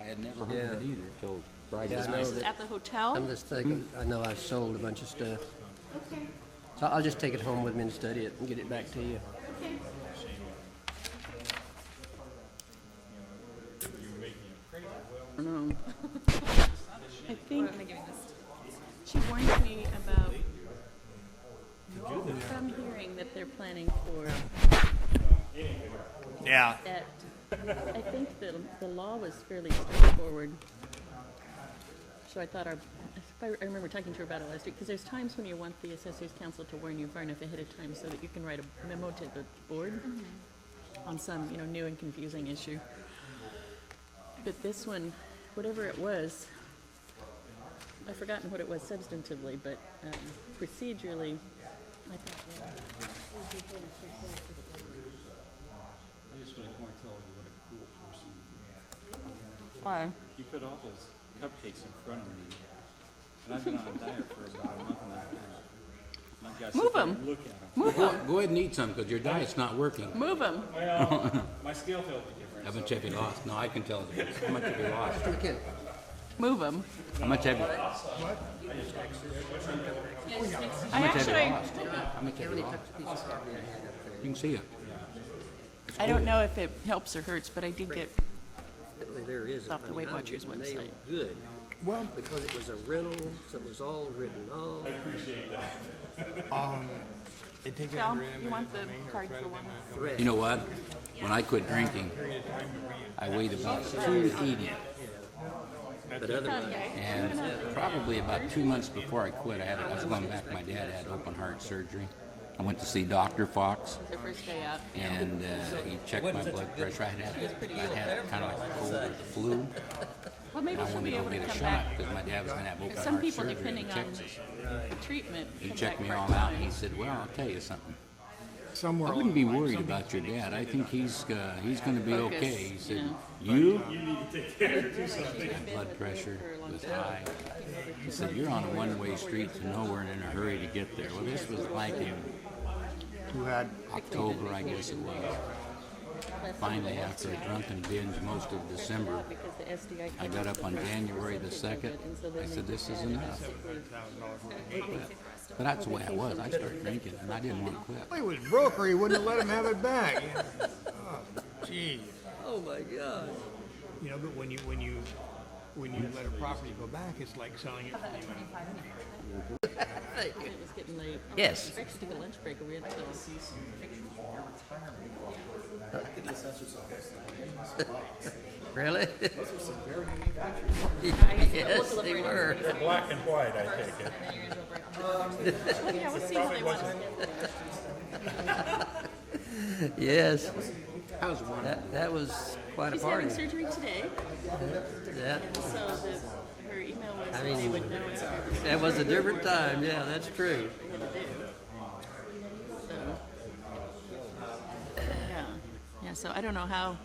had never heard of it either till Friday Yeah, I know night. This is that. at the hotel? I'm just thinking, I know I've sold a bunch of stuff. Okay. So I'll just take it home with me and study it and get it back to you. Okay. No. I think she warned me about some hearing that they're planning for. Yeah. That I think the law was fairly straightforward. So I thought I remember talking to her about it last week, because there's times when you want the assessor's council to warn you far enough ahead of time so that you can write a memo to the board on some, new and confusing issue. But this one, whatever it was, I've forgotten what it was substantively, but procedurally, I thought, I just want to tell you what a cool person you are. why? You put all those cupcakes in front of me, and I've been on a diet for about a month and a half. And I've got to Move sit there 'em. and look at them. Move them, Go ahead and eat some, because your diet's not working. move them. Well, my scale tells me different. How much have you lost? No, I can tell you. How much have you lost? Move them. How much have you, I how much have actually, you lost? How much have you lost? You can see it. I don't know if it helps or hurts, but I did get, There is. Off the Weight Watchers website. Good. Well, because it was a rental, so it was all written off. It takes Val, you want the card for one? Threat. You know what? When I quit drinking, I weighed about 280. But otherwise, And probably about 2 months before I quit, I was going back. My dad had open heart surgery. I went to see Dr. Fox, The first day out. and he checked my blood pressure. I'd had kind of like a cold or the flu. Well, maybe I she'll wanted be to go able to get a come shot back. because my dad was going to have open Some heart people, surgery depending in on Texas. the treatment, He come checked back me all part out, and he time. said, "Well, I'll tell you something. somewhere I wouldn't be worried about your dad. I think he's going to be Focus, okay." He said, you "You?" My blood pressure was high. He said, "You're on a one-way street to nowhere and in a hurry to get there." Well, this was like in who had October, I guess it was. Finally, after a drunken binge most of December, Because the SDI I got up on January the 2nd. I said, "This is enough." But that's the way I was. I started drinking, and I didn't want to quit. he was broke or he wouldn't have let him have it back. Oh, gee. oh my God. But when you let a property go back, it's like selling it. It was getting late. Yes. I actually took a lunch break. We had to Really? yes, Yes, they were. Black and white, I take it. Yeah, we'll see if they want to. Yes. How's one? That was quite a She's party. having surgery today, Yeah. so her email was I that they mean, would know if everything that was a different time. Yeah, that's true. they had to do. So, yeah, so I don't know how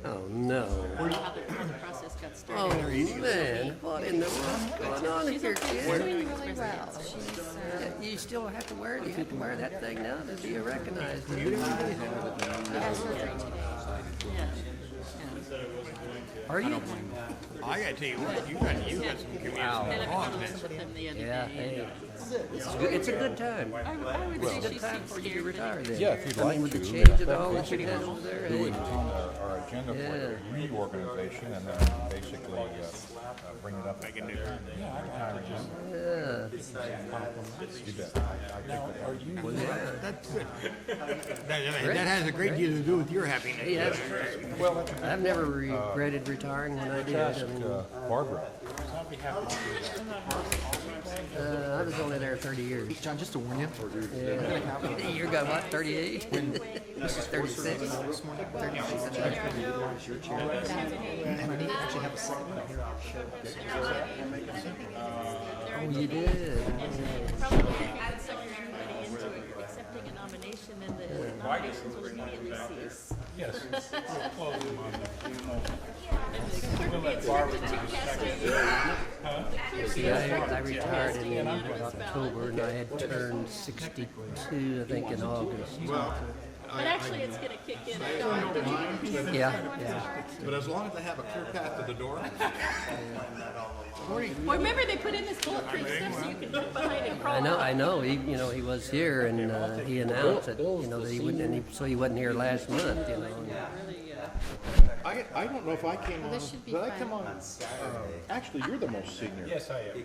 Oh no. how the process got Oh started. man, what in the world's going on She's here, okay. She's kid? doing really well. She's You still have to wear it. You have to wear that thing now to be recognized. has surgery today. Yeah. Are you? I gotta tell you what, you got some community. Met up with them the other Yeah. day. Hey. It's a good time. I would say Good she time seems for you to scared. retire then. Yeah, if you'd I like mean, with the to, change of yeah, all that you had over there. It's Hey. on our agenda for Yeah. the reorganization and then basically bring it up. Make a new. Yeah. You bet. Are you? That's good. That has a great deal to do with your happiness. Hey, I've never regretted retiring when I did. I mean, Barbara. I was only there 30 years. John, just to warn you, Yeah. You got what, 38? This is 36. this morning, 36 and I tried to utilize your chair. And I didn't actually have a second one here. Oh, you did? Probably had sucker everybody into accepting a nomination and the nominations will immediately cease. Yes. See, I retired in October and I had turned 62, I think, in August. But actually, it's gonna kick in. Yeah, yeah. But as long as I have a clear path to the door. Well, remember, they put in this bulletproof stuff so you can jump behind and crawl. I know. He, he was here, and he announced that, that he wouldn't, and so he wasn't here last month, I don't know if I came on, this should be did I fun. come on? Actually, you're the most senior. Yes, I am.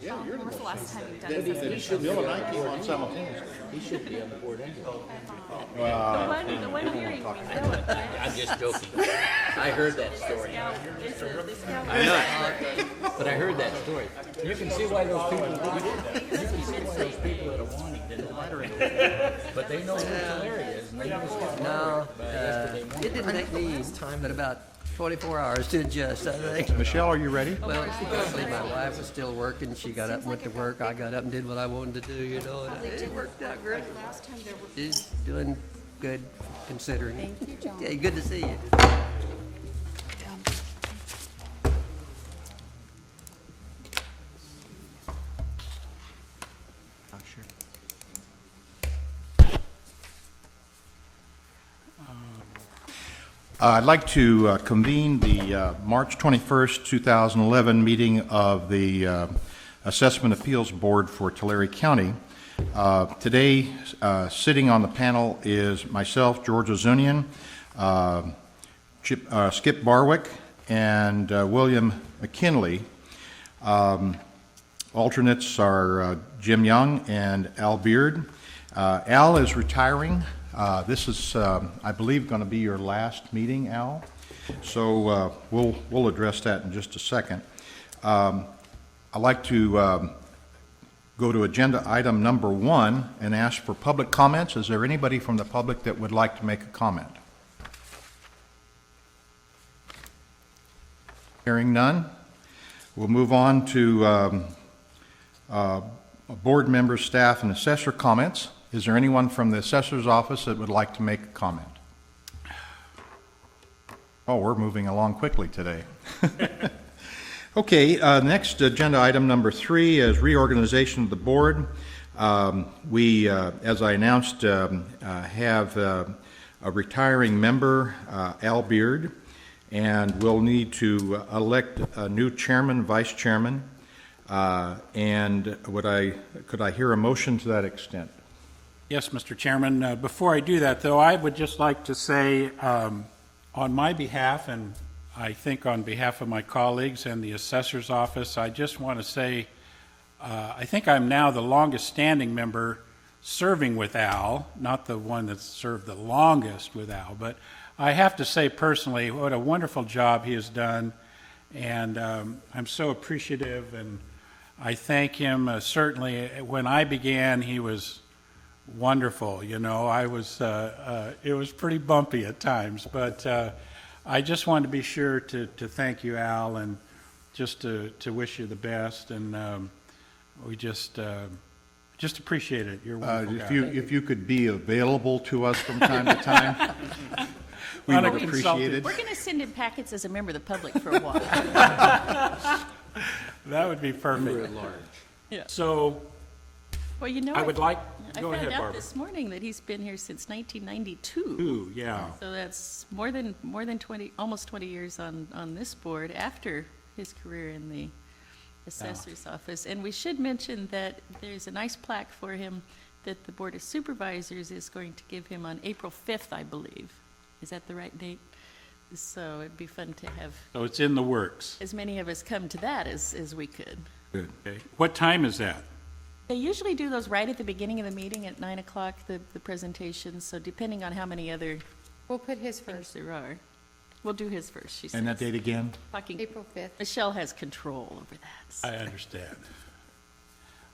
Yeah, you're the When's most the last time you've done senior. this? Bill and I came on simultaneously. He should be on the board anyway. The one hearing we know of. I'm just joking. I heard that story. The scout. I know it. But I heard that story. You can see why those people, you can see why those people that are wanting to know. But they know who Tulare is, and they know what's No, it didn't take me but about 24 hours to adjust, I think. Michelle, are you ready? Well, actually, my wife was still working. She got up and went to work. I got up and did what I wanted to do, and it worked out great. Last time there were. She's doing good, considering. Thank you, John. Yeah, good to see you. I'd like to convene the March 21st, 2011 meeting of the Assessment Appeals Board for Tulare County. Today, sitting on the panel is myself, George Ozunian, Skip Barwick, and William McKinley. Alternates are Jim Young and Al Beard. Al is retiring. This is, I believe, going to be your last meeting, Al. So we'll address that in just a second. I'd like to go to agenda item number 1 and ask for public comments. Is there anybody from the public that would like to make a comment? Hearing none, we'll move on to board members, staff, and assessor comments. Is there anyone from the assessor's office that would like to make a comment? Oh, we're moving along quickly today. Okay, next agenda item number 3 is reorganization of the board. We, as I announced, have a retiring member, Al Beard, and we'll need to elect a new chairman, vice chairman, and could I hear a motion to that extent? Yes, Mr. Chairman. Before I do that, though, I would just like to say, on my behalf, and I think on behalf of my colleagues and the assessor's office, I just want to say I think I'm now the longest standing member serving with Al, not the one that's served the longest with Al, but I have to say personally what a wonderful job he has done, and I'm so appreciative, and I thank him. Certainly, when I began, he was wonderful. I was, it was pretty bumpy at times, but I just wanted to be sure to thank you, Al, and just to wish you the best, and we just appreciate it. You're a wonderful guy. If you could be available to us from time to time, we would appreciate it. We're going to send in packets as a member of the public for a while. That would be perfect. We're at large. Yeah. So Well, I would like, I go found ahead, out Barbara. this morning that he's been here since 1992. Ooh, yeah. So that's more than 20, almost 20 years on this board after his career in the assessor's office. And we should mention that there's a nice plaque for him that the Board of Supervisors is going to give him on April 5th, I believe. Is that the right date? So it'd be fun to have So it's in the works. as many of us come to that as we could. Okay. What time is that? They usually do those right at the beginning of the meeting at 9 o'clock, the presentations, so depending on how many other We'll put his things first, there are. We'll do his first, she says. And that date again? Talking, April 5th. Michelle has control over that. so. I understand.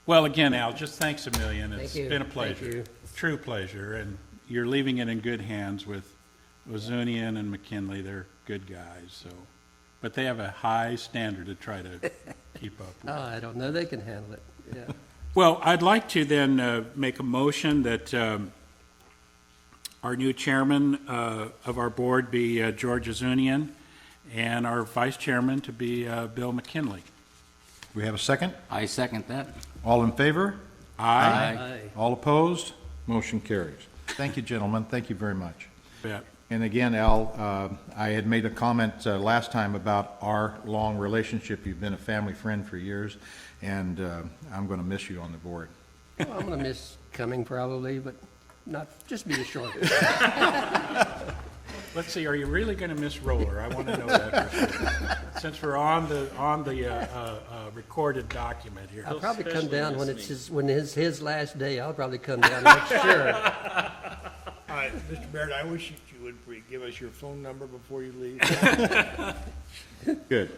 Well, again, Al, just thanks a million. It's Thank you. been a Thank pleasure. you. True pleasure. And you're leaving it in good hands with Ozunian and McKinley. They're good guys, so. But they have a high standard to try to keep up with. Oh, I don't know. They can handle it. Yeah. Well, I'd like to then make a motion that our new chairman of our board be George Ozunian, and our vice chairman to be Bill McKinley. We have a second? I second that. All in favor? Aye. Aye. All opposed? Motion carries. Thank you, gentlemen. Thank you very much. Yeah. And again, Al, I had made a comment last time about our long relationship. You've been a family friend for years, and I'm going to miss you on the board. Well, I'm gonna miss coming probably, but not, just be a short. Let's see, are you really going to miss Roller? I want to know that for sure. Since we're on the recorded document here. I'll probably come especially down when listening. it's when it's his last day. I'll probably come down and make sure. Mr. Barrett, I wish you would give us your phone number before you leave. Good.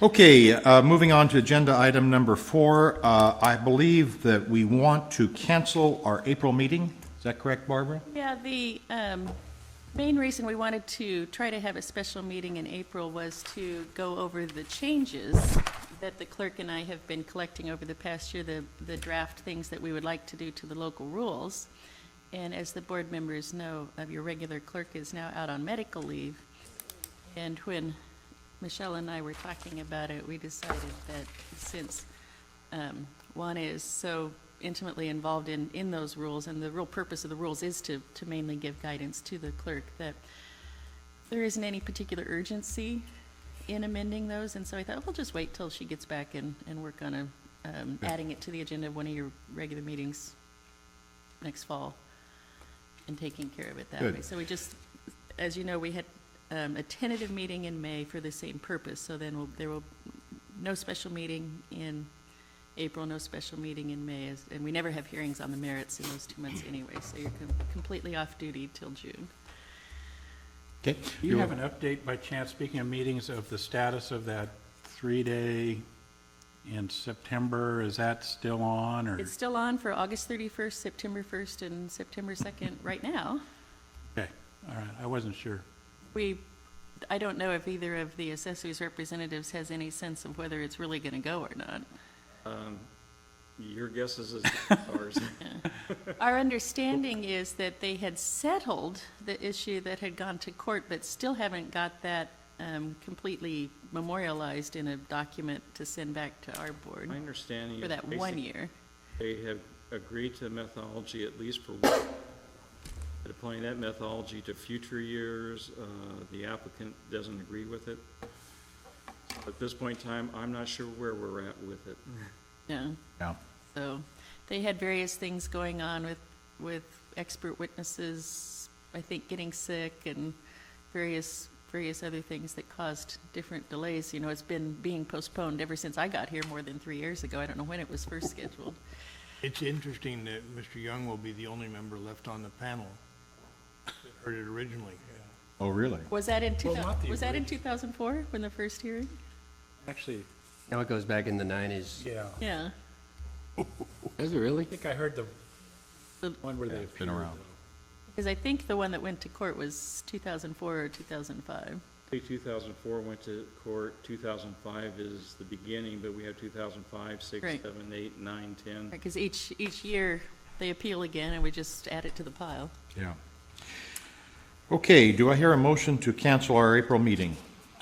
Okay, moving on to agenda item number 4. I believe that we want to cancel our April meeting. Is that correct, Barbara? Yeah, the main reason we wanted to try to have a special meeting in April was to go over the changes that the clerk and I have been collecting over the past year, the draft things that we would like to do to the local rules. And as the board members know, your regular clerk is now out on medical leave. And when Michelle and I were talking about it, we decided that since Juana is so intimately involved in those rules, and the real purpose of the rules is to mainly give guidance to the clerk, that there isn't any particular urgency in amending those, and so I thought we'll just wait till she gets back and work on adding it to the agenda of one of your regular meetings next fall and taking care of it that Good. way. So we just, as you know, we had a tentative meeting in May for the same purpose, so then there will no special meeting in April, no special meeting in May, and we never have hearings on the merits in those 2 months anyway, so you're completely off duty till June. Okay. Do you have an update by chance, speaking of meetings, of the status of that 3-day in September? Is that still on, or? It's still on for August 31st, September 1st, and September 2nd right now. Okay, all right, I wasn't sure. I don't know if either of the assessor's representatives has any sense of whether it's really going to go or not. Your guess is as ours. Our understanding is that they had settled the issue that had gone to court, but still haven't got that completely memorialized in a document to send back to our board My understanding for is that 1 basically year. they have agreed to methodology at least for one. But applying that methodology to future years, the applicant doesn't agree with it. At this point in time, I'm not sure where we're at with it. Yeah. Yeah. So they had various things going on with expert witnesses, I think getting sick and various other things that caused different delays. You know, it's been being postponed ever since I got here more than 3 years ago. I don't know when it was first scheduled. It's interesting that Mr. Young will be the only member left on the panel that heard it originally. Oh, really? Was that in Well, not the was that in 2004 when the first hearing? Actually, Now it goes back in the 90s. yeah. Yeah. Is it really? I think I heard the one where they Been appeared. around. Because I think the one that went to court was 2004 or 2005. I think 2004 went to court, 2005 is the beginning, but we have 2005, 6, Right. 7, 8, 9, 10. Because each year they appeal again and we just add it to the pile. Yeah. Okay, do I hear a motion to cancel our April meeting?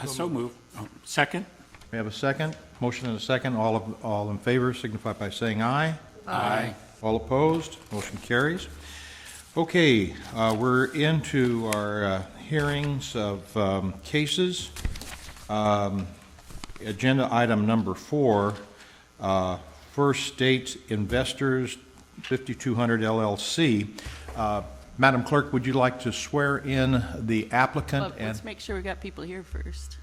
So moved. Oh, second? We have a second. Motion and a second. All in favor signify by saying aye. Aye. All opposed? Motion carries. Okay, we're into our hearings of cases. Agenda item number 4, First State Investors, 5200 LLC. Madam Clerk, would you like to swear in the applicant? Well, let's make sure we got people here first.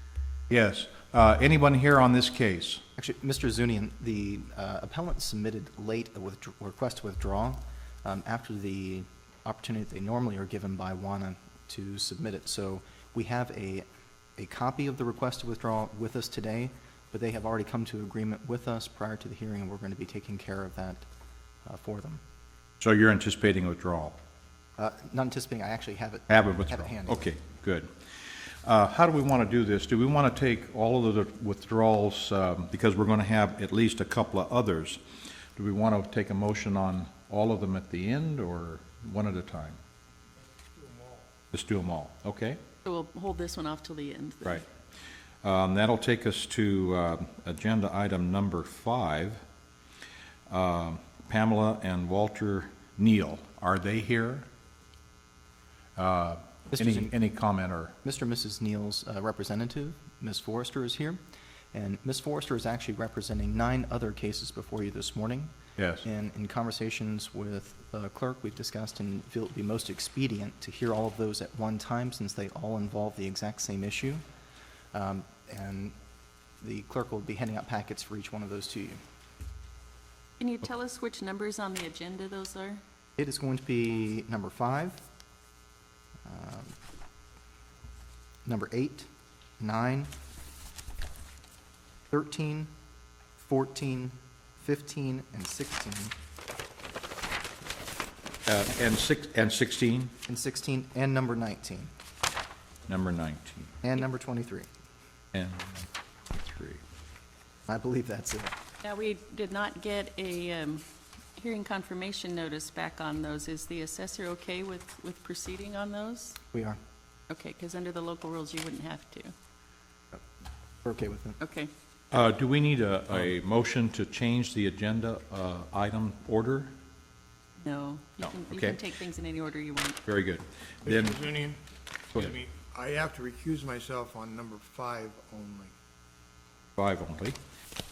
Yes. Anyone here on this case? Actually, Mr. Zunian, the appellant submitted late a request to withdraw after the opportunity that they normally are given by WANA to submit it. So we have a copy of the request to withdraw with us today, but they have already come to agreement with us prior to the hearing, and we're going to be taking care of that for them. So you're anticipating withdrawal? Not anticipating, I actually have it. Have it withdrawal? handy. Okay, good. How do we want to do this? Do we want to take all of the withdrawals, because we're going to have at least a couple of others? Do we want to take a motion on all of them at the end, or one at a time? Let's do them all. Okay, So we'll hold this one off till the end. then. right. That'll take us to agenda item number 5. Pamela and Walter Neal, are they here? Any comment or? Mr. and Mrs. Neal's representative, Ms. Forrester, is here, and Ms. Forrester is actually representing 9 other cases before you this morning. Yes. And in conversations with the clerk, we've discussed and feel it would be most expedient to hear all of those at one time since they all involve the exact same issue. And the clerk will be handing out packets for each one of those to you. Can you tell us which numbers on the agenda those are? It is going to be number 5, number 8, 9, 13, 14, 15, and 16. And 16, And 16, and number 19, number 19, and number 23. and 3. I believe that's it. Now, we did not get a hearing confirmation notice back on those. Is the assessor okay with proceeding on those? We are. Okay, because under the local rules, you wouldn't have to. We're okay with it. Okay. Do we need a motion to change the agenda item order? No. No, You okay. can take things in any order you want. Very good. Then, Mr. Zunian, Go excuse ahead. me, I have to recuse myself on number 5 only. 5 only.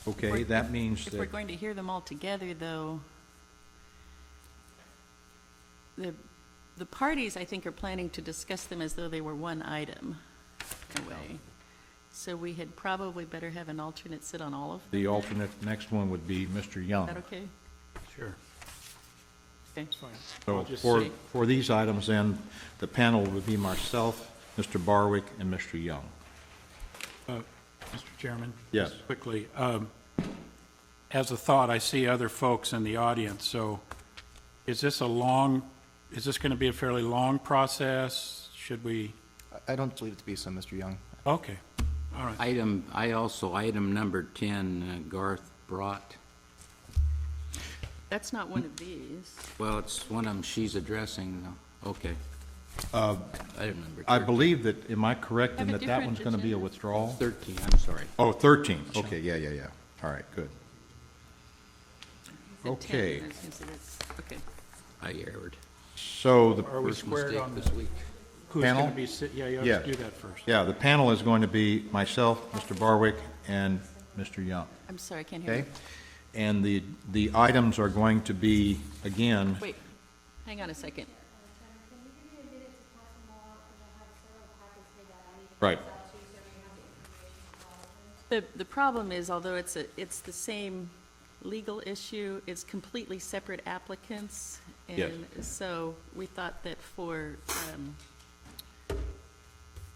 Okay, that means If we're that, going to hear them all together, though, the parties, I think, are planning to discuss them as though they were one item, in a way. So we had probably better have an alternate sit on all of them. the alternate, next one would be Mr. Young. Is that okay? Sure. Okay. So I'll just for, say- for these items, then, the panel would be myself, Mr. Barwick, and Mr. Young. Mr. Chairman? Yes. Just quickly, as a thought, I see other folks in the audience, so is this going to be a fairly long process? Should we, I don't believe it to be so, Mr. Young. okay, all right. Item number 10, Garth brought, That's not one of these. well, it's one of them she's addressing, though. Okay. Item number I believe that, am I correct in Have a that that one's different going to be a agenda? withdrawal? 13, I'm sorry. Oh, 13, okay, yeah. All right, good. The 10, Okay. I was gonna say that's- Okay. I erred. So, the Are we First squared mistake on this week. who's panel? going to be, yeah, you Yeah. have to do that first. yeah, the panel is going to be myself, Mr. Barwick, and Mr. Young, I'm sorry, I can't hear okay? you. And the items are going to be, again, Wait, hang on a second. right, The problem is, although it's the same legal issue, it's completely separate applicants. Yes. And so we thought that for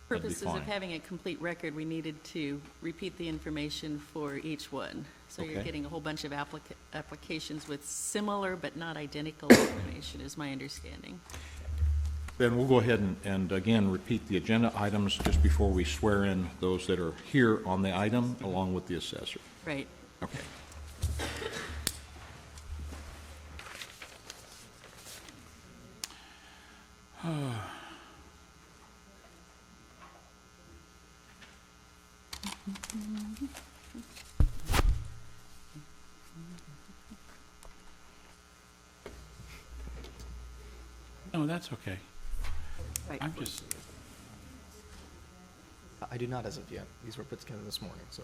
purposes of fine. having a complete record, we needed to repeat the information for each one. So you're Okay. getting a whole bunch of applications with similar but not identical information, is my understanding. then we'll go ahead and again, repeat the agenda items just before we swear in those that are here on the item, along with the assessor. Right. Okay. No, that's okay. Right. I'm just, I do not as of yet. These were put together this morning, so.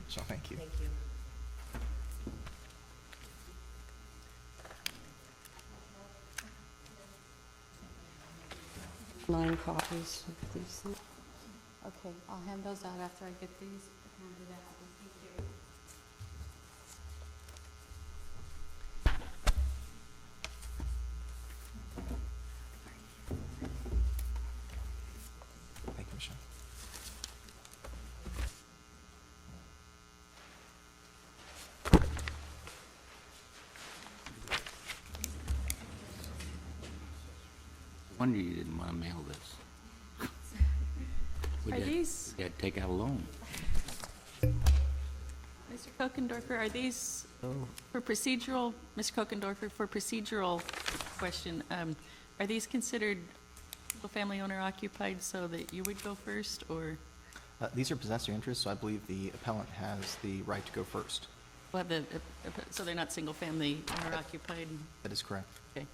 So, thank you. Thank you. Nine copies of these things. Okay, I'll hand those out after I get these handed out. Thank you. Thank you, Michelle. Wonder you didn't want to mail this. Are these, We had to take out a loan. Mr. Kokendorfer, are these for procedural, Mr. Kokendorfer, for procedural question, are these considered single-family owner occupied so that you would go first, or? These are possessory interests, so I believe the appellant has the right to go first. Well, so they're not single-family or occupied? That is correct. Okay.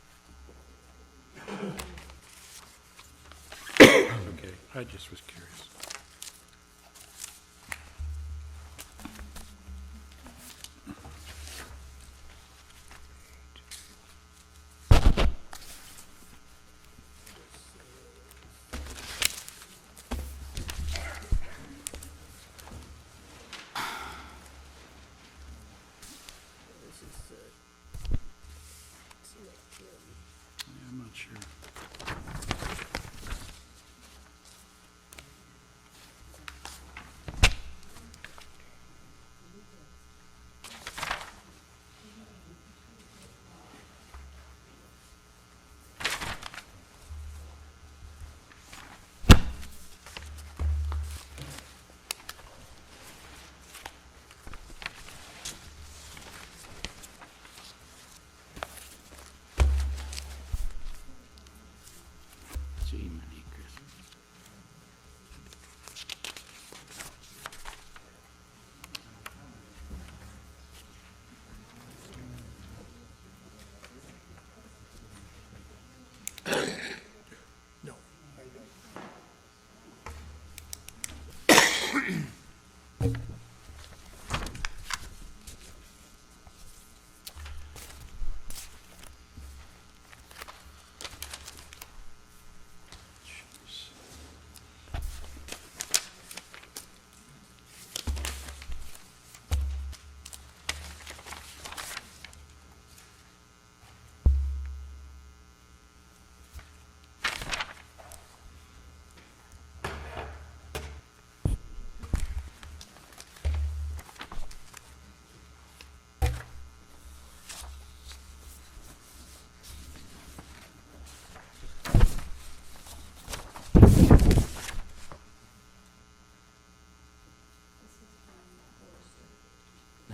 Okay, I just was curious. Yeah, I'm not sure. Gee, many Christmas. No.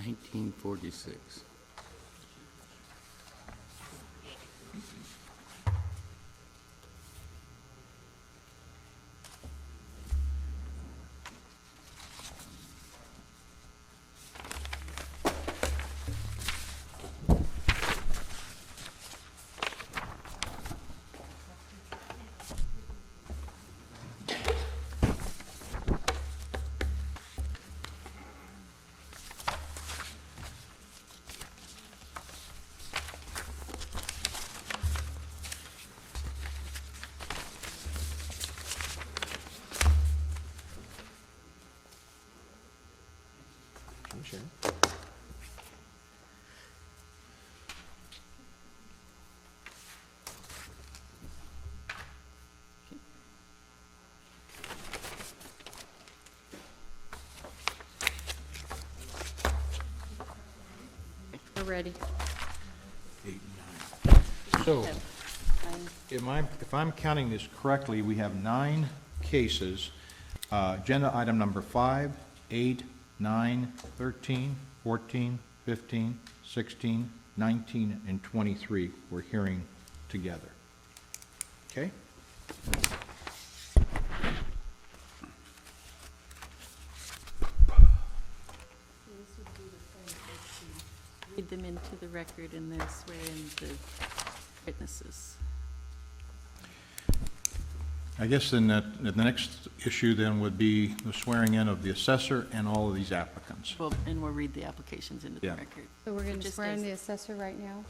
1946. Can you share? We're ready. So, if I'm counting this correctly, we have 9 cases. Agenda item number 5, 8, 9, 13, 14, 15, 16, 19, and 23 we're hearing together. Okay? Read them into the record and then swear in the witnesses. I guess then the next issue then would be the swearing in of the assessor and all of these applicants. Well, and we'll read the applications into the Yeah. record. So we're going to Just swear in as- the assessor right now?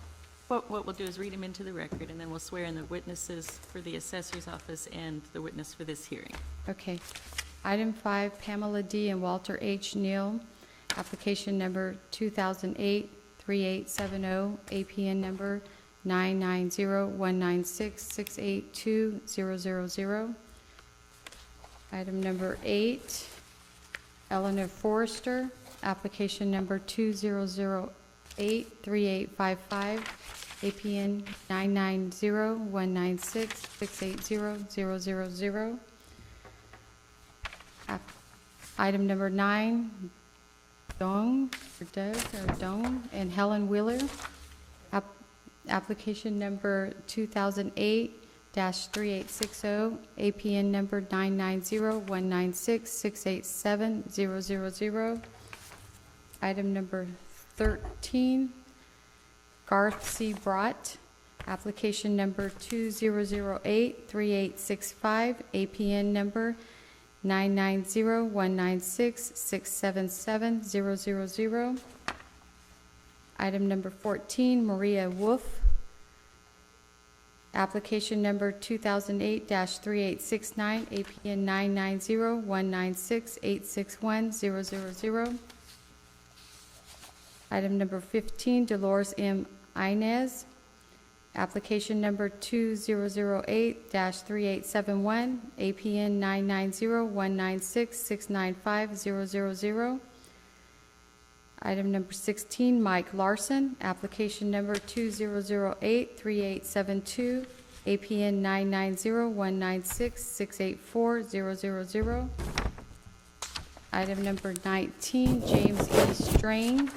What we'll do is read them into the record, and then we'll swear in the witnesses for the assessor's office and the witness for this hearing. Okay. Item 5, Pamela D. and Walter H. Neal, application number 2008-3870, APN number 990-196-682-000. Item number 8, Eleanor Forrester, application number 2008-3855, APN 990-196-680-000. Item number 9, Doug and Helen Wheeler, application number 2008-3860, APN number 990-196-687-000. Item number 13, Garth C. Brott, application number 2008-3865, APN number 990-196-677-000. Item number 14, Maria Wolf, application number 2008-3869, APN 990-196-861-000. Item number 15, Dolores M. Inez, application number 2008-3871, APN 990-196-695-000. Item number 16, Mike Larson, application number 2008-3872, APN 990-196-684-000. Item number 19, James E. Strain,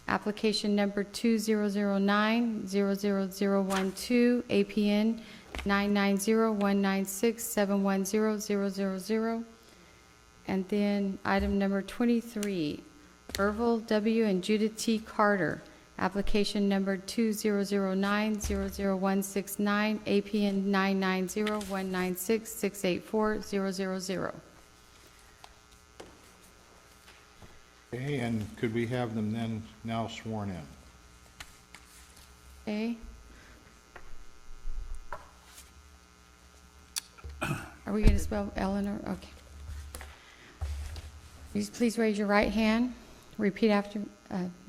application number 2009-00012, APN 990-196-710-000. And then item number 23, Ervil W. and Judith T. Carter, application number 2009-00169, APN 990-196-684-000. Okay, and could we have them then now sworn in? Okay. Are we going to spell Eleanor? Okay. Please raise your right hand. Repeat after.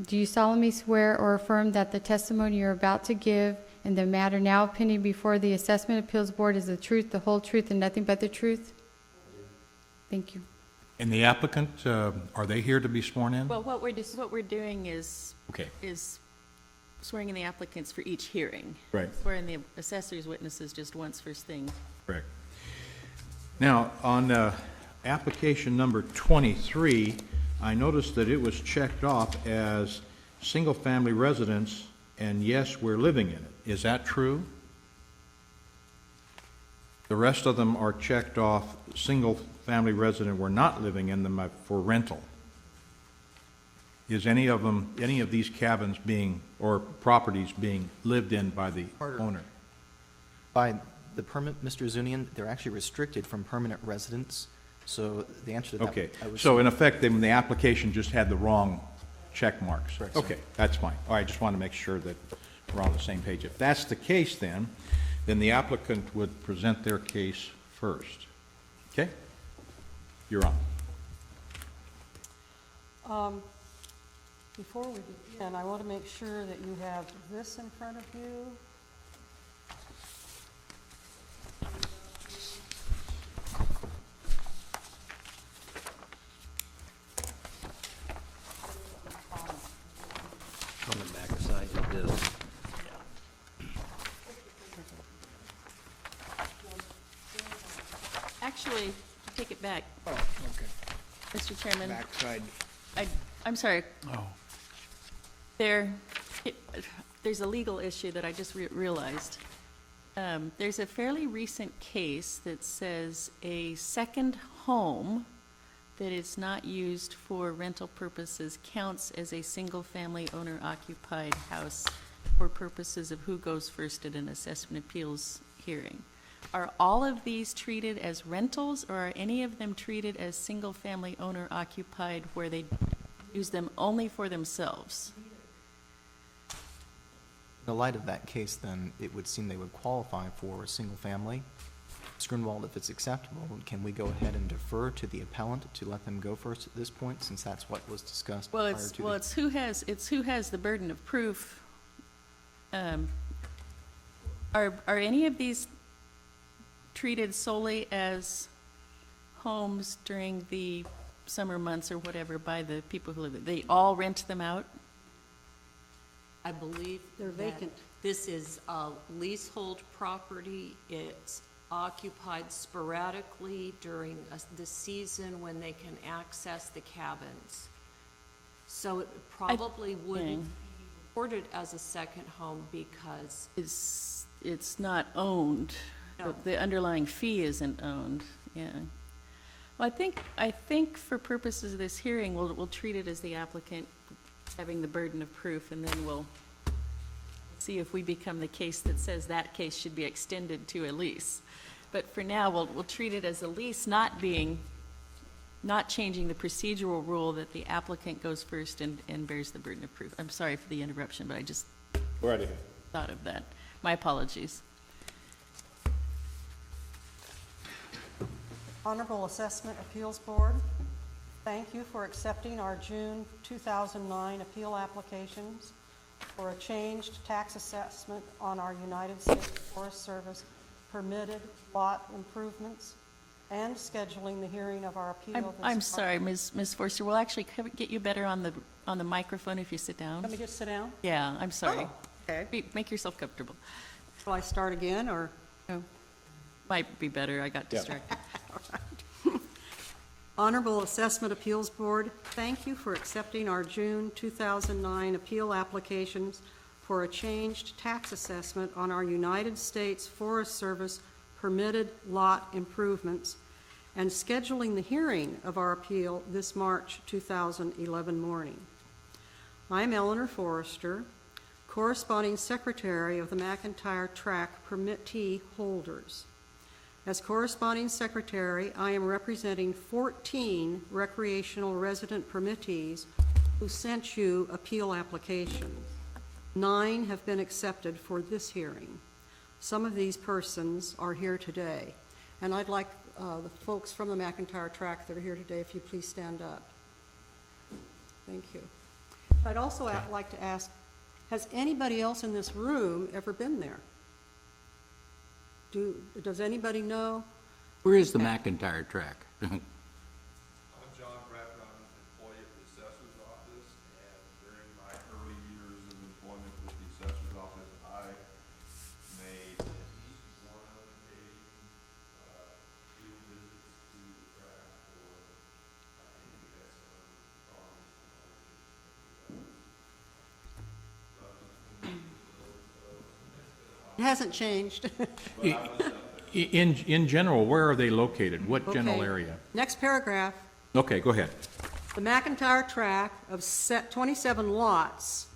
Do you solemnly swear or affirm that the testimony you're about to give in the matter now pending before the Assessment Appeals Board is the truth, the whole truth, and nothing but the truth? Thank you. And the applicant, are they here to be sworn in? Well, what we're doing is Okay. swearing in the applicants for each hearing. Right. Swearing the assessor's witnesses just once first thing. Correct. Now, on application number 23, I noticed that it was checked off as single-family residence, and yes, we're living in it. Is that true? The rest of them are checked off, single-family resident, we're not living in them for rental. Is any of these cabins being, or properties being lived in by the owner? By the permit, Mr. Zunian, they're actually restricted from permanent residence, so the answer to that. Okay, I would so say- in effect, then the application just had the wrong check marks? Correct, sir. Okay, that's fine. All right, just want to make sure that we're on the same page. If that's the case, then the applicant would present their case first. Okay? You're on. Before we begin, I want to make sure that you have this in front of you. On the back side of this. Actually, take it back, Oh, okay. Mr. Chairman. Backside. I'm sorry. Oh. There's a legal issue that I just realized. There's a fairly recent case that says a second home that is not used for rental purposes counts as a single-family owner-occupied house for purposes of who goes first at an assessment appeals hearing. Are all of these treated as rentals, or are any of them treated as single-family owner-occupied where they use them only for themselves? In the light of that case, then, it would seem they would qualify for a single family. Ms. Grunwald, if it's acceptable, can we go ahead and defer to the appellant to let them go first at this point, since that's what was discussed Well, prior to it's who has the burden of proof. Are any of these treated solely as homes during the summer months or whatever by the people who live there? They all rent them out? I believe They're that vacant. this is a leasehold property. It's occupied sporadically during the season when they can access the cabins. So it probably wouldn't be reported as a second home because It's not owned. No. The underlying fee isn't owned, yeah. Well, I think for purposes of this hearing, we'll treat it as the applicant having the burden of proof, and then we'll see if we become the case that says that case should be extended to a lease. But for now, we'll treat it as a lease, not changing the procedural rule that the applicant goes first and bears the burden of proof. I'm sorry for the interruption, but I just thought of that. My apologies. Honorable Assessment Appeals Board, thank you for accepting our June 2009 appeal applications for a changed tax assessment on our United States Forest Service permitted lot improvements and scheduling the hearing of our appeal. I'm sorry, Ms. Forster, we'll actually get you better on the microphone if you sit down. Let me just sit down. Yeah, I'm sorry. Oh, okay. Make yourself comfortable. Shall I start again, or? No. Might be better, I got distracted. Honorable Assessment Appeals Board, thank you for accepting our June 2009 appeal applications for a changed tax assessment on our United States Forest Service permitted lot improvements and scheduling the hearing of our appeal this March 2011 morning. I'm Eleanor Forrester, corresponding secretary of the McIntyre Tract permittee holders. As corresponding secretary, I am representing 14 recreational resident permittees who sent you appeal applications. 9 have been accepted for this hearing. Some of these persons are here today, and I'd like the folks from the McIntyre Tract that are here today, if you please stand up. Thank you. I'd also like to ask, has anybody else in this room ever been there? Does anybody know? Where is the McIntyre Tract? I'm John Bradford. I'm an employee at the assessor's office, and during my early years of employment with the assessor's office, I made at least one occasion field visits to the tract, or I think we had some farms. It hasn't changed. In general, where are they located? What general Okay. area? Next paragraph. Okay, go ahead. The McIntyre Tract of 27 lots,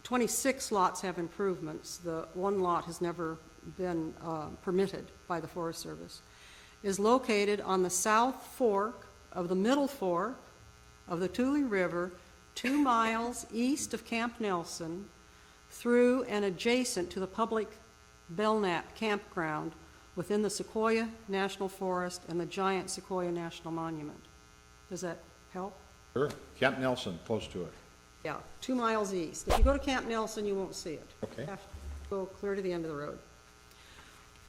26 lots have improvements. The one lot has never been permitted by the Forest Service, is located on the south fork of the middle fork of the Tule River, 2 miles east of Camp Nelson, through and adjacent to the public Belknap campground within the Sequoia National Forest and the Giant Sequoia National Monument. Does that help? Sure. Camp Nelson, close to it. Yeah, 2 miles east. If you go to Camp Nelson, you won't see it. Okay. You have to go clear to the end of the road.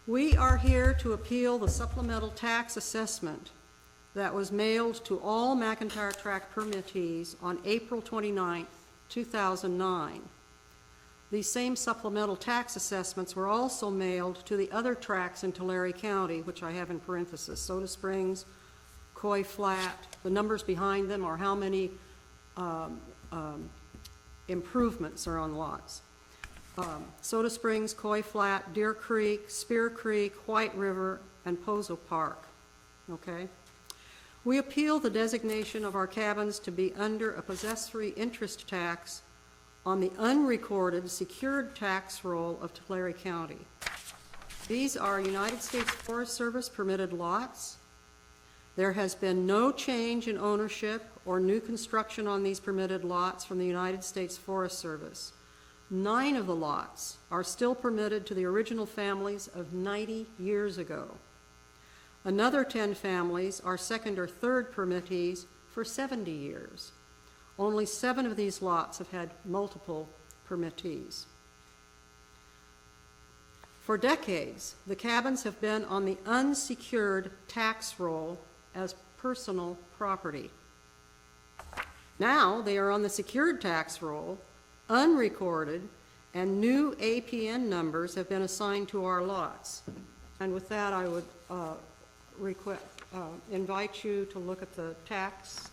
We are here to appeal the supplemental tax assessment that was mailed to all McIntyre Tract permittees on April 29, 2009. These same supplemental tax assessments were also mailed to the other tracts in Tulare County, which I have in parentheses, Soda Springs, Coy Flat. The numbers behind them are how many improvements are on lots. Soda Springs, Coy Flat, Deer Creek, Spear Creek, White River, and Pozo Park. Okay? We appeal the designation of our cabins to be under a possessory interest tax on the unrecorded secured tax roll of Tulare County. These are United States Forest Service permitted lots. There has been no change in ownership or new construction on these permitted lots from the United States Forest Service. 9 of the lots are still permitted to the original families of 90 years ago. Another 10 families are second or third permittees for 70 years. Only 7 of these lots have had multiple permittees. For decades, the cabins have been on the unsecured tax roll as personal property. Now they are on the secured tax roll, unrecorded, and new APN numbers have been assigned to our lots. And with that, I would invite you to look at the tax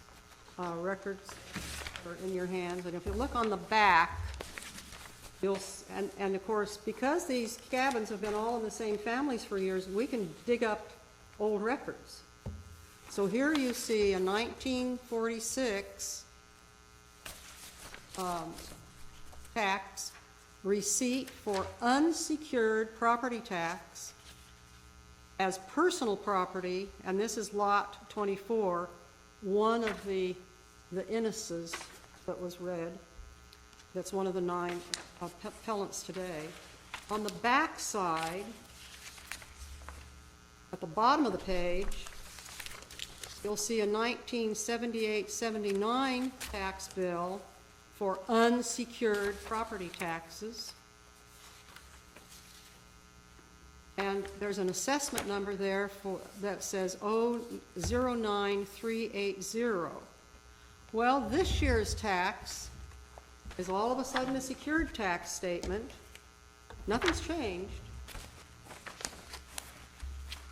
records that are in your hands. And if you look on the back, and of course, because these cabins have been all in the same families for years, we can dig up old records. So here you see a 1946 tax receipt for unsecured property tax as personal property, and this is lot 24, one of the innesses that was read. That's one of the 9 appellants today. On the back side, at the bottom of the page, you'll see a 1978-79 tax bill for unsecured property taxes. And there's an assessment number there that says 09380. Well, this year's tax is all of a sudden a secured tax statement. Nothing's changed.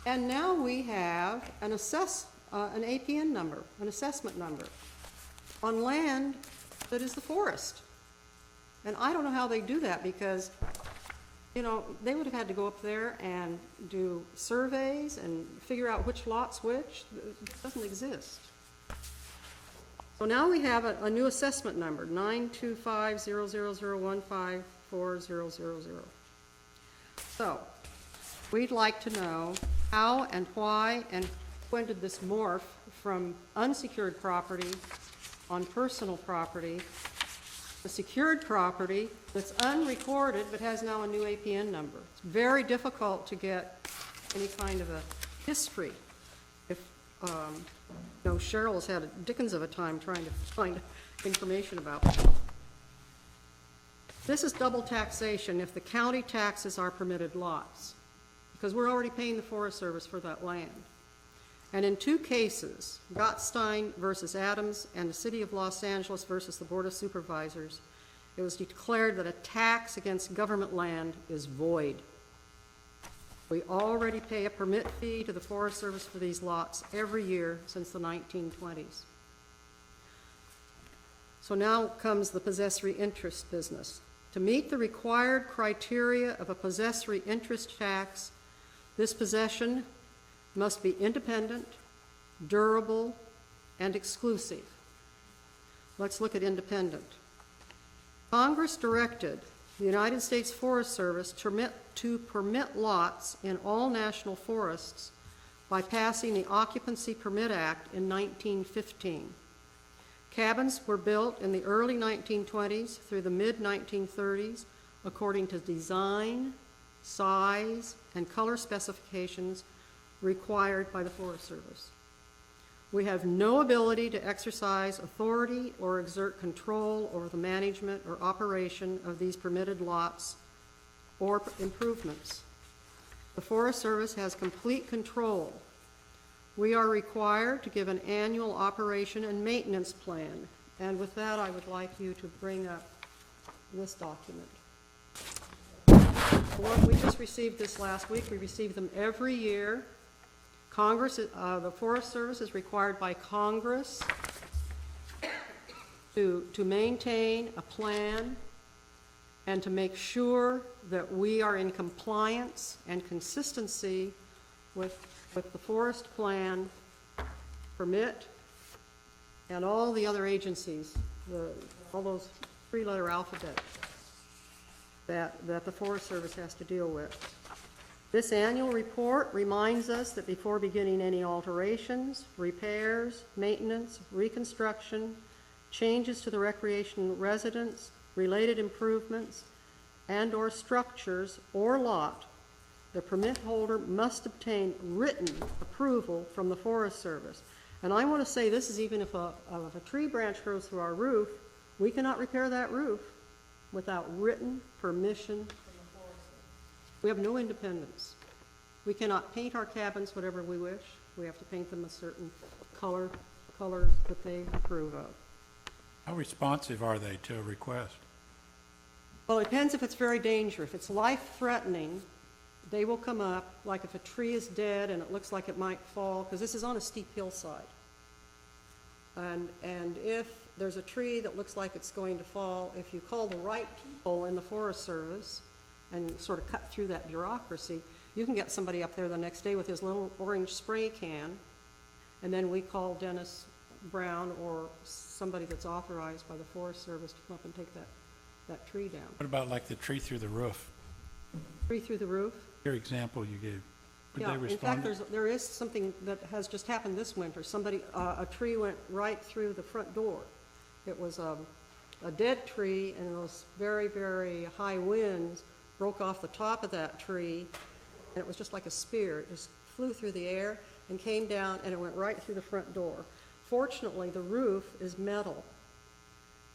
And now we have an APN number, an assessment number, on land that is the forest. And I don't know how they do that, because, you know, they would have had to go up there and do surveys and figure out which lot's which. It doesn't exist. So now we have a new assessment number, 92500015400. So we'd like to know how and why and when did this morph from unsecured property on personal property, the secured property that's unrecorded but has now a new APN number. It's very difficult to get any kind of a history. If, you know, Cheryl has had a dickens of a time trying to find information about that. This is double taxation if the county taxes our permitted lots, because we're already paying the Forest Service for that land. And in 2 cases, Gottstein versus Adams and the City of Los Angeles versus the Board of Supervisors, it was declared that a tax against government land is void. We already pay a permit fee to the Forest Service for these lots every year since the 1920s. So now comes the possessory interest business. To meet the required criteria of a possessory interest tax, this possession must be independent, durable, and exclusive. Let's look at independent. Congress directed the United States Forest Service to permit lots in all national forests by passing the Occupancy Permit Act in 1915. Cabins were built in the early 1920s through the mid-1930s according to design, size, and color specifications required by the Forest Service. We have no ability to exercise authority or exert control over the management or operation of these permitted lots or improvements. The Forest Service has complete control. We are required to give an annual operation and maintenance plan. And with that, I would like you to bring up this document. Well, we just received this last week. We receive them every year. Congress, the Forest Service is required by Congress to maintain a plan and to make sure that we are in compliance and consistency with the forest plan, permit, and all the other agencies, all those 3-letter alphabet that the Forest Service has to deal with. This annual report reminds us that before beginning any alterations, repairs, maintenance, reconstruction, changes to the recreation residence, related improvements, and/or structures or lot, the permit holder must obtain written approval from the Forest Service. And I want to say this is even if a tree branch grows through our roof, we cannot repair that roof without written permission from the Forest Service. We have no independence. We cannot paint our cabins whatever we wish. We have to paint them a certain colors that they approve of. How responsive are they to a request? Well, it depends if it's very dangerous. If it's life-threatening, they will come up, like if a tree is dead and it looks like it might fall, because this is on a steep hillside. And if there's a tree that looks like it's going to fall, if you call the right people in the Forest Service and sort of cut through that bureaucracy, you can get somebody up there the next day with his little orange spray can, and then we call Dennis Brown or somebody that's authorized by the Forest Service to come up and take that tree down. What about like the tree through the roof? Tree through the roof? Your example you gave. Would Yeah, they in fact, respond? there is something that has just happened this winter. Somebody, a tree went right through the front door. It was a dead tree, and those very, very high winds broke off the top of that tree, and it was just like a spear. It just flew through the air and came down, and it went right through the front door. Fortunately, the roof is metal,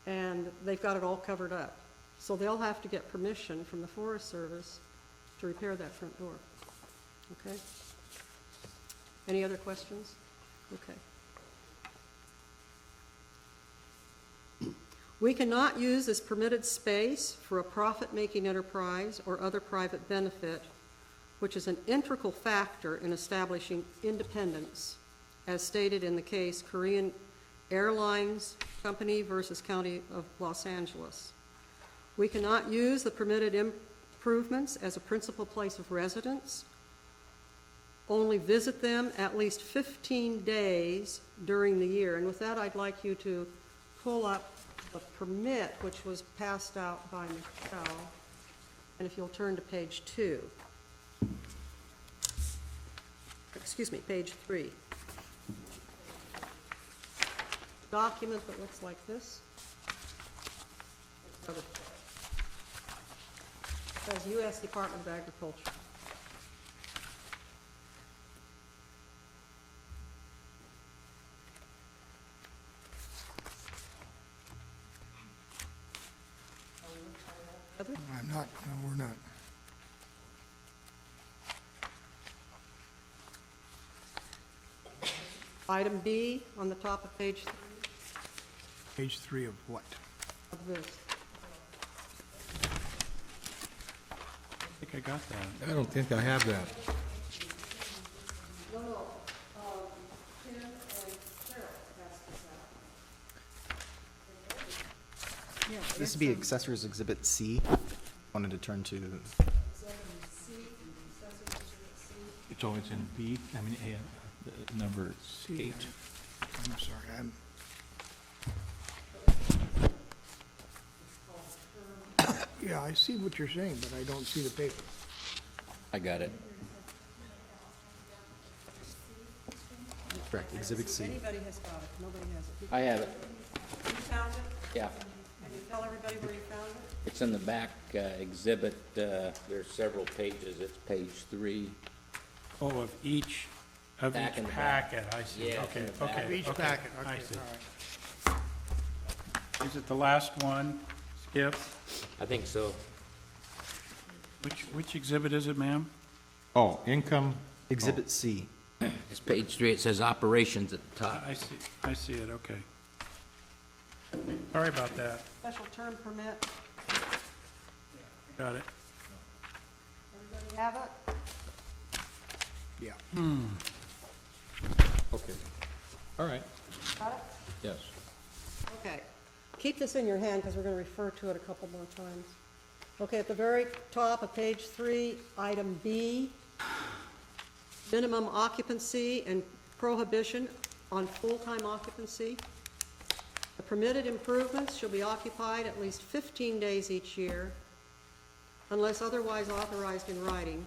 and they've got it all covered up. So they'll have to get permission from the Forest Service to repair that front door. Okay? Any other questions? Okay. We cannot use this permitted space for a profit-making enterprise or other private benefit, which is an integral factor in establishing independence, as stated in the case Korean Airlines Company versus County of Los Angeles. We cannot use the permitted improvements as a principal place of residence. Only visit them at least 15 days during the year. And with that, I'd like you to pull up the permit, which was passed out by Michelle. And if you'll turn to page 2. Excuse me, page 3. Document that looks like this. It says U.S. Department of Agriculture. I'm not, no, we're not. Item B on the top of page 3 Page 3 of what? of this. I think I got that. I don't think I have that. No, Tim and Cheryl passed this out. This would be Accessories Exhibit C. Wanted to turn to, It's always in B, I mean, number 8. I'm sorry, yeah, I see what you're saying, but I don't see the paper. I got it. correct, Exhibit C. Anybody has got it, nobody has it. I have it, You found it? yeah. Can you tell everybody where you found it? It's in the back exhibit, there's several pages, it's page 3. Oh, of each Back in the back. packet, I see. Yeah, Okay, in the back. okay. Each okay, packet, I okay, see. all right. Is it the last one, Skip? I think so. Which exhibit is it, ma'am? Oh, income, Exhibit C. It's page 3, it says operations at the top. I see it, okay. Sorry about that. Special term permit, Got it. everybody have it? Yeah. okay. All right, Got it? yes. Okay. Keep this in your hand because we're going to refer to it a couple more times. Okay, at the very top of page 3, item B, minimum occupancy and prohibition on full-time occupancy. The permitted improvements shall be occupied at least 15 days each year unless otherwise authorized in writing,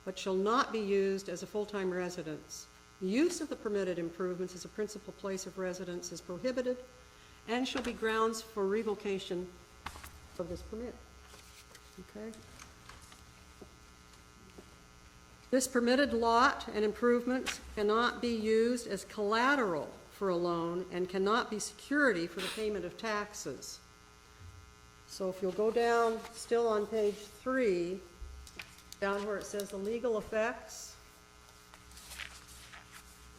but shall not be used as a full-time residence. Use of the permitted improvements as a principal place of residence is prohibited and shall be grounds for revocation of this permit. Okay? This permitted lot and improvements cannot be used as collateral for a loan and cannot be security for the payment of taxes. So if you'll go down, still on page 3, down where it says the legal effects,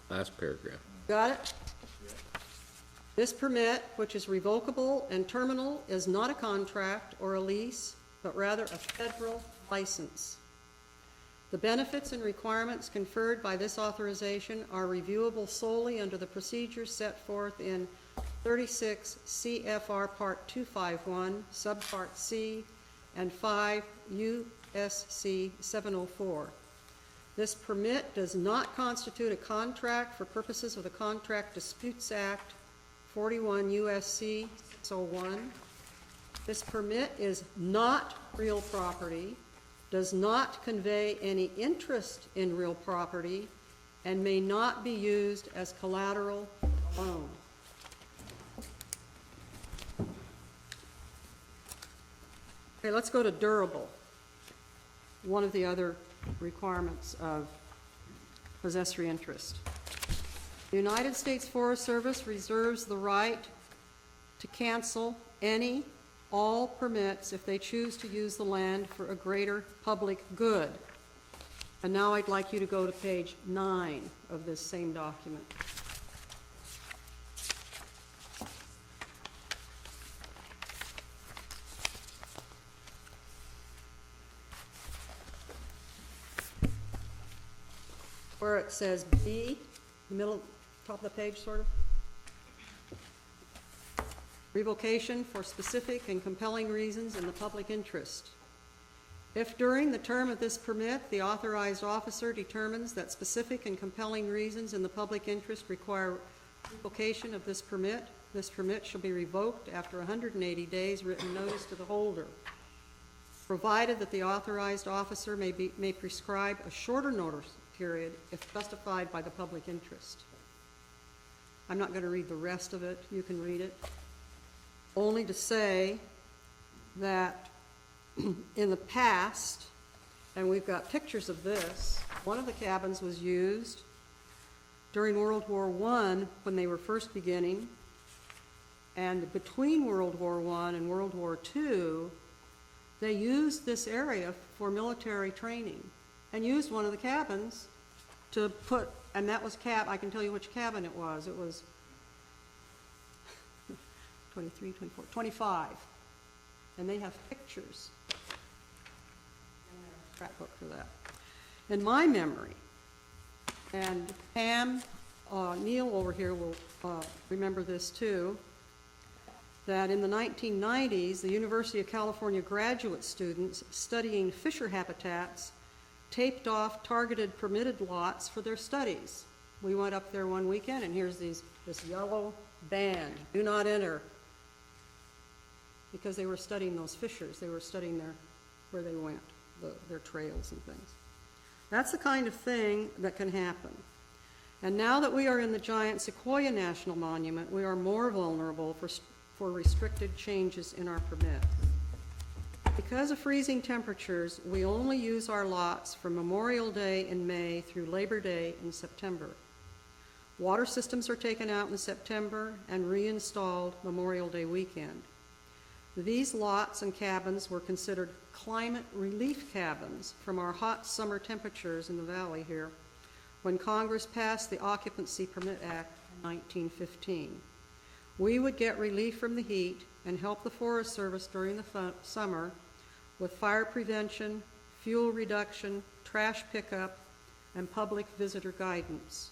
Last paragraph. got it? This permit, which is revocable and terminal, is not a contract or a lease, but rather a federal license. The benefits and requirements conferred by this authorization are reviewable solely under the procedures set forth in 36 CFR Part 251, Subpart C, and 5 USC 704. This permit does not constitute a contract for purposes of the Contract Disputes Act 41 USC 601. This permit is not real property, does not convey any interest in real property, and may not be used as collateral loan. Okay, let's go to durable. One of the other requirements of possessory interest. The United States Forest Service reserves the right to cancel any, all permits if they choose to use the land for a greater public good. And now I'd like you to go to page 9 of this same document. Where it says B, middle, top of the page, sort of. Revocation for specific and compelling reasons in the public interest. If during the term of this permit, the authorized officer determines that specific and compelling reasons in the public interest require revocation of this permit shall be revoked after 180 days written notice to the holder, provided that the authorized officer may prescribe a shorter notice period if specified by the public interest. I'm not going to read the rest of it. You can read it. Only to say that in the past, and we've got pictures of this, one of the cabins was used during World War I when they were first beginning, and between World War I and World War II, they used this area for military training and used one of the cabins to put, and that was I can tell you which cabin it was. It was 23, 24, 25. And they have pictures in their scrapbook for that. In my memory, and Pam, Neil over here will remember this too, that in the 1990s, the University of California graduate students studying fisher habitats taped off targeted permitted lots for their studies. We went up there one weekend, and here's this yellow band, do not enter, because they were studying those fishers. They were studying where they went, their trails and things. That's the kind of thing that can happen. And now that we are in the giant Sequoia National Monument, we are more vulnerable for restricted changes in our permit. Because of freezing temperatures, we only use our lots from Memorial Day in May through Labor Day in September. Water systems are taken out in September and reinstalled Memorial Day weekend. These lots and cabins were considered climate relief cabins from our hot summer temperatures in the valley here when Congress passed the Occupancy Permit Act in 1915. We would get relief from the heat and help the Forest Service during the summer with fire prevention, fuel reduction, trash pickup, and public visitor guidance.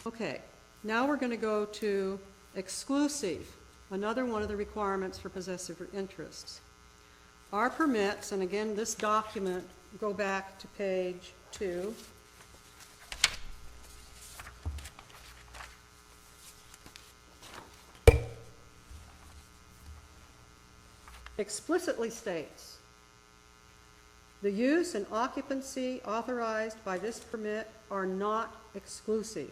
Okay, now we're going to go to exclusive, another one of the requirements for possessive interests. Our permits, and again, this document, go back to page 2. Explicitly states, the use and occupancy authorized by this permit are not exclusive.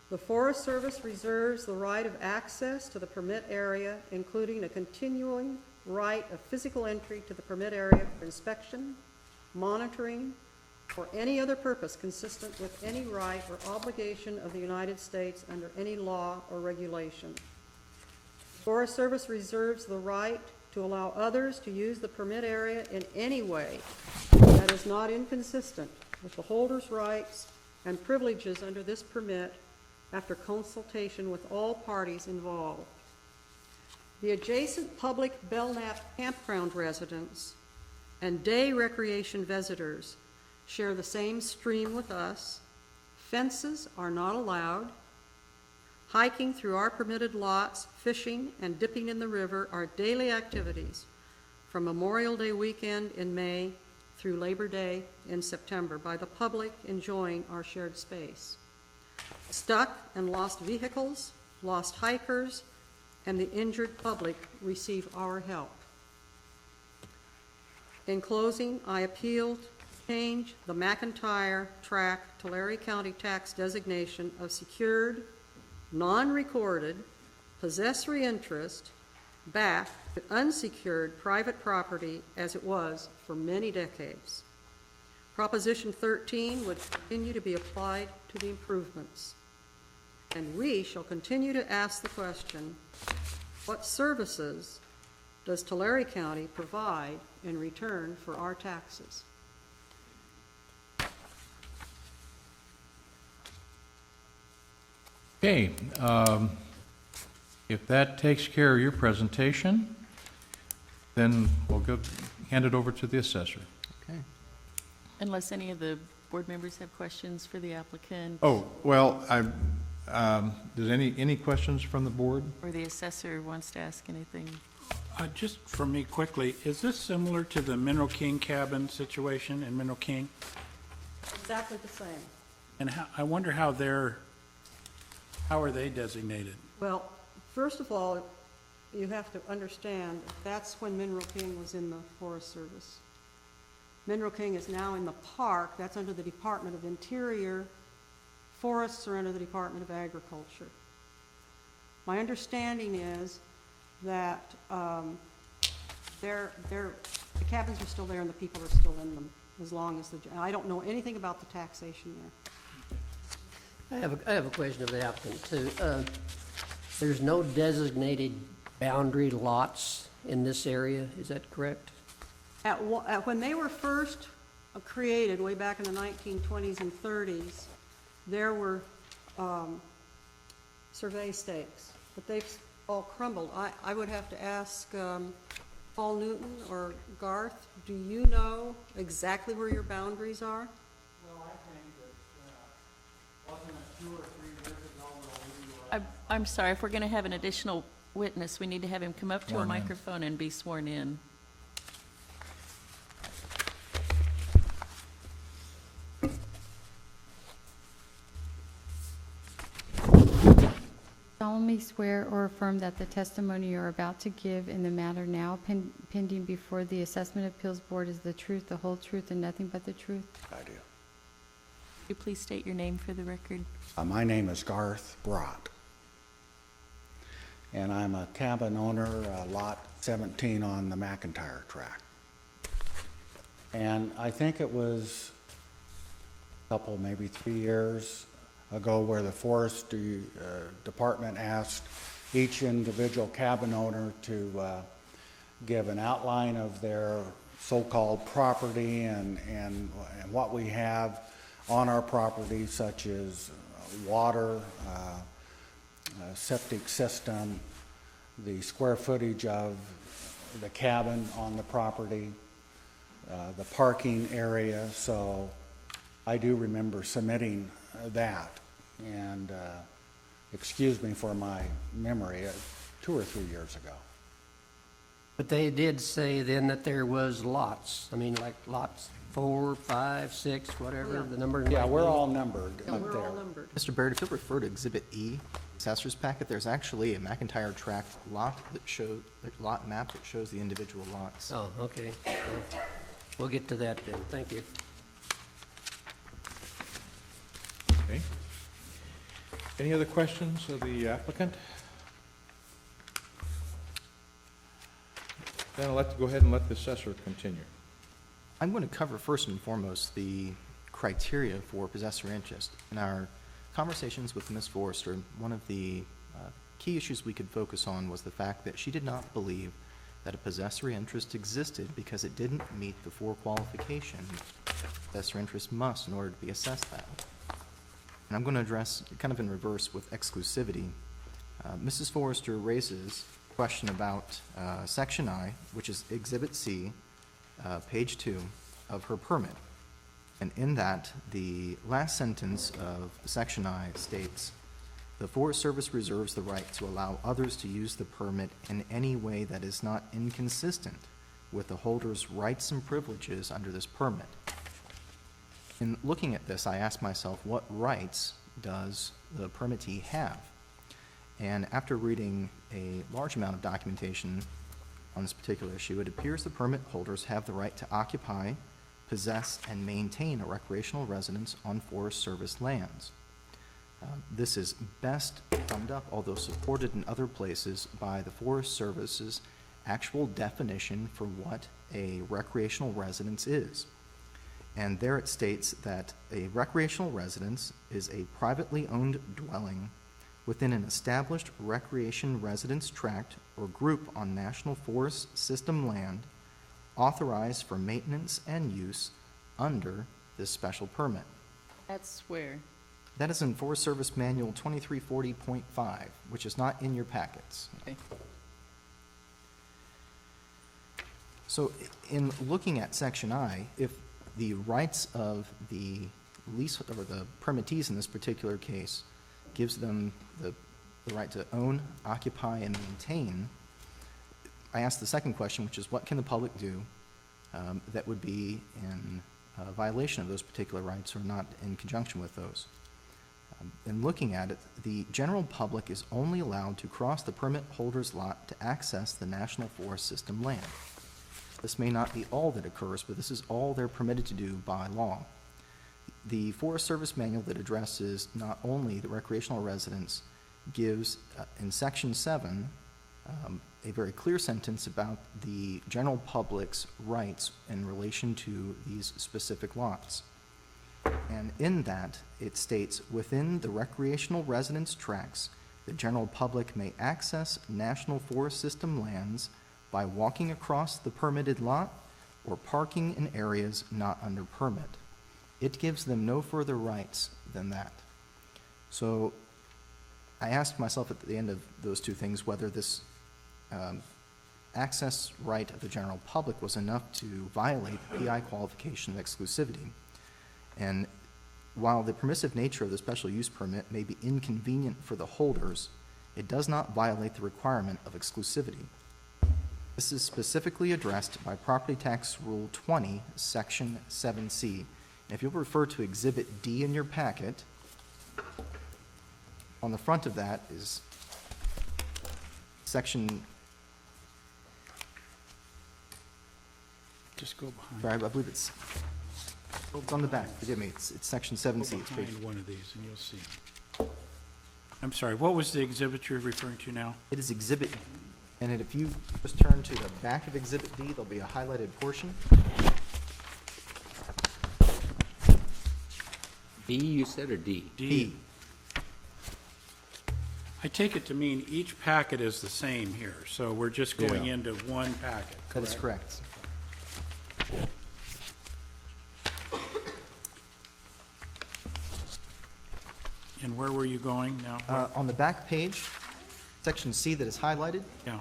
The Forest Service reserves the right of access to the permit area, including a continuing right of physical entry to the permit area for inspection, monitoring, or any other purpose consistent with any right or obligation of the United States under any law or regulation. Forest Service reserves the right to allow others to use the permit area in any way that is not inconsistent with the holder's rights and privileges under this permit after consultation with all parties involved. The adjacent public Belknap campground residents and day recreation visitors share the same stream with us. Fences are not allowed. Hiking through our permitted lots, fishing, and dipping in the river are daily activities from Memorial Day weekend in May through Labor Day in September by the public enjoying our shared space. Stuck and lost vehicles, lost hikers, and the injured public receive our help. In closing, I appealed to change the McIntyre Tract Tulare County tax designation of secured, non-recorded, possessory interest back to unsecured private property as it was for many decades. Proposition 13 would continue to be applied to the improvements. And we shall continue to ask the question, what services does Tulare County provide in return for our taxes? Okay, if that takes care of your presentation, then we'll hand it over to the assessor. Okay. Unless any of the board members have questions for the applicant. Oh, well, does any questions from the board? Or the assessor wants to ask anything. Just for me quickly, is this similar to the Mineral King cabin situation in Mineral King? Exactly the same. And I wonder how are they designated? Well, first of all, you have to understand, that's when Mineral King was in the Forest Service. Mineral King is now in the park. That's under the Department of Interior. Forests are under the Department of Agriculture. My understanding is that the cabins are still there and the people are still in them, as long as I don't know anything about the taxation there. I have a question of the applicant too. There's no designated boundary lots in this area, is that correct? When they were first created, way back in the 1920s and 30s, there were survey stakes, but they've all crumbled. I would have to ask Paul Newton or Garth, do you know exactly where your boundaries are? Well, I think that, wasn't it 2 or 3 years ago when we were... I'm sorry, if we're going to have an additional witness, we need to have him come up to a Sworn in. microphone and be sworn in. Solemnly swear or affirm that the testimony you are about to give in the matter now pending before the Assessment Appeals Board is the truth, the whole truth, and nothing but the truth? I do. Would you please state your name for the record? My name is Garth Brott, and I'm a cabin owner, lot 17 on the McIntyre tract. And I think it was a couple, maybe 3 years ago, where the Forestry Department asked each individual cabin owner to give an outline of their so-called property and what we have on our property, such as water, septic system, the square footage of the cabin on the property, the parking area. So I do remember submitting that, and excuse me for my memory, 2 or 3 years ago. But they did say then that there was lots, I mean, like lots 4, 5, 6, whatever the number. Yeah, might we're be. all numbered Yeah, up we're there. all numbered. Mr. Baird, if you'll refer to Exhibit E, Assessor's Packet, there's actually a McIntyre Tract lot map that shows the individual lots. Oh, okay. We'll get to that then, thank you. Okay. Any other questions of the applicant? Then I'll go ahead and let the assessor continue. I'm going to cover first and foremost the criteria for possessory interest. In our conversations with Ms. Forrester, one of the key issues we could focus on was the fact that she did not believe that a possessory interest existed because it didn't meet the 4 qualifications possessory interest must in order to be assessed that. And I'm going to address kind of in reverse with exclusivity. Mrs. Forrester raises a question about Section I, which is Exhibit C, page 2 of her permit. And in that, the last sentence of Section I states, "The Forest Service reserves the right to allow others to use the permit in any way that is not inconsistent with the holder's rights and privileges under this permit." In looking at this, I asked myself, what rights does the permittee have? And after reading a large amount of documentation on this particular issue, it appears the permit holders have the right to occupy, possess, and maintain a recreational residence on Forest Service lands. This is best summed up, although supported in other places, by the Forest Service's actual definition for what a recreational residence is. And there it states that a recreational residence is a privately owned dwelling within an established recreation residence tract or group on National Forest System land authorized for maintenance and use under this special permit. That's where, That is in Forest Service Manual 2340.5, which is not in your packets. okay. So in looking at Section I, if the rights of the lease, or the permittees in this particular case, gives them the right to own, occupy, and maintain, I ask the second question, which is what can the public do that would be in violation of those particular rights or not in conjunction with those? In looking at it, the general public is only allowed to cross the permit holder's lot to access the National Forest System land. This may not be all that occurs, but this is all they're permitted to do by law. The Forest Service manual that addresses not only the recreational residence gives, in Section 7, a very clear sentence about the general public's rights in relation to these specific lots. And in that, it states, within the recreational residence tracts, the general public may access National Forest System lands by walking across the permitted lot or parking in areas not under permit. It gives them no further rights than that. So I asked myself at the end of those two things whether this access right of the general public was enough to violate the PI qualification of exclusivity. And while the permissive nature of the special use permit may be inconvenient for the holders, it does not violate the requirement of exclusivity. This is specifically addressed by Property Tax Rule 20, Section 7C. And if you'll refer to Exhibit D in your packet, on the front of that is Section, Just go behind. sorry, I believe it's on the back, forgive me, it's Section 7C. Go It's page, behind one of these and you'll see. I'm sorry, what was the exhibit you're referring to now? it is Exhibit, and if you just turn to the back of Exhibit D, there'll be a highlighted portion. B, you said, or D? D. I take it to mean each packet is the same here, so we're just going Yeah. into one packet, That is correct? correct. And where were you going now? On the back page, Section C that is highlighted, Yeah,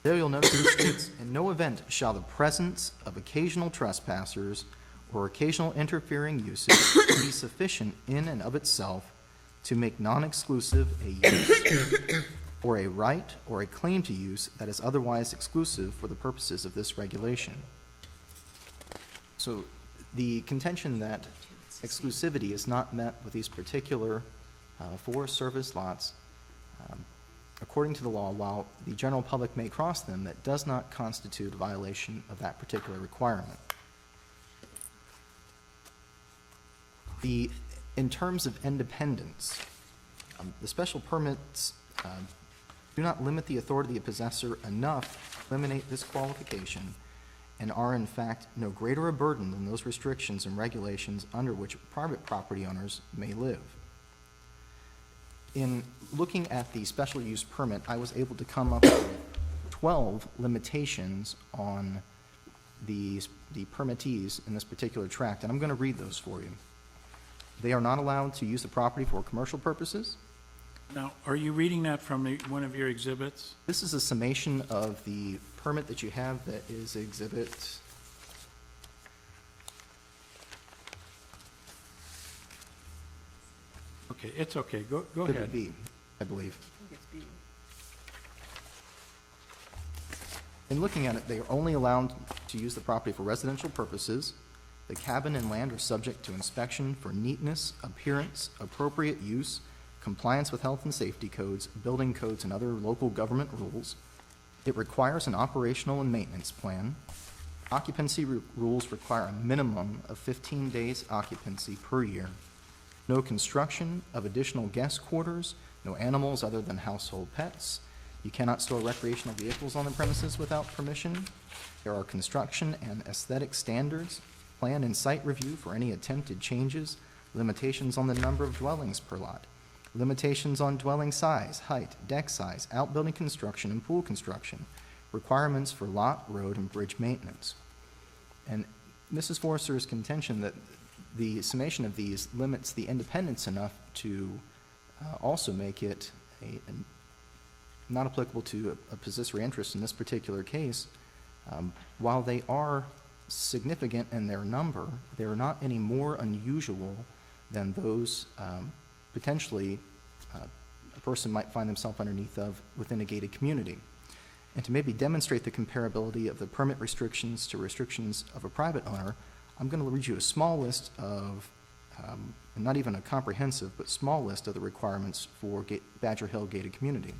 there you'll notice it states, in no event shall the presence of occasional trespassers or occasional interfering uses be sufficient in and of itself to make non-exclusive a use or a right or a claim to use that is otherwise exclusive for the purposes of this regulation. So the contention that exclusivity is not met with these particular Forest Service lots, according to the law, while the general public may cross them, that does not constitute a violation of that particular requirement. In terms of independence, the special permits do not limit the authority of the possessor enough to eliminate this qualification and are in fact no greater a burden than those restrictions and regulations under which private property owners may live. In looking at the special use permit, I was able to come up with 12 limitations on the permittees in this particular tract, and I'm going to read those for you. They are not allowed to use the property for commercial purposes. now, are you reading that from one of your exhibits? This is a summation of the permit that you have that is Exhibit Okay, it's okay, go Exhibit ahead. B, I believe. In looking at it, they are only allowed to use the property for residential purposes. The cabin and land are subject to inspection for neatness, appearance, appropriate use, compliance with health and safety codes, building codes, and other local government rules. It requires an operational and maintenance plan. Occupancy rules require a minimum of 15 days occupancy per year. No construction of additional guest quarters, no animals other than household pets. You cannot store recreational vehicles on the premises without permission. There are construction and aesthetic standards, plan and site review for any attempted changes, limitations on the number of dwellings per lot, limitations on dwelling size, height, deck size, outbuilding construction, and pool construction, requirements for lot, road, and bridge maintenance. And Mrs. Forrester's contention that the summation of these limits the independence enough to also make it not applicable to a possessory interest in this particular case, while they are significant in their number, they are not any more unusual than those potentially a person might find themselves underneath of within a gated community. And to maybe demonstrate the comparability of the permit restrictions to restrictions of a private owner, I'm going to read you a small list of, not even a comprehensive, but small list of the requirements for Badger Hill gated community.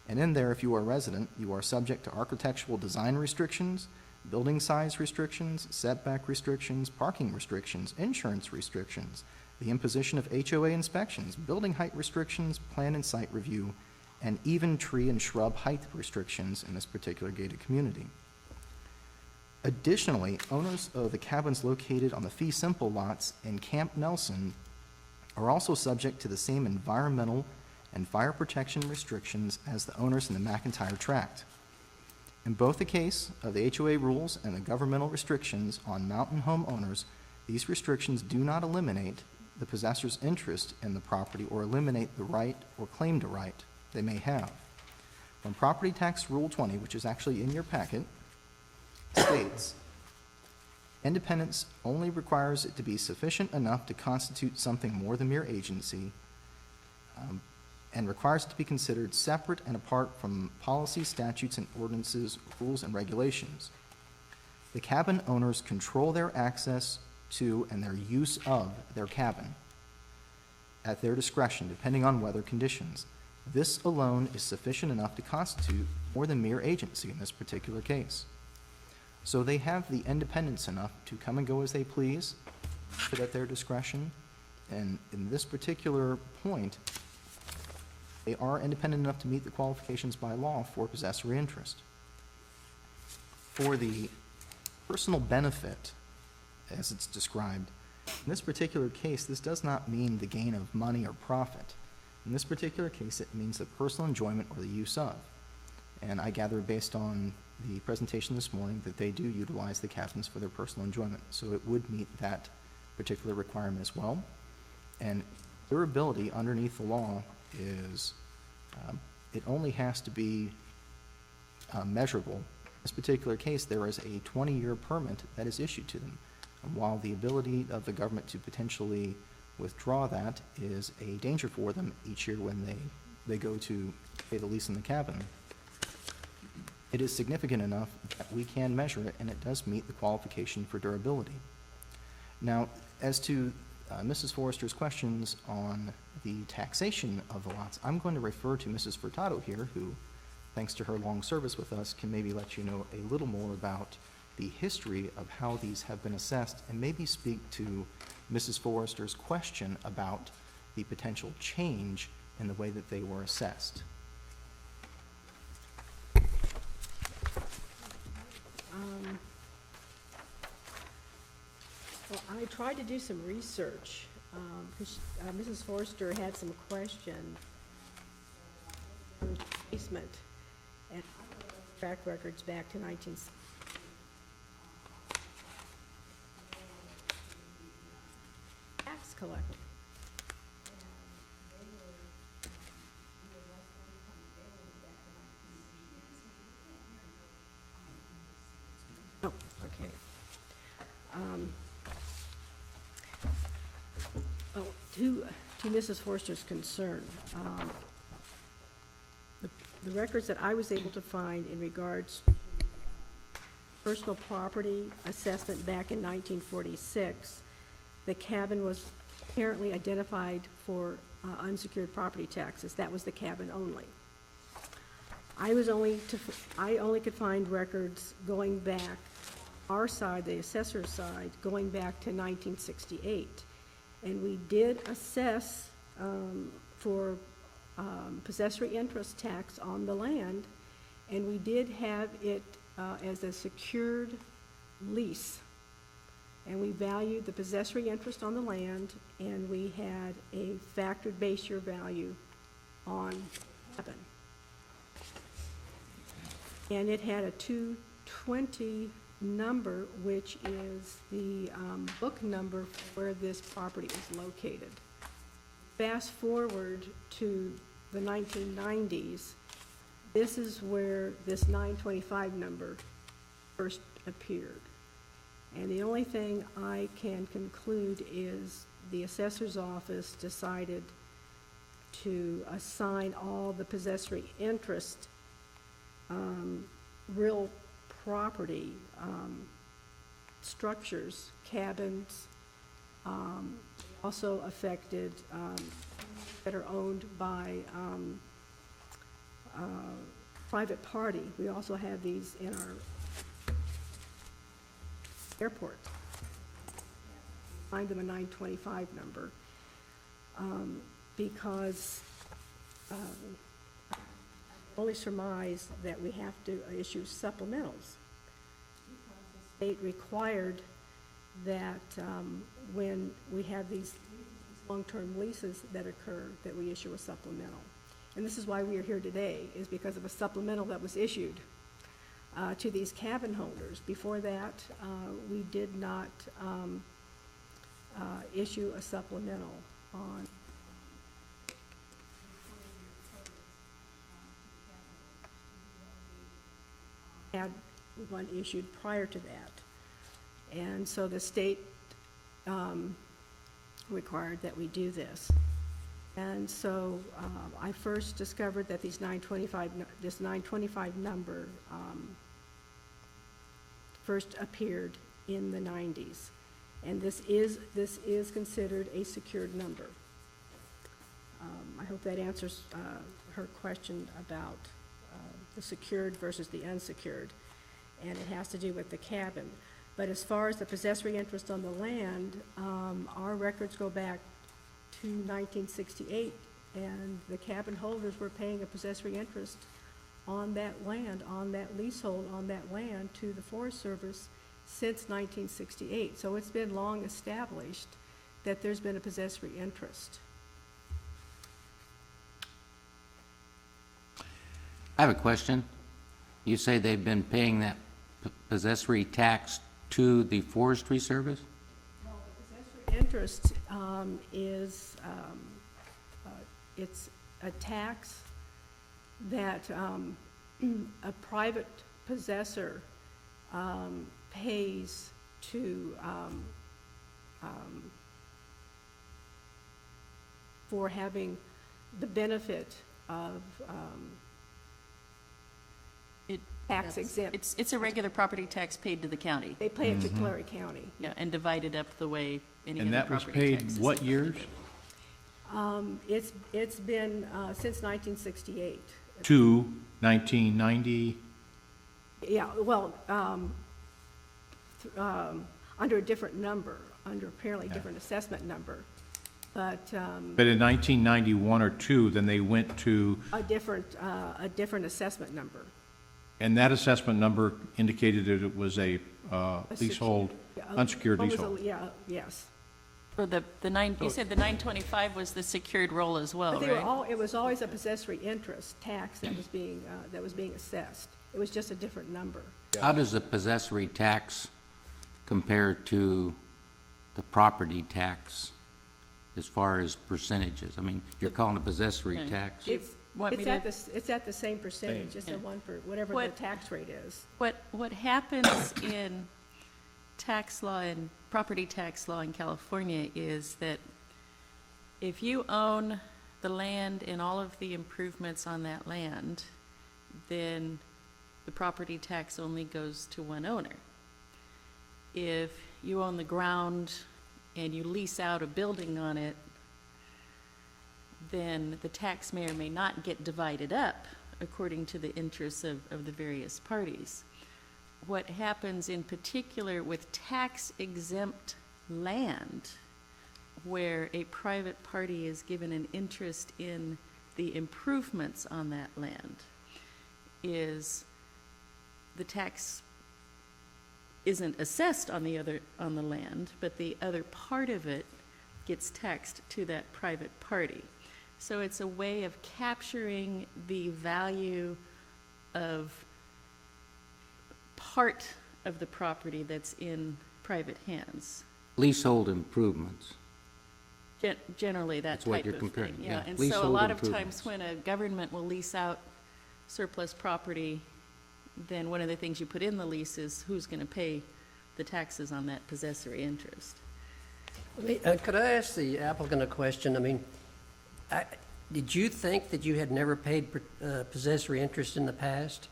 And in there, if you are a resident, you are subject to architectural design restrictions, building size restrictions, setback restrictions, parking restrictions, insurance restrictions, the imposition of HOA inspections, building height restrictions, plan and site review, and even tree and shrub height restrictions in this particular gated community. Additionally, owners of the cabins located on the fee simple lots in Camp Nelson are also subject to the same environmental and fire protection restrictions as the owners in the McIntyre tract. In both the case of the HOA rules and the governmental restrictions on mountain home owners, these restrictions do not eliminate the possessor's interest in the property or eliminate the right or claim to right they may have. When Property Tax Rule 20, which is actually in your packet, states, independence only requires it to be sufficient enough to constitute something more than mere agency, and requires it to be considered separate and apart from policies, statutes, and ordinances, rules, and regulations. The cabin owners control their access to and their use of their cabin at their discretion, depending on weather conditions. This alone is sufficient enough to constitute more than mere agency in this particular case. So they have the independence enough to come and go as they please, but at their discretion, and in this particular point, they are independent enough to meet the qualifications by law for possessory interest. For the personal benefit, as it's described, in this particular case, this does not mean the gain of money or profit. In this particular case, it means the personal enjoyment or the use of. And I gather based on the presentation this morning that they do utilize the cabins for their personal enjoyment. So it would meet that particular requirement as well. And their ability underneath the law is, it only has to be measurable. In this particular case, there is a 20-year permit that is issued to them. And while the ability of the government to potentially withdraw that is a danger for them each year when they go to pay the lease in the cabin, it is significant enough that we can measure it, and it does meet the qualification for durability. Now, as to Mrs. Forrester's questions on the taxation of the lots, I'm going to refer to Mrs. Furtado here, who, thanks to her long service with us, can maybe let you know a little more about the history of how these have been assessed, and maybe speak to Mrs. Forrester's question about the potential change in the way that they were assessed. Well, I tried to do some research, because Mrs. Forrester had some questions on basement and track records back to 1960. Tax collector. Oh, okay. To Mrs. Forrester's concern, the records that I was able to find in regards personal property assessment back in 1946, the cabin was apparently identified for unsecured property taxes. That was the cabin only. I only could find records going back, our side, the assessor's side, going back to 1968. And we did assess for possessory interest tax on the land, and we did have it as a secured lease. And we valued the possessory interest on the land, and we had a factored base year value on the cabin. And it had a 220 number, which is the book number where this property is located. Fast forward to the 1990s, this is where this 925 number first appeared. And the only thing I can conclude is the assessor's office decided to assign all the possessory interest real property, structures, cabins, also affected that are owned by private party. We also have these in our airport. Find them a 925 number because only surmise that we have to issue supplementals. The state required that when we have these long-term leases that occur, that we issue a supplemental. And this is why we are here today, is because of a supplemental that was issued to these cabin holders. Before that, we did not issue a supplemental on had one issued prior to that. And so the state required that we do this. And so I first discovered that this 925 number first appeared in the 90s. And this is considered a secured number. I hope that answers her question about the secured versus the unsecured, and it has to do with the cabin. But as far as the possessory interest on the land, our records go back to 1968, and the cabin holders were paying a possessory interest on that land, on that leasehold, on that land to the Forest Service since 1968. So it's been long established that there's been a possessory interest. I have a question. You say they've been paying that possessory tax to the Forestry Service? No, the possessory interest is, it's a tax that a private possessor pays to, for having the benefit of tax exempt. It's a regular property tax paid to the county. They pay it to Clary County. Yeah, and divided up the way any And other that was property paid taxes. what years? It's been since 1968. To 1990? Yeah, well, under a different number, under apparently different assessment number, but But in 1991 or 2, then they went to, a different assessment number. and that assessment number indicated that it was a leasehold, unsecured What was leasehold. Yeah, yes. For you said the 925 was the secured roll as well, But they were right? it was always a possessory interest tax that was being assessed. It was just a different number. How does the possessory tax compare to the property tax as far as percentages? I mean, you're calling it possessory Okay. tax. It's at the same percentage, it's Yeah. the one for whatever the What- tax rate is. What happens in tax law and property tax law in California is that if you own the land and all of the improvements on that land, then the property tax only goes to one owner. If you own the ground and you lease out a building on it, then the tax may or may not get divided up according to the interests of the various parties. What happens in particular with tax-exempt land, where a private party is given an interest in the improvements on that land, is the tax isn't assessed on the land, but the other part of it gets taxed to that private party. So it's a way of capturing the value of part of the property that's in private hands. Leasehold improvements. Generally, that That's what type you're of comparing, thing, yeah. And so a Leasehold lot of improvements. times when a government will lease out surplus property, then one of the things you put in the lease is who's going to pay the taxes on that possessory interest. Could I ask the applicant a question? I mean, did you think that you had never paid possessory interest in the past?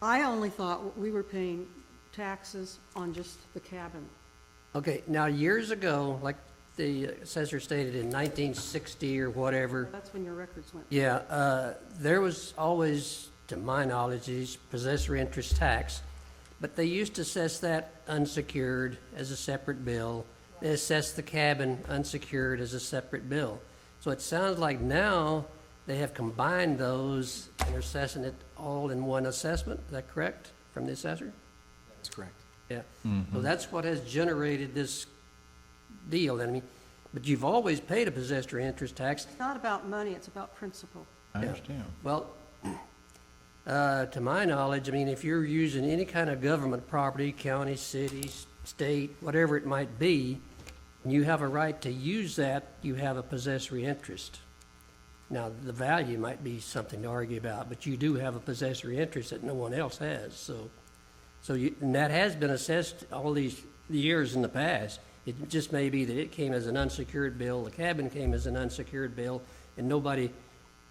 I only thought we were paying taxes on just the cabin. Okay, now years ago, like the assessor stated in 1960 or whatever, That's when your records went. yeah, there was always, to my knowledge, these possessory interest tax, but they used to assess that unsecured as a separate bill. They assessed the cabin unsecured as a separate bill. So it sounds like now they have combined those and are assessing it all in one assessment. Is that correct, from the assessor? That's correct. Yeah. So that's what has generated this deal. I mean, but you've always paid a possessory interest tax. It's not about money, it's about principle. I understand. Well, to my knowledge, I mean, if you're using any kind of government property, county, city, state, whatever it might be, and you have a right to use that, you have a possessory interest. Now, the value might be something to argue about, but you do have a possessory interest that no one else has, so and that has been assessed all these years in the past. It just may be that it came as an unsecured bill, the cabin came as an unsecured bill, and nobody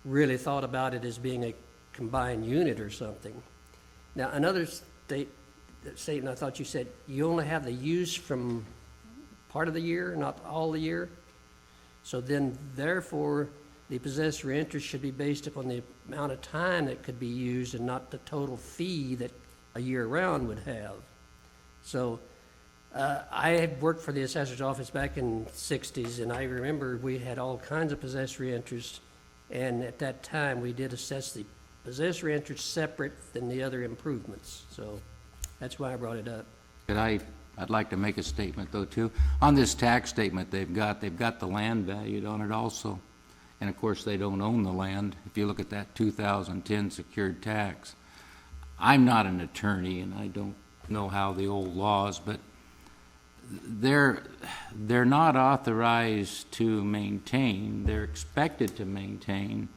really thought about it as being a combined unit or something. Now, another statement, I thought you said you only have the use from part of the year, not all the year. So then, therefore, the possessory interest should be based upon the amount of time that could be used and not the total fee that a year-round would have. So I had worked for the assessor's office back in the 60s, and I remember we had all kinds of possessory interests, and at that time, we did assess the possessory interest separate than the other improvements. So that's why I brought it up. I'd like to make a statement, though, too. On this tax statement they've got the land valued on it also. And, of course, they don't own the land. If you look at that 2010 secured tax, I'm not an attorney, and I don't know how the old laws, but they're not authorized to maintain. They're expected to maintain,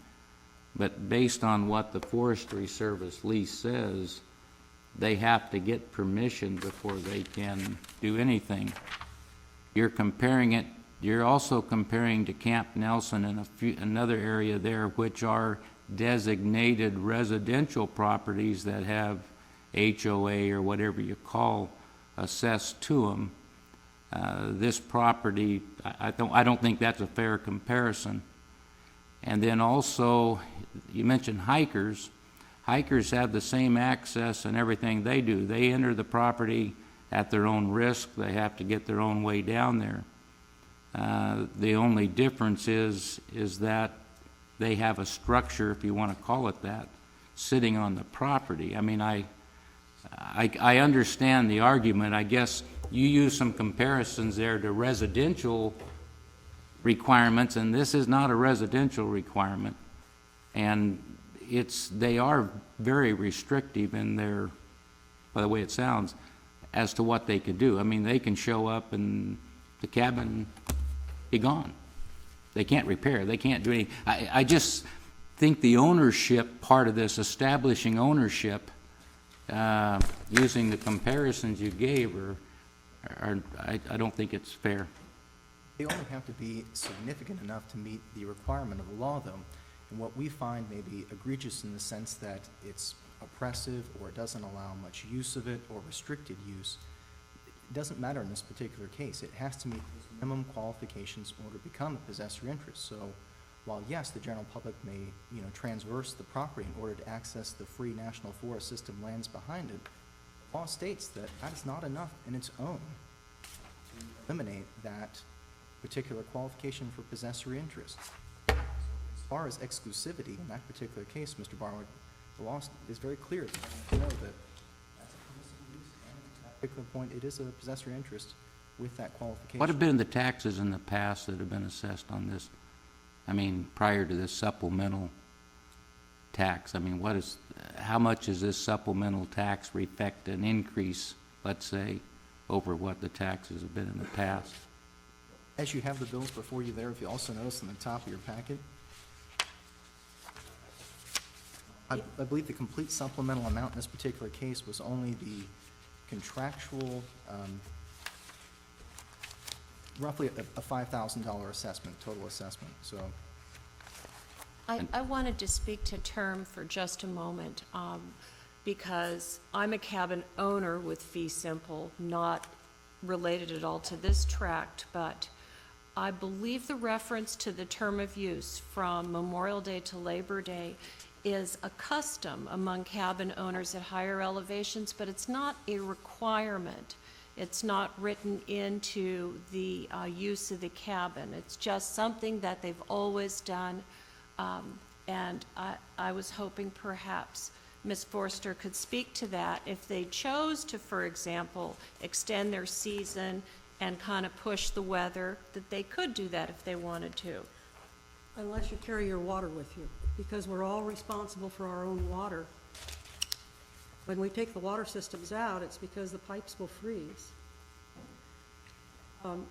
but based on what the Forestry Service lease says, they have to get permission before they can do anything. You're also comparing to Camp Nelson and another area there, which are designated residential properties that have HOA or whatever you call assessed to them. This property, I don't think that's a fair comparison. And then also, you mentioned hikers. Hikers have the same access and everything they do. They enter the property at their own risk. They have to get their own way down there. The only difference is that they have a structure, if you want to call it that, sitting on the property. I mean, I understand the argument. I guess you use some comparisons there to residential requirements, and this is not a residential requirement. And they are very restrictive in their, by the way it sounds, as to what they could do. I mean, they can show up and the cabin be gone. They can't repair, they can't do anything. I just think the ownership part of this, establishing ownership, using the comparisons you gave, I don't think it's fair. They only have to be significant enough to meet the requirement of the law, though. And what we find may be egregious in the sense that it's oppressive or it doesn't allow much use of it or restricted use. It doesn't matter in this particular case. It has to meet those minimum qualifications in order to become a possessory interest. So while, yes, the general public may, transverse the property in order to access the free National Forest System lands behind it, the law states that that is not enough in its own to eliminate that particular qualification for possessory interest. As far as exclusivity in that particular case, Mr. Barwood, the law is very clear that you know that that's a permissible use, and at that particular point, it is a possessory interest with that qualification. What have been the taxes in the past that have been assessed on this? I mean, prior to this supplemental tax, I mean, how much does this supplemental tax reflect an increase, let's say, over what the taxes have been in the past? As you have the bills before you there, if you also notice on the top of your packet, I believe the complete supplemental amount in this particular case was only the contractual, roughly a $5,000 assessment, total assessment, so. I wanted to speak to term for just a moment, because I'm a cabin owner with fee simple, not related at all to this tract, but I believe the reference to the term of use from Memorial Day to Labor Day is a custom among cabin owners at higher elevations, but it's not a requirement. It's not written into the use of the cabin. It's just something that they've always done. And I was hoping perhaps Ms. Forster could speak to that. If they chose to, for example, extend their season and kind of push the weather, that they could do that if they wanted to. Unless you carry your water with you, because we're all responsible for our own water. When we take the water systems out, it's because the pipes will freeze.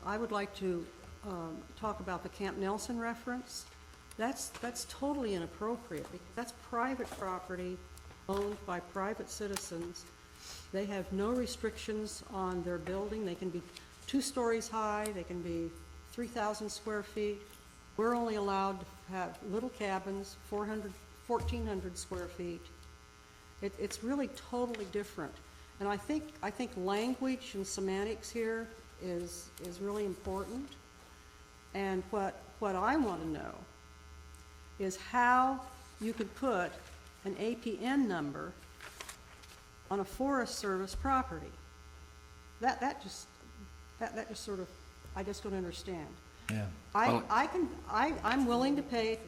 I would like to talk about the Camp Nelson reference. That's totally inappropriate, because that's private property owned by private citizens. They have no restrictions on their building. They can be 2 stories high, they can be 3,000 square feet. We're only allowed to have little cabins, 1,400 square feet. It's really totally different. And I think language and semantics here is really important. And what I want to know is how you could put an APN number on a Forest Service property. That just sort of, I just don't understand. Yeah. I'm willing to pay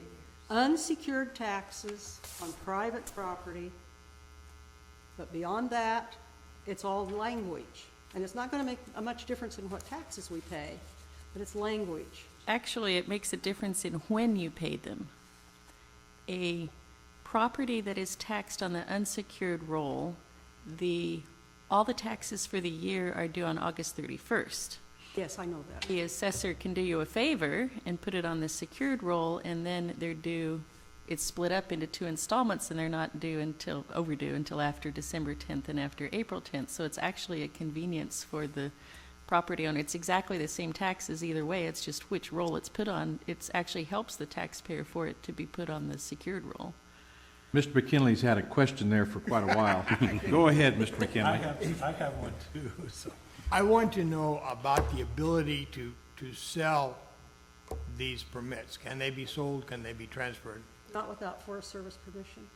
unsecured taxes on private property, but beyond that, it's all language. And it's not going to make a much difference in what taxes we pay, but it's language. Actually, it makes a difference in when you pay them. A property that is taxed on the unsecured roll, all the taxes for the year are due on August 31st. Yes, I know that. The assessor can do you a favor and put it on the secured roll, and then they're due, it's split up into 2 installments, and they're not overdue until after December 10th and after April 10th. So it's actually a convenience for the property owner. It's exactly the same taxes either way, it's just which roll it's put on. It actually helps the taxpayer for it to be put on the secured roll. Mr. McKinley's had a question there for quite a while. Go ahead, Mr. McKinley. I have one too, so. I want to know about the ability to sell these permits. Can they be sold? Can they be transferred? Not without Forest Service permission.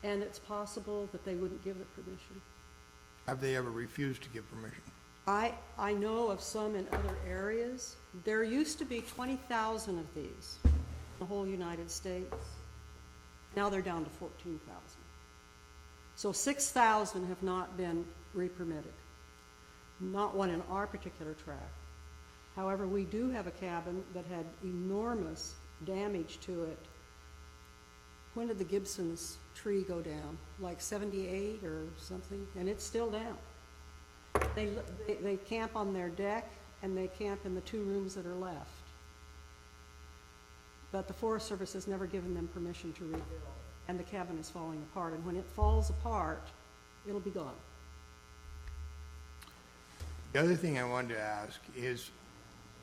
And it's possible that they wouldn't give the permission. Have they ever refused to give permission? I know of some in other areas. There used to be 20,000 of these in the whole United States. Now they're down to 14,000. So 6,000 have not been re-permitted. Not one in our particular tract. However, we do have a cabin that had enormous damage to it. When did the Gibson's tree go down? Like 78 or something? And it's still down. They camp on their deck, and they camp in the 2 rooms that are left. But the Forest Service has never given them permission to rebuild, and the cabin is falling apart. And when it falls apart, it'll be gone. The other thing I wanted to ask is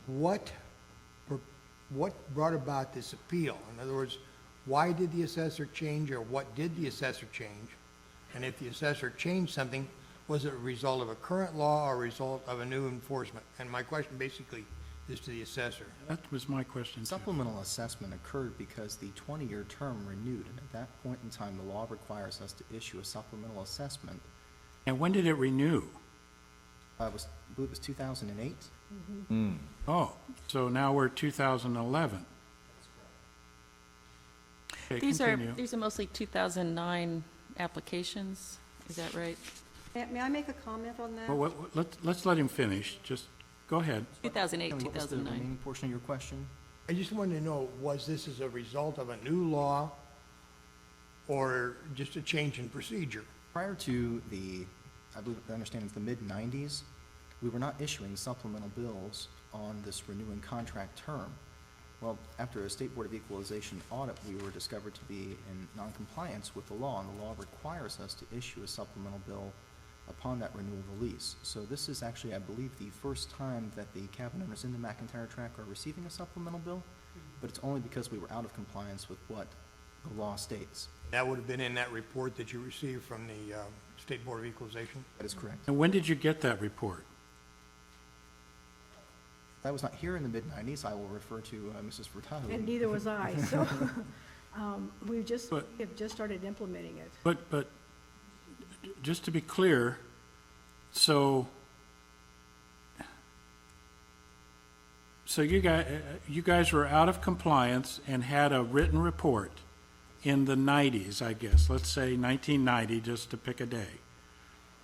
what brought about this appeal? In other words, why did the assessor change, or what did the assessor change And if the assessor changed something, was it a result of a current law or a result of a new enforcement? And my question basically is to the assessor. That was my question, too. Supplemental assessment occurred because the 20-year term renewed, and at that point in time, the law requires us to issue a supplemental assessment. And when did it renew? I believe it was 2008. Oh, so now we're 2011. Okay, These continue. are mostly 2009 applications, is that right? May I make a comment on that? Well, let's let him finish. Just go ahead. 2008, Kelly, what was the 2009. remaining portion of your question? I just wanted to know, was this as a result of a new law or just a change in procedure? Prior to I believe, I understand it's the mid-90s, we were not issuing supplemental bills on this renewing contract term. Well, after a State Board of Equalization audit, we were discovered to be in noncompliance with the law, and the law requires us to issue a supplemental bill upon that renewal of the lease. So this is actually, I believe, the first time that the cabin owners in the McIntyre tract are receiving a supplemental bill, but it's only because we were out of compliance with what the law states. That would have been in that report that you received from the State Board of Equalization? That is correct. And when did you get that report? I was not here in the mid-90s. I will refer to Mrs. Furtado. And neither was I, so we have But- just started implementing it. But just to be clear, so you guys were out of compliance and had a written report in the 90s, I guess, let's say 1990, just to pick a day.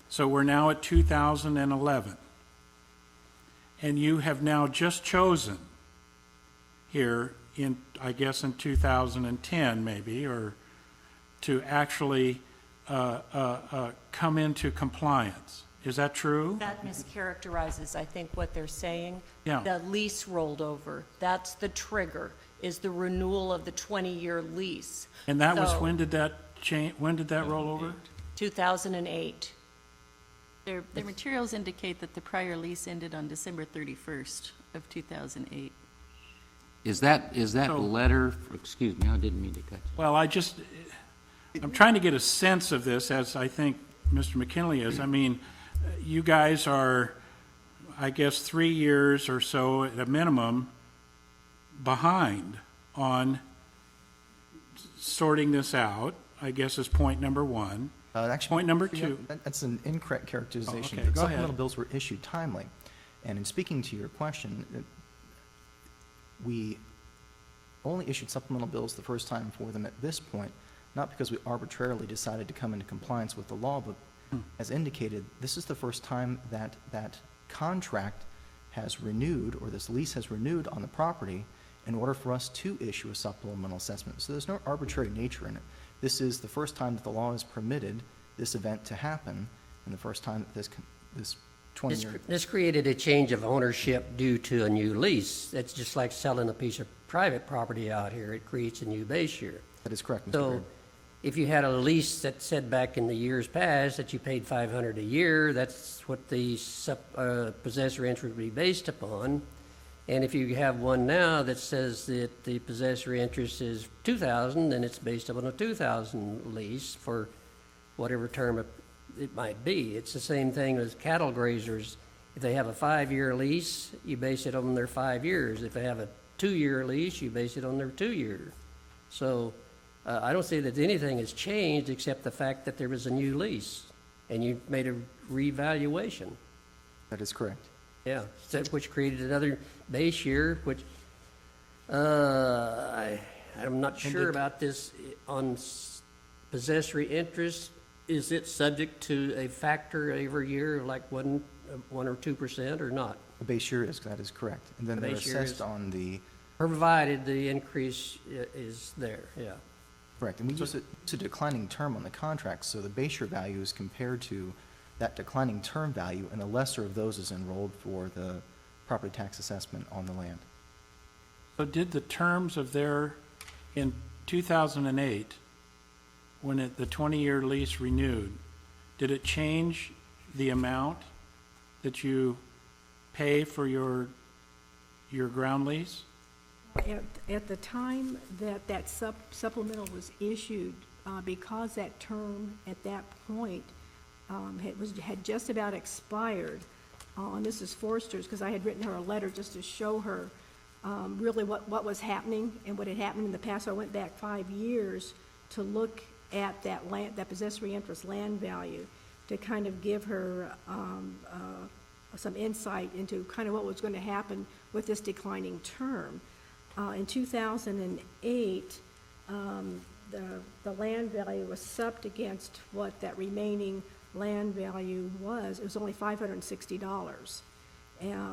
So we're now at 2011. And you have now just chosen here in, I guess, in 2010 maybe, or to actually come into compliance. Is that true? That mischaracterizes, I think, what they're saying. Yeah. The lease rolled over. That's the trigger, is the renewal of the 20-year lease. And that was, So, when did that change, when did that roll over? 2008. Their materials indicate that the prior lease ended on December 31st of 2008. Is that So- letter, excuse me, I didn't mean to cut you. Well, I'm trying to get a sense of this, as I think Mr. McKinley is. I mean, you guys are, I guess, 3 years or so at a minimum behind on sorting this out, I guess is point number one. Actually, Point number yeah, two. That's an incorrect characterization. Oh, okay, The go ahead. supplemental bills were issued timely. And in speaking to your question, we only issued supplemental bills the first time for them at this point, not because we arbitrarily decided to come into compliance with the law, but as indicated, this is the first time that that contract has renewed, or this lease has renewed on the property in order for us to issue a supplemental assessment. So there's no arbitrary nature in it. This is the first time that the law has permitted this event to happen, and the first time that this 20-year... This created a change of ownership due to a new lease. That's just like selling a piece of private property out here. It creates a new base year. That is correct, Mr. So Baird. if you had a lease that said back in the years past that you paid $500 a year, that's what the possessory interest would be based upon. And if you have one now that says that the possessory interest is $2,000, then it's based upon a $2,000 lease for whatever term it might be. It's the same thing as cattle grazers. If they have a 5-year lease, you base it on their 5 years. If they have a 2-year lease, you base it on their 2 years. So I don't say that anything has changed except the fact that there was a new lease and you made a revaluation. That is correct. Yeah, which created another base year, which, I'm not sure about this on possessory interest. Is it subject to a factor every year, like 1 or 2% or not? The base year is, that is correct. And then The they're base year assessed is- on the, Provided the increase is there, yeah. correct, and we use it's a declining term on the contract, so the base year value is compared to that declining term value, and the lesser of those is enrolled for the property tax assessment on the land. So did the terms of in 2008, when the 20-year lease renewed, did it change the amount that you pay for your ground lease? At the time that supplemental was issued, because that term at that point had just about expired on Mrs. Forster's, because I had written her a letter just to show her really what was happening and what had happened in the past. So I went back 5 years to look at that land, that possessory interest land value, to kind of give her some insight into kind of what was going to happen with this declining term. In 2008, the land value was subbed against what that remaining land value was. It was only $560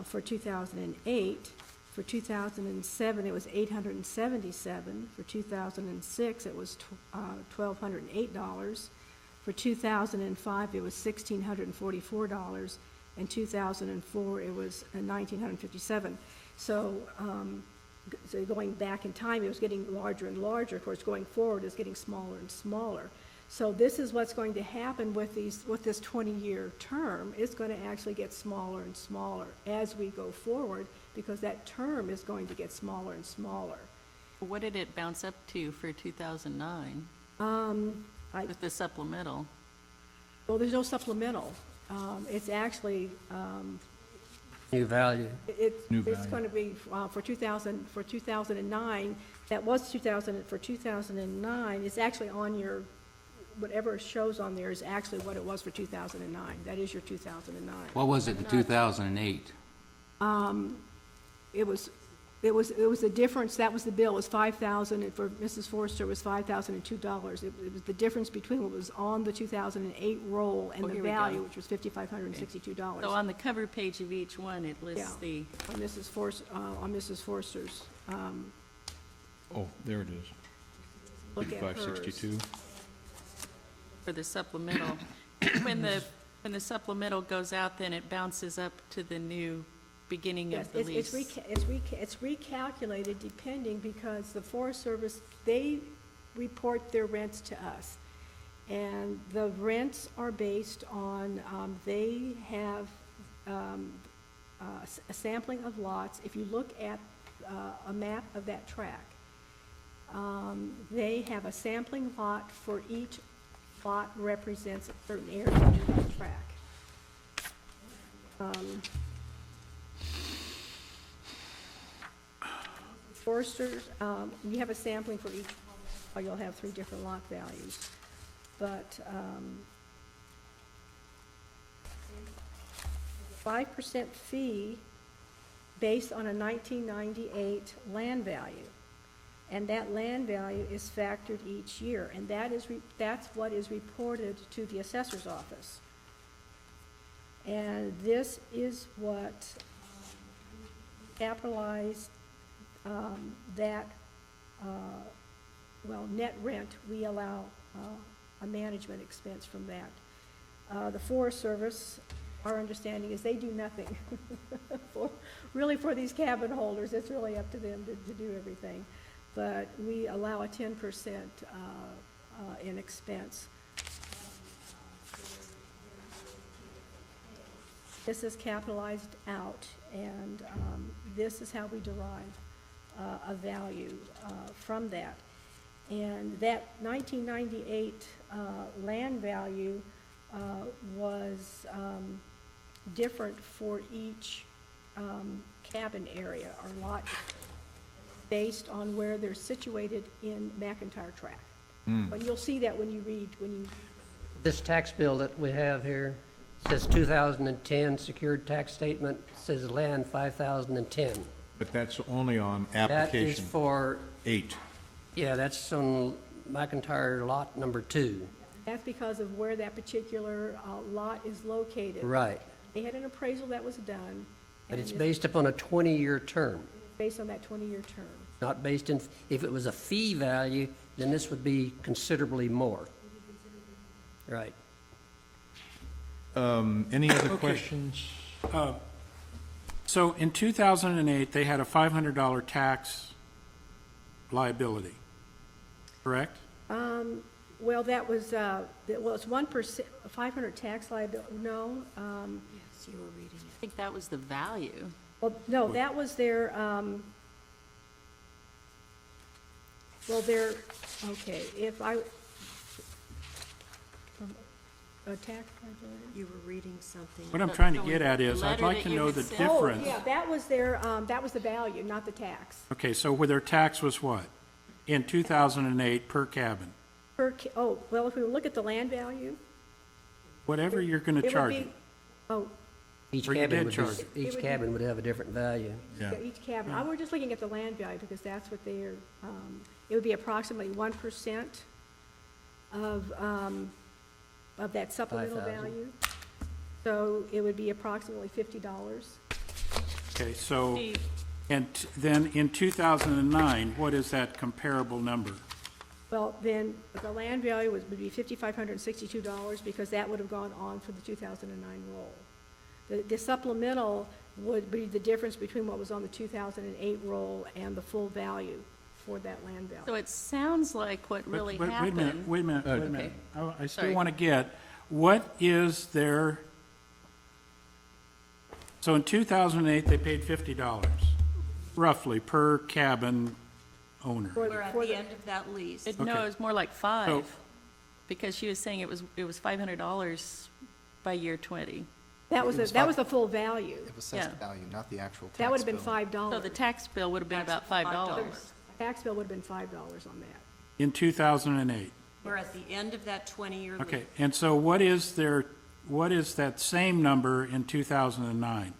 for 2008. For 2007, it was $877. For 2006, it was $1,208. For 2005, it was $1,644. In 2004, it was $1,957. So going back in time, it was getting larger and larger. Of course, going forward, it's getting smaller and smaller. So this is what's going to happen with this 20-year term. It's going to actually get smaller and smaller as we go forward, because that term is going to get smaller and smaller. What did it bounce up to for 2009 with the supplemental? Well, there's no supplemental. It's actually, New value. it's going to be for 2009, that was 2000, for 2009, it's actually on your, whatever shows on there is actually what it was for 2009. That is your 2009. What was it in 2008? It was the difference, that was the bill, it was $5,000, and for Mrs. Forster, it was $5,002. It was the difference between what was on the 2008 roll and Oh, the here we go. value, which was $5,562. So on the cover page of each one, it lists Yeah. the, On Mrs. Forster's, Oh, there it is. look at hers. 5562. for the supplemental. When the supplemental goes out, then it bounces up to the new beginning Yes, of the lease. it's recalculated depending, because the Forest Service, they report their rents to us. And the rents are based on, they have a sampling of lots. If you look at a map of that tract, they have a sampling lot for each lot represents a certain area of that tract. Foresters, you have a sampling for each one, you'll have 3 different lot values. But 5% fee based on a 1998 land value. And that land value is factored each year, and that's what is reported to the assessor's office. And this is what capitalized net rent, we allow a management expense from that. The Forest Service, our understanding is they do nothing for these cabin holders. It's really up to them to do everything. But we allow a 10% in expense. This is capitalized out, and this is how we derive a value from that. And that 1998 land value was different for each cabin area or lot, based on where they're situated in McIntyre Tract. But you'll see that when you read, This tax bill that we have here says 2010 secured tax statement, says land 5,010. But that's only on That is application for, 8. yeah, that's on McIntyre lot number 2. that's because of where that particular lot is located. Right. They had an appraisal that was done. But it's and based upon a 20-year term, based on that 20-year term. not based in, if it was a fee value, then this would be considerably more. Right. Any other questions? So in 2008, they had a $500 tax liability, correct? Well, that was, it's 1%, 500 tax liability, no. Yes, you were reading it. I think that was the value. Well, no, that was their, okay, tax liability? You were reading something. What I'm but trying to no, get at is, I'd letter like that to you know had the sent. difference. Oh, yeah, that was their, that was the value, not the tax. Okay, so where their tax was what? In 2008 per cabin? Oh, well, if we look at the land value. Whatever you're going it to would charge be- it. Oh, Each Or you cabin did would charge be, it. It each would cabin would have a different value. Yeah. each cabin. I was just looking at the land value because that's what they're, it would be approximately 1% of that supplemental 5,000. value. So it would be approximately $50. Okay, so, The- and then in 2009, what is that comparable number? Well, then the land value would be $5,562 because that would have gone on for the 2009 roll. The supplemental would be the difference between what was on the 2008 roll and the full value for that land value. So it sounds like what really But happened. Wait a minute. Okay. I still Sorry. want to get, what is their, so in 2008, they paid $50, roughly, per cabin owner. We're at the end of that lease. No, Okay. it was more like So- 5, because she was saying it was $500 by year 20. That was the full value. Of assessed Yeah. value, not the actual tax That would have been bill. $5. So the tax bill would have been about $5. Tax bill would have been $5 on that. In 2008. We're at the end of that 20-year lease. Okay, and so what is that same number in 2009?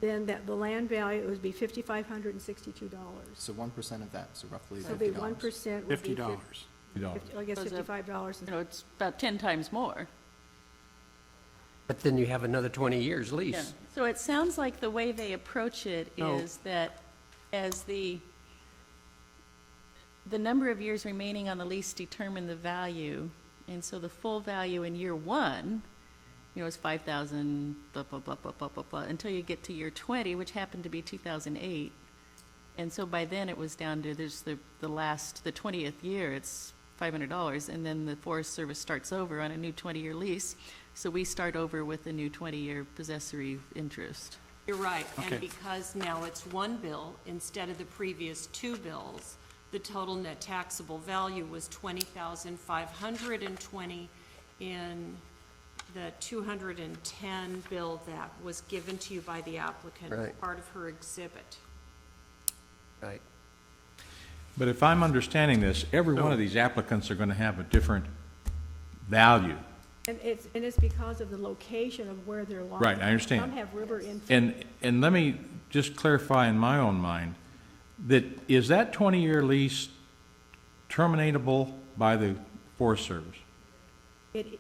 Then the land value, it would be $5,562. So 1% of that, so roughly So it'd be $50. 1% would be $50. I guess So is it- $55. You know, it's about 10 times more. But then you have another 20 years Yeah. lease. So it sounds like the way they approach it No. is that as the number of years remaining on the lease determine the value, and so the full value in year 1, you know, is 5,000, blah, blah, blah, blah, blah, blah, blah, until you get to year 20, which happened to be 2008. And so by then it was down to, there's the 20th year, it's $500, and then the Forest Service starts over on a new 20-year lease. So we start over with a new 20-year possessory interest. You're right, Okay. and because now it's one bill instead of the previous two bills, the total net taxable value was $20,520 in the 210 bill that was given to you by the applicant as Right. part of her exhibit. Right. But if I'm understanding this, every one of these applicants are going to have a different value. And it's because of the location of where they're located. Right, I understand. Some have river in. And let me just clarify in my own mind, that is that 20-year lease terminatable by the Forest Service? It,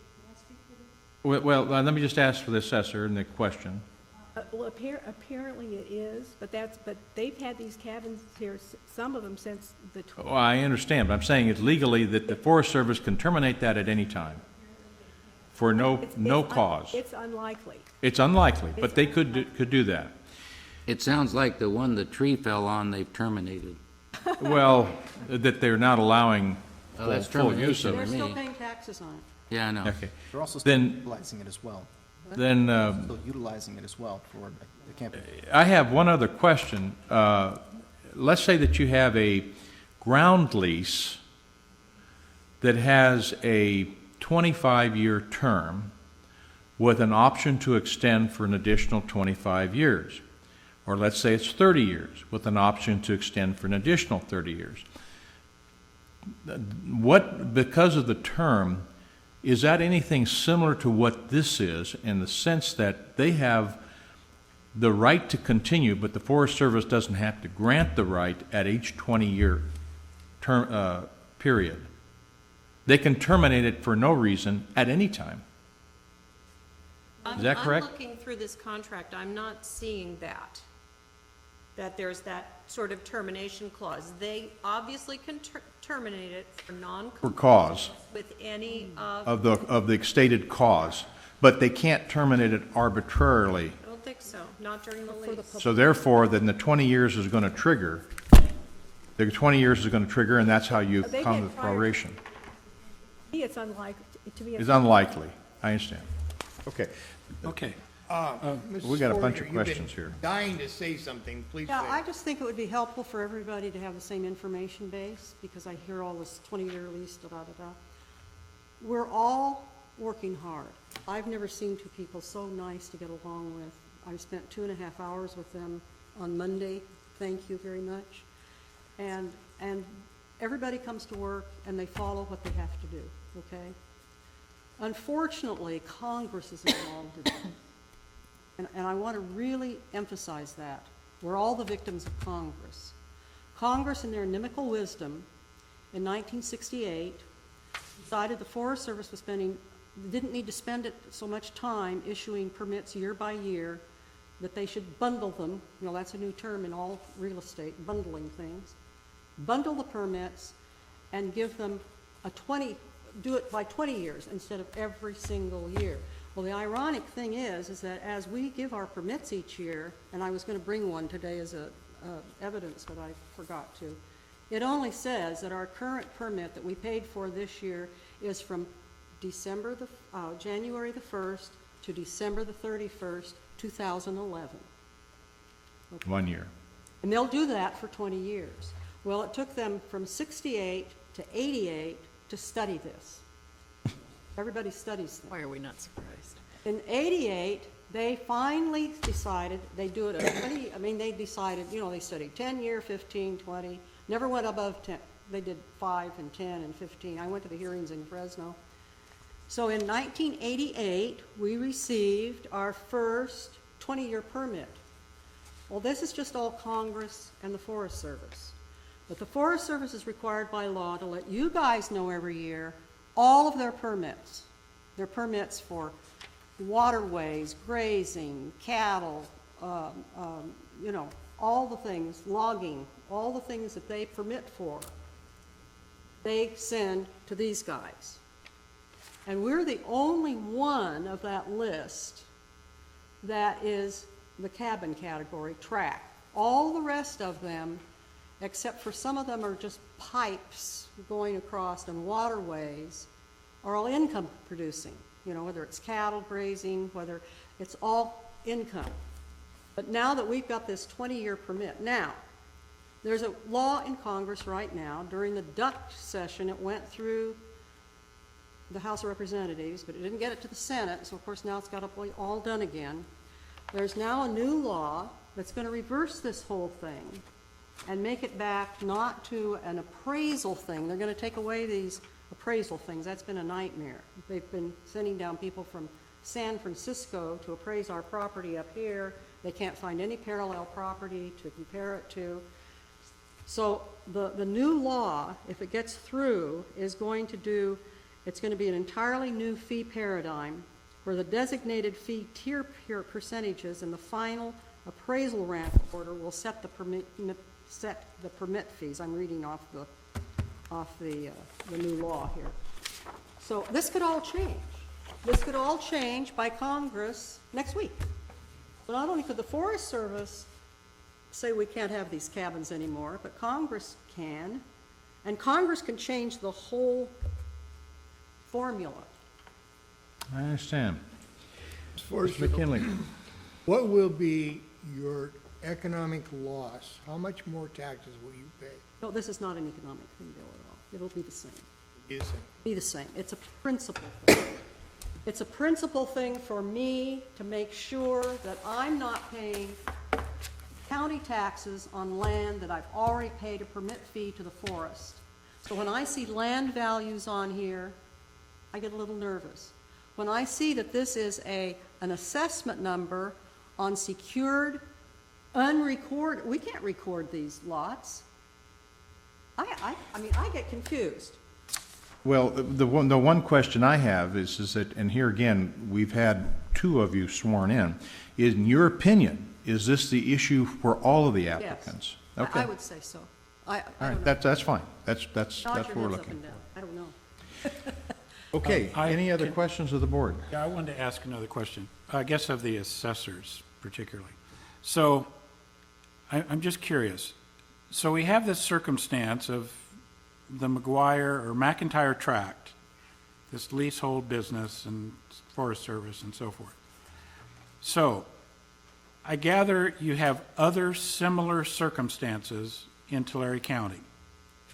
Well, let me just ask for the assessor and the question. well, apparently it is, but they've had these cabins here, some of them since the. Well, I understand, but I'm saying it's legally that the Forest Service can terminate that at any time for no cause. It's unlikely. It's unlikely, but they could do that. It sounds like the one the tree fell on, they've terminated. Well, that they're not allowing Oh, that's full use of termination it. to They're still me. paying taxes on it. Yeah, I know. Okay. They're also still Then- utilizing it as well. Then, Still utilizing it as well for the camping. I have one other question. Let's say that you have a ground lease that has a 25-year term with an option to extend for an additional 25 years. Or let's say it's 30 years with an option to extend for an additional 30 years. Because of the term, is that anything similar to what this is in the sense that they have the right to continue, but the Forest Service doesn't have to grant the right at each 20-year term, period? They can terminate it for no reason at any time. Is that correct? I'm looking through this contract, I'm not seeing that there's that sort of termination clause. They obviously can terminate it for For cause with any of, of the stated cause, but they can't terminate it arbitrarily. I don't think so, not during the lease. So therefore, then the 20 years is going to trigger. The 20 years is going to trigger, and that's how you They come to get the prior- proration. To me, it's unlikely, to me, It's unlikely. I understand. Okay. Okay. We got a bunch of Mrs. Fortier, questions here. you've been dying to say something, please say. Yeah, I just think it would be helpful for everybody to have the same information base, because I hear all this 20-year lease, da-da-da-da. We're all working hard. I've never seen two people so nice to get along with. I spent 2.5 hours with them on Monday. Thank you very much. And everybody comes to work and they follow what they have to do, okay? Unfortunately, Congress is involved in that. And I want to really emphasize that. We're all the victims of Congress. Congress, in their inimical wisdom, in 1968, decided the Forest Service didn't need to spend so much time issuing permits year by year, that they should bundle them. You know, that's a new term in all real estate, bundling things. Bundle the permits and give them do it by 20 years instead of every single year. Well, the ironic thing is that as we give our permits each year, and I was going to bring one today as evidence, but I forgot to, it only says that our current permit that we paid for this year is from January the 1st to December the 31st, 2011. Okay. 1 year. And they'll do that for 20 years. Well, it took them from 68 to 88 to study this. Everybody studies this. Why are we not surprised? In 88, they finally decided they'd do it at 20, they decided, they studied 10 year, 15, 20, never went above 10. They did 5 and 10 and 15. I went to the hearings in Fresno. So in 1988, we received our first 20-year permit. Well, this is just all Congress and the Forest Service. But the Forest Service is required by law to let you guys know every year all of their permits. Their permits for waterways, grazing, cattle, all the things, logging, all the things that they permit for, they send to these guys. And we're the only one of that list that is the cabin category, tract. All the rest of them, except for some of them are just pipes going across and waterways, are all income producing. Whether it's cattle grazing, whether it's all income. But now that we've got this 20-year permit, now, there's a law in Congress right now. During the duck session, it went through the House of Representatives, but it didn't get it to the Senate, so of course now it's got to be all done again. There's now a new law that's going to reverse this whole thing and make it back not to an appraisal thing. They're going to take away these appraisal things. That's been a nightmare. They've been sending down people from San Francisco to appraise our property up here. They can't find any parallel property to compare it to. So the new law, if it gets through, is going to be an entirely new fee paradigm where the designated fee tier percentages in the final appraisal rank order will set the permit fees. I'm reading off the new law here. So this could all change. This could all change by Congress next week. So not only could the Forest Service say we can't have these cabins anymore, but Congress can, and Congress can change the whole formula. I understand. Forest Mr. McKinley. What will be your economic loss? How much more taxes will you pay? No, this is not an economic thing, Bill, at all. It'll be the same. Is it? Be the same. It's a principle thing. It's a principle thing for me to make sure that I'm not paying county taxes on land that I've already paid a permit fee to the forest. So when I see land values on here, I get a little nervous. When I see that this is an assessment number on secured, unrecorded, we can't record these lots. I get confused. Well, the one question I have is that, and here again, we've had 2 of you sworn in. In your opinion, is this the issue for all of the applicants? Yes. Okay. I would say so. I All don't right, know. that's fine. That's Nod what your we're heads up looking and down. I don't know. for. Okay, any other can- questions of the board? Yeah, I wanted to ask another question, I guess of the assessors particularly. So, I'm just curious. So we have this circumstance of the McGuire or McIntyre tract, this leasehold business and Forest Service and so forth. So, I gather you have other similar circumstances in Tulare County.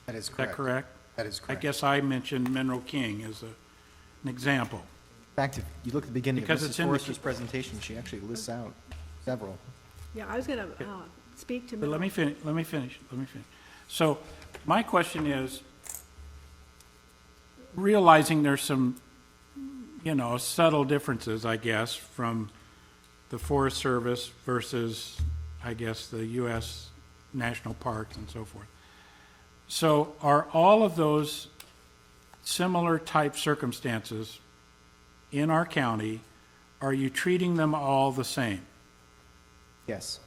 That is Is that correct? That is correct. I guess I mentioned Mineral King as an example. fact, if you look at the beginning of Because it's Mrs. in the- Forrester's presentation, she actually lists out several. Yeah, I was going to speak to. But let me finish. So my question is, realizing there's some, subtle differences, I guess, from the Forest Service versus, I guess, the U.S. national parks and so forth. So are all of those similar type circumstances in our county, are you treating them all the same? Yes.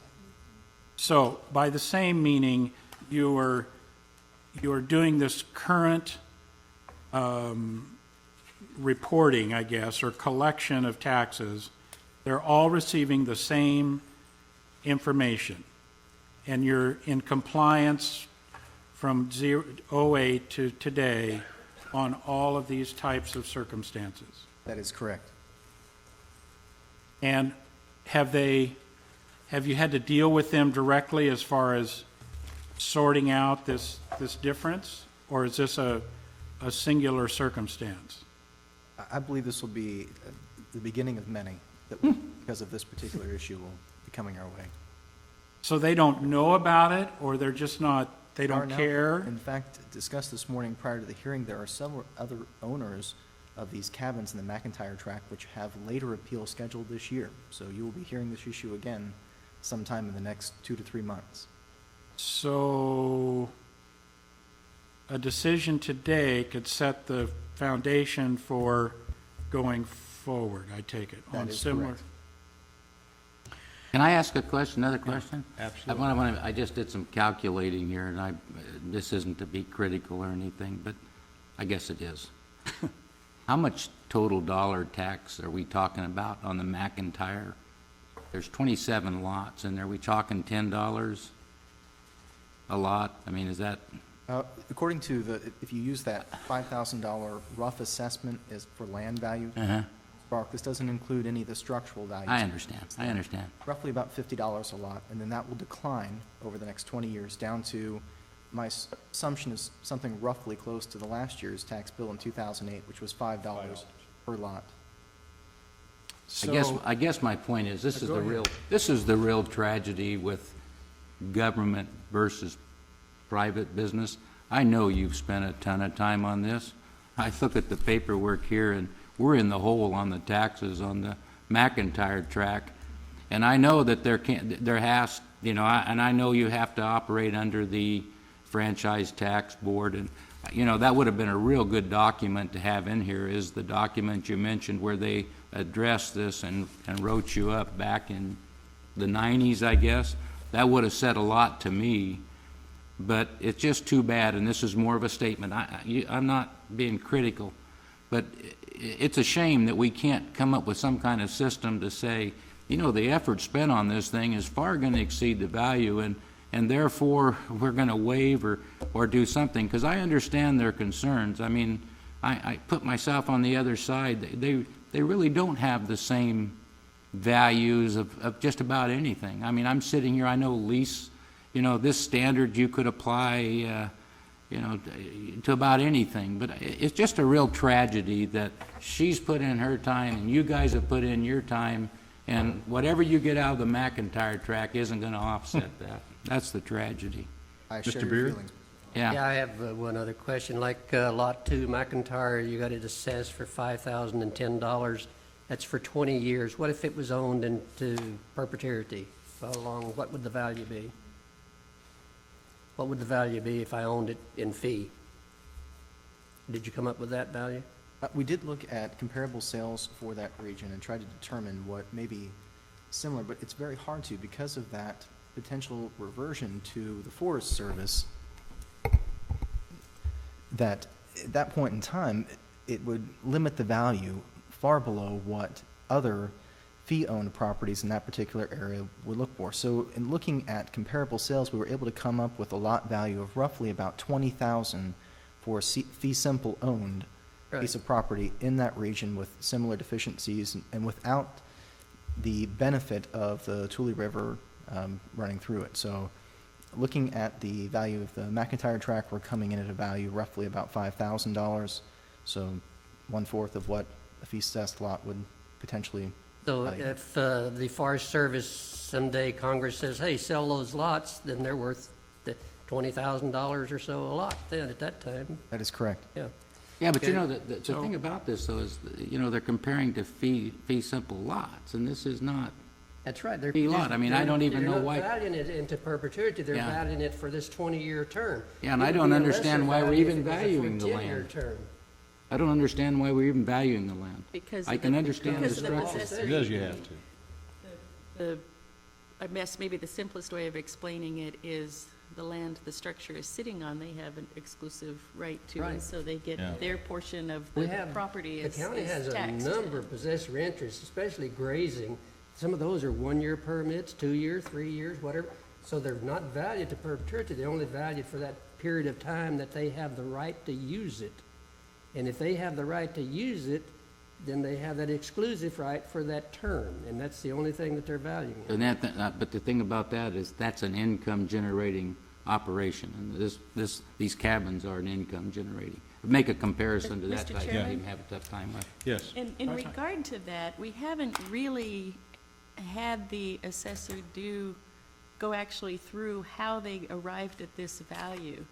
So by the same meaning, you're doing this current reporting, I guess, or collection of taxes. They're all receiving the same information, and you're in compliance from 08 to today on all of these types of circumstances. That is correct. And have you had to deal with them directly as far as sorting out this difference? Or is this a singular circumstance? I believe this will be the beginning of many that, because of this particular issue, will be coming our way. So they don't know about it, or they're just not, they Are don't now- care? In fact, discussed this morning prior to the hearing, there are several other owners of these cabins in the McIntyre tract which have later appeals scheduled this year. So you will be hearing this issue again sometime in the next 2 to 3 months. So a decision today could set the foundation for going forward, I take it? That on is similar. correct. Can I ask a question, another question? absolutely. I just did some calculating here, and this isn't to be critical or anything, but I guess it is. How much total dollar tax are we talking about on the McIntyre? There's 27 lots, and are we talking $10 a lot? I mean, is that, According to if you use that $5,000 rough assessment as for land value, Spark, this doesn't include any of the structural values. I understand. Roughly about $50 a lot, and then that will decline over the next 20 years down to, my assumption is something roughly close to the last year's tax bill in 2008, which was $5 per lot. I guess my point is, this is the real tragedy with government versus private business. I know you've spent a ton of time on this. I look at the paperwork here, and we're in the hole on the taxes on the McIntyre tract. And I know that and I know you have to operate under the franchise tax board, and, that would have been a real good document to have in here, is the document you mentioned where they addressed this and wrote you up back in the 90s, I guess. That would have said a lot to me, but it's just too bad, and this is more of a statement. I'm not being critical, but it's a shame that we can't come up with some kind of system to say, the effort spent on this thing is far going to exceed the value, and therefore we're going to waive or do something, because I understand their concerns. I mean, I put myself on the other side. They really don't have the same values of just about anything. I mean, I'm sitting here, I know lease, this standard you could apply, to about anything, but it's just a real tragedy that she's put in her time and you guys have put in your time, and whatever you get out of the McIntyre tract isn't going to offset that. That's the tragedy. I share Mr. your Beard? feelings. Yeah, I have one other question. Like Lot 2, McIntyre, you got it assessed for $5,010. That's for 20 years. What if it was owned into perpetuity? How long, what would the value be? What would the value be if I owned it in fee? Did you come up with that value? We did look at comparable sales for that region and tried to determine what may be similar, but it's very hard to because of that potential reversion to the Forest Service, that at that point in time, it would limit the value far below what other fee-owned properties in that particular area would look for. So in looking at comparable sales, we were able to come up with a lot value of roughly about $20,000 for a fee simple owned piece of property in that region with similar deficiencies and without the benefit of the Tule River running through it. So looking at the value of the McIntyre tract, we're coming in at a value roughly about $5,000. So 1/4 of what a fee assessed lot would potentially. So if the Forest Service someday Congress says, hey, sell those lots, then they're worth the $20,000 or so a lot then at that time, That is correct. yeah. Yeah, but you Okay. know, the thing about this though is, you know, they're comparing to fee simple lots, and this is not, That's right. They're Be a lot. I mean, I don't even know why- They're not valuing it into perpetuity, they're Yeah. valuing it for this 20-year term. Yeah, and It I would don't be a understand lesser why we're value if even it was a valuing the 10-year land. term. I don't understand why we're even valuing the land. Because I of can the- understand the because of the structure. possessory- Because you have to. I guess maybe the simplest way of explaining it is the land the structure is sitting on, they have an exclusive right to, and Right. so they get Yeah. their portion of We the have, property the is county has a taxed. number of possessory interests, especially grazing. Some of those are 1-year permits, 2 years, 3 years, whatever. So they're not valued to perpetuity, they're only valued for that period of time that they have the right to use it. And if they have the right to use it, then they have that exclusive right for that term, and that's the only thing that they're valuing. And but the thing about that is that's an income generating operation, and these cabins are an income generating. Make a comparison to that, Mr. I Chairman? don't even have a tough time with. Yes. In regard to that, we haven't really had the assessor go actually through how they arrived at this value.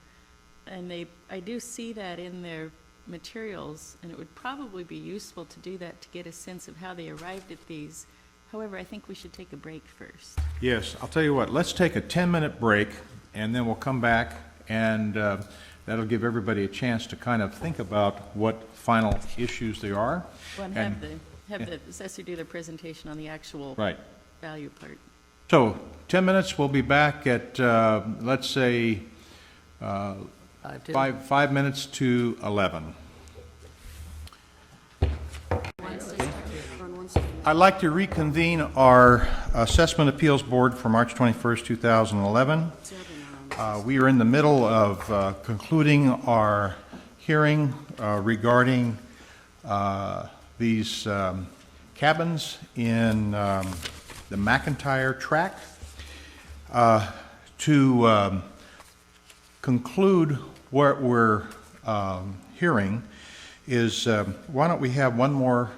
And I do see that in their materials, and it would probably be useful to do that to get a sense of how they arrived at these. However, I think we should take a break first. Yes, I'll tell you what, let's take a 10-minute break, and then we'll come back, and that'll give everybody a chance to kind of think about what final issues there are. Well, and And- have the assessor do their presentation on the actual Right. value part. So, 10 minutes, we'll be back at, let's say, 5, 5 minutes to 11. I'd like to reconvene our Assessment Appeals Board for March 21st, 2011. We are in the middle of concluding our hearing regarding these cabins in the McIntyre tract. To conclude what we're hearing is, why don't we have one more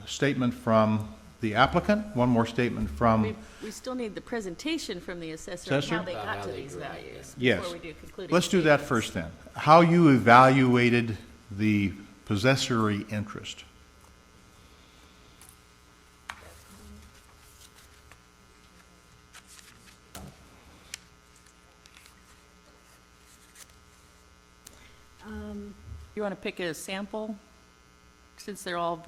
statement from the applicant, one more statement from... We still need the presentation from the assessor on Assessor? how they got to these values Yes. before we do concluding Let's do that statements. first then. How you evaluated the possessory interest. You want to pick a sample, since they're all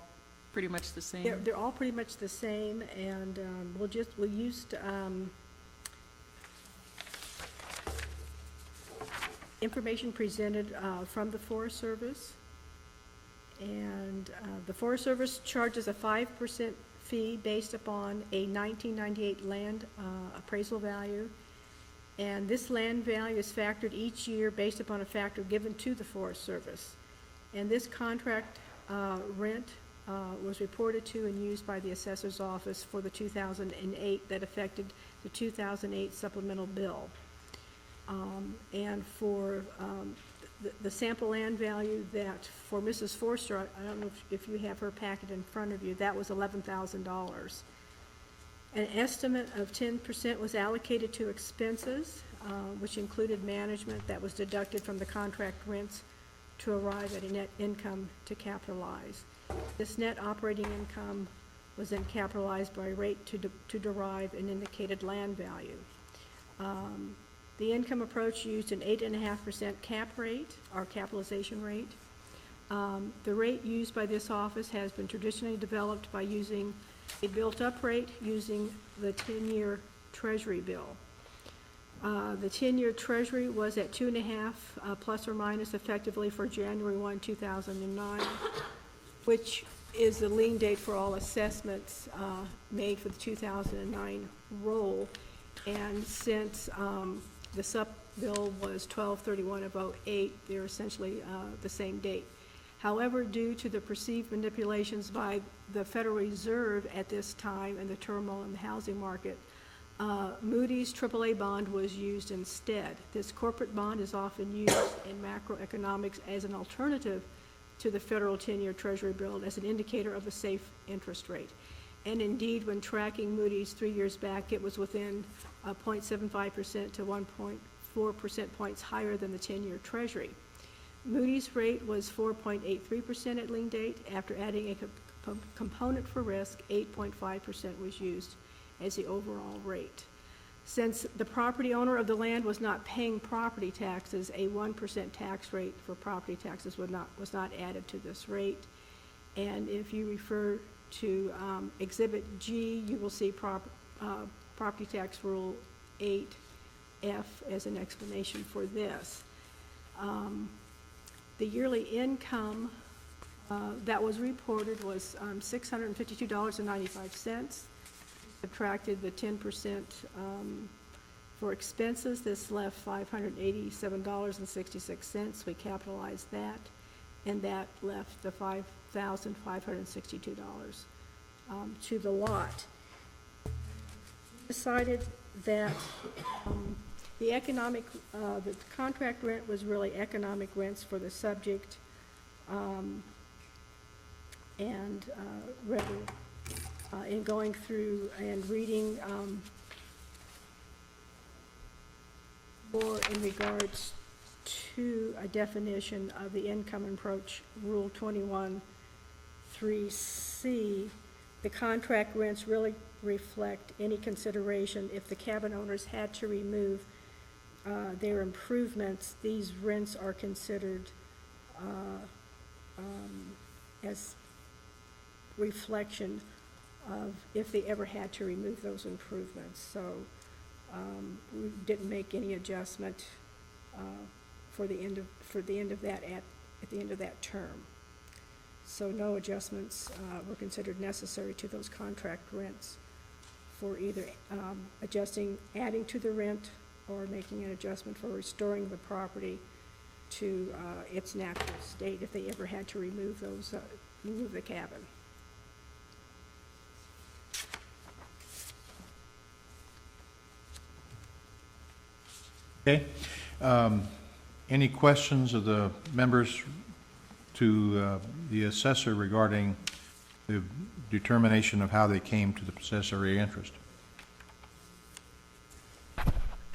pretty much the same? They're all pretty much the same, and we used information presented from the Forest Service. And the Forest Service charges a 5% fee based upon a 1998 land appraisal value. And this land value is factored each year based upon a factor given to the Forest Service. And this contract rent was reported to and used by the assessor's office for the 2008 that affected the 2008 supplemental bill. And for the sample land value that for Mrs. Forster, I don't know if you have her packet in front of you, that was $11,000. An estimate of 10% was allocated to expenses, which included management that was deducted from the contract rents to arrive at a net income to capitalize. This net operating income was then capitalized by rate to derive an indicated land value. The income approach used an 8.5% cap rate, or capitalization rate. The rate used by this office has been traditionally developed by using a built-up rate using the 10-year Treasury bill. The 10-year Treasury was at 2.5 plus or minus effectively for January 1, 2009, which is the lien date for all assessments made for the 2009 roll. And since the SUP bill was 12/31 of '08, they're essentially the same date. However, due to the perceived manipulations by the Federal Reserve at this time and the turmoil in the housing market, Moody's AAA bond was used instead. This corporate bond is often used in macroeconomics as an alternative to the federal 10-year Treasury bill as an indicator of a safe interest rate. And indeed, when tracking Moody's 3 years back, it was within 0.75% to 1.4 percent points higher than the 10-year Treasury. Moody's rate was 4.83% at lien date. After adding a component for risk, 8.5% was used as the overall rate. Since the property owner of the land was not paying property taxes, a 1% tax rate for property taxes was not added to this rate. And if you refer to Exhibit G, you will see Property Tax Rule 8F as an explanation for this. The yearly income that was reported was $652.95. Subtracted the 10% for expenses, this left $587.66. We capitalized that, and that left the $5,562 to the lot. Decided that the contract rent was really economic rents for the subject, and revenue. In going through and reading more in regards to a definition of the income approach, Rule 21.3C, the contract rents really reflect any consideration if the cabin owners had to remove their improvements. These rents are considered as reflection of if they ever had to remove those improvements. So we didn't make any adjustment for the end of that at the end of that term. So no adjustments were considered necessary to those contract rents for either adding to the rent or making an adjustment for restoring the property to its natural state if they ever had to remove the cabin. Okay. Any questions of the members to the assessor regarding the determination of how they came to the possessory interest?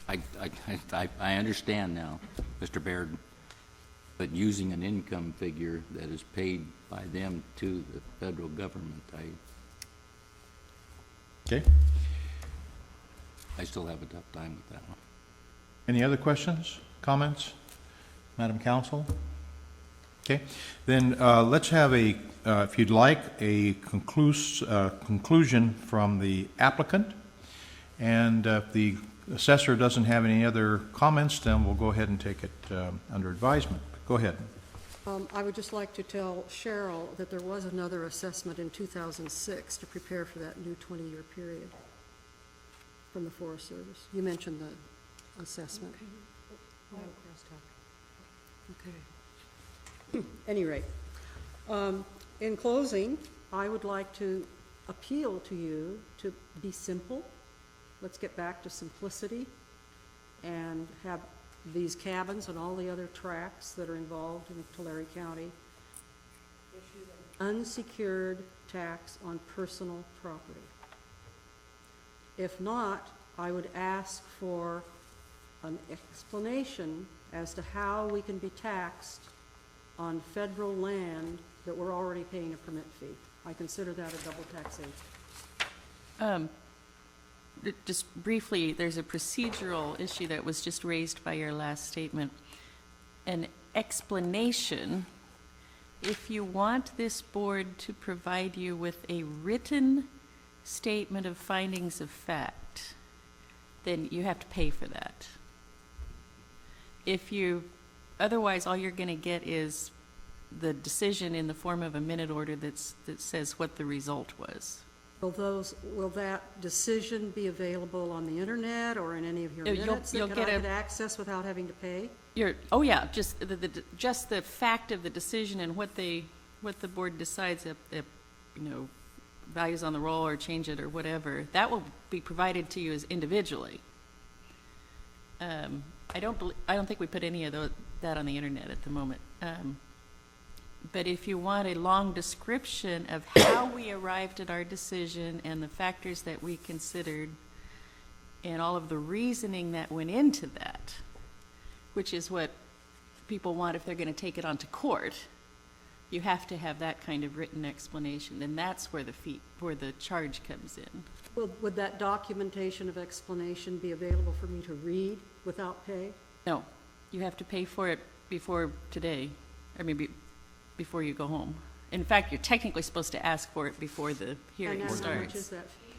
I understand now, Mr. Baird, but using an income figure that is paid by them to the federal government, Okay. I still have a tough time with that one. Any other questions, comments, Madam Counsel? Okay, then let's have if you'd like, a conclusion from the applicant. And if the assessor doesn't have any other comments, then we'll go ahead and take it under advisement. Go ahead. I would just like to tell Cheryl that there was another assessment in 2006 to prepare for that new 20-year period from the Forest Service. You mentioned the assessment. Okay. Any rate, in closing, I would like to appeal to you to be simple. Let's get back to simplicity and have these cabins and all the other tracts that are involved in Tulare County issue an unsecured tax on personal property. If not, I would ask for an explanation as to how we can be taxed on federal land that we're already paying a permit fee. I consider that a double taxation. Just briefly, there's a procedural issue that was just raised by your last statement. An explanation, if you want this board to provide you with a written statement of findings of fact, then you have to pay for that. Otherwise, all you're going to get is the decision in the form of a minute order that says what the result was. Will that decision be available on the internet or in any of your minutes that I could access without having to pay? Oh yeah, just the fact of the decision and what the board decides if values on the roll or change it or whatever, that will be provided to you as individually. I don't think we put any of that on the internet at the moment. But if you want a long description of how we arrived at our decision and the factors that we considered and all of the reasoning that went into that, which is what people want if they're going to take it onto court, you have to have that kind of written explanation, and that's where the charge comes in. Would that documentation of explanation be available for me to read without pay? No, you have to pay for it before today, or maybe before you go home. In fact, you're technically supposed to ask for it before the hearing And starts. how much is that fee?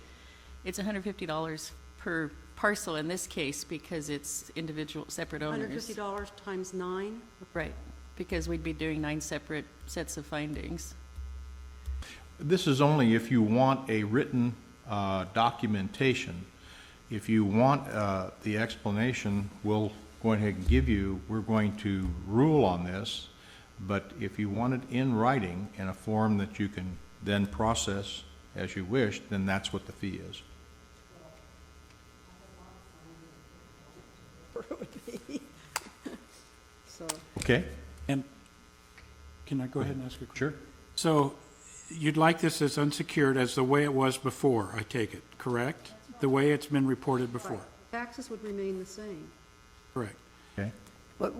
It's $150 per parcel in this case because it's individual, separate owners. $150 times 9? Right, because we'd be doing 9 separate sets of findings. This is only if you want a written documentation. If you want the explanation, we'll go ahead and give you, we're going to rule on this, but if you want it in writing in a form that you can then process as you wish, then that's what the fee is. So, Okay? And can I go ahead and ask a question? Sure. So you'd like this as unsecured as the way it was before, I take it, correct? The way it's been reported before, taxes would remain the same. correct? Okay. But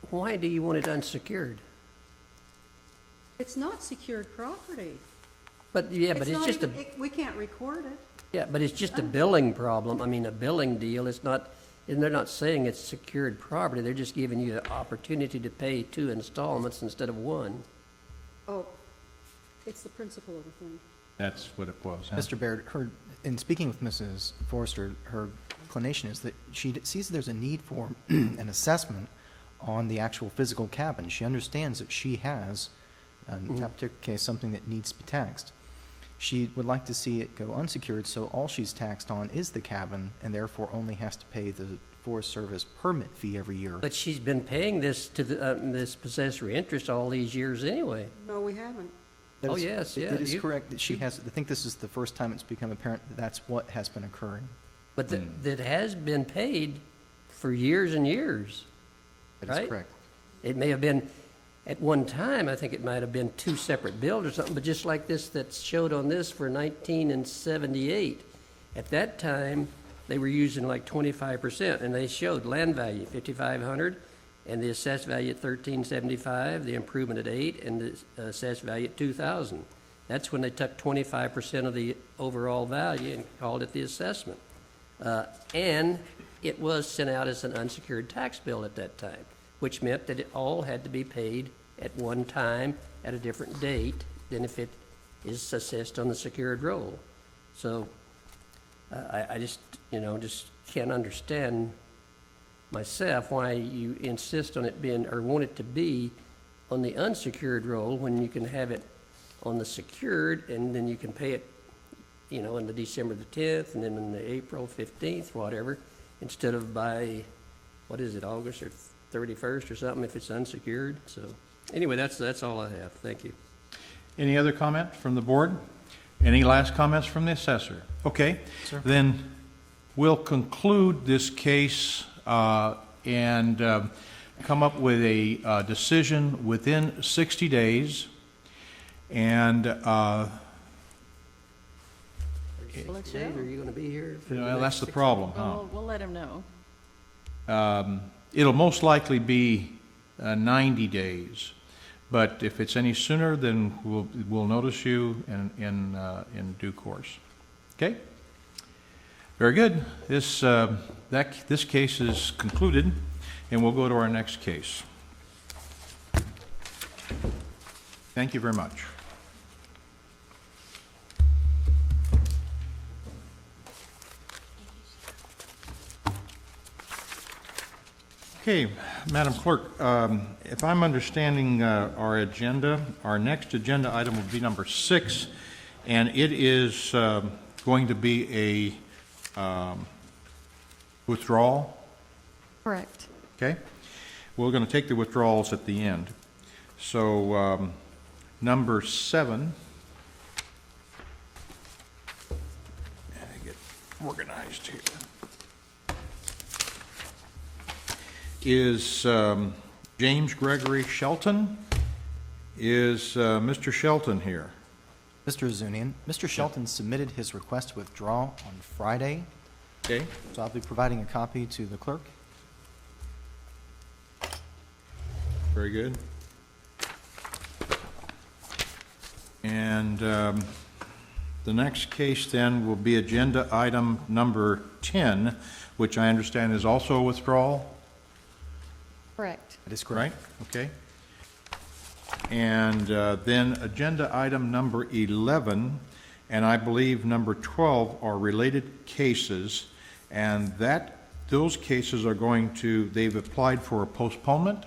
why do you want it unsecured? It's not secured property. But, yeah, but it's not just a, even- we can't record it. yeah, but it's just a billing problem. I mean, a billing deal. It's not, and they're not saying it's secured property. They're just giving you the opportunity to pay 2 installments instead of 1. Oh, it's the principle of the thing. That's what it was. huh? Mr. Baird, in speaking with Mrs. Forrester, her inclination is that she sees there's a need for an assessment on the actual physical cabin. She understands that she has, in that particular case, something that needs to be taxed. She would like to see it go unsecured, so all she's taxed on is the cabin, and therefore only has to pay the Forest Service permit fee every year. But she's been paying this to the, this possessory interest all these years anyway. No, we haven't. That Oh, is- yes, yeah, It is you- correct that she has, I think this is the first time it's become apparent that that's what has been occurring. But that has been paid for years and years. That is Right? correct. It may have been, at one time, I think it might have been 2 separate bills or something, but just like this that's showed on this for 1978. At that time, they were using like 25%, and they showed land value, 5,500, and the assessed value at 1,375, the improvement at 8, and the assessed value at 2,000. That's when they took 25% of the overall value and called it the assessment. And it was sent out as an unsecured tax bill at that time, which meant that it all had to be paid at one time at a different date than if it is assessed on the secured roll. So I just, just can't understand myself why you insist on it being, or want it to be on the unsecured roll when you can have it on the secured, and then you can pay it, in the December the 10th, and then in the April 15th, whatever, instead of by, what is it, August or 31st or something if it's unsecured. So anyway, that's all I have. Thank you. Any other comment from the board? Any last comments from the assessor? Okay, then we'll conclude this case and come up with a decision within 60 days. And We'll let you Dave, know. are you going to be here? for well, the that's next the 6 problem, huh? We'll let him know. It'll most likely be 90 days, but if it's any sooner, then we'll notice you in due course. Okay? Very good. This case is concluded, and we'll go to our next case. Thank you very much. Okay, Madam Clerk, if I'm understanding our agenda, our next agenda item will be number 6, and it is going to be a withdrawal. Correct. Okay? We're going to take the withdrawals at the end. So, number 7, and I get organized here, is James Gregory Shelton Is Mr. Shelton here? Mr. Zunian, Mr. Shelton submitted his request to withdraw on Friday, Okay. so I'll be providing a copy to the clerk. Very good. And the next case then will be agenda item number 10, which I understand is also a withdrawal, Correct. That is correct. right? Okay. And then agenda item number 11, and I believe number 12 are related cases, and those cases are they've applied for a postponement?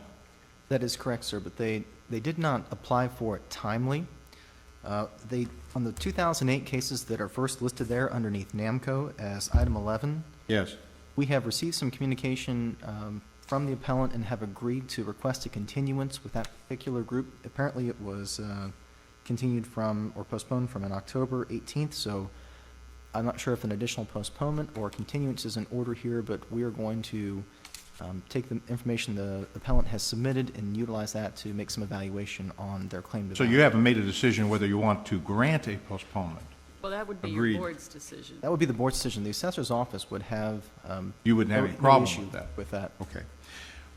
That is correct, sir, but they did not apply for it timely. On the 2008 cases that are first listed there underneath NAMCO as item 11, Yes. we have received some communication from the appellant and have agreed to request a continuance with that particular group. Apparently, it was continued from, or postponed from an October 18th, so I'm not sure if an additional postponement or continuance is in order here, but we are going to take the information the appellant has submitted and utilize that to make some evaluation on their claim to So value. you haven't made a decision whether you want to grant a postponement? Well, that would be Agreed. your board's decision. That would be the board's decision. The assessor's office would have. You wouldn't have any no problem issue with that? With that. Okay.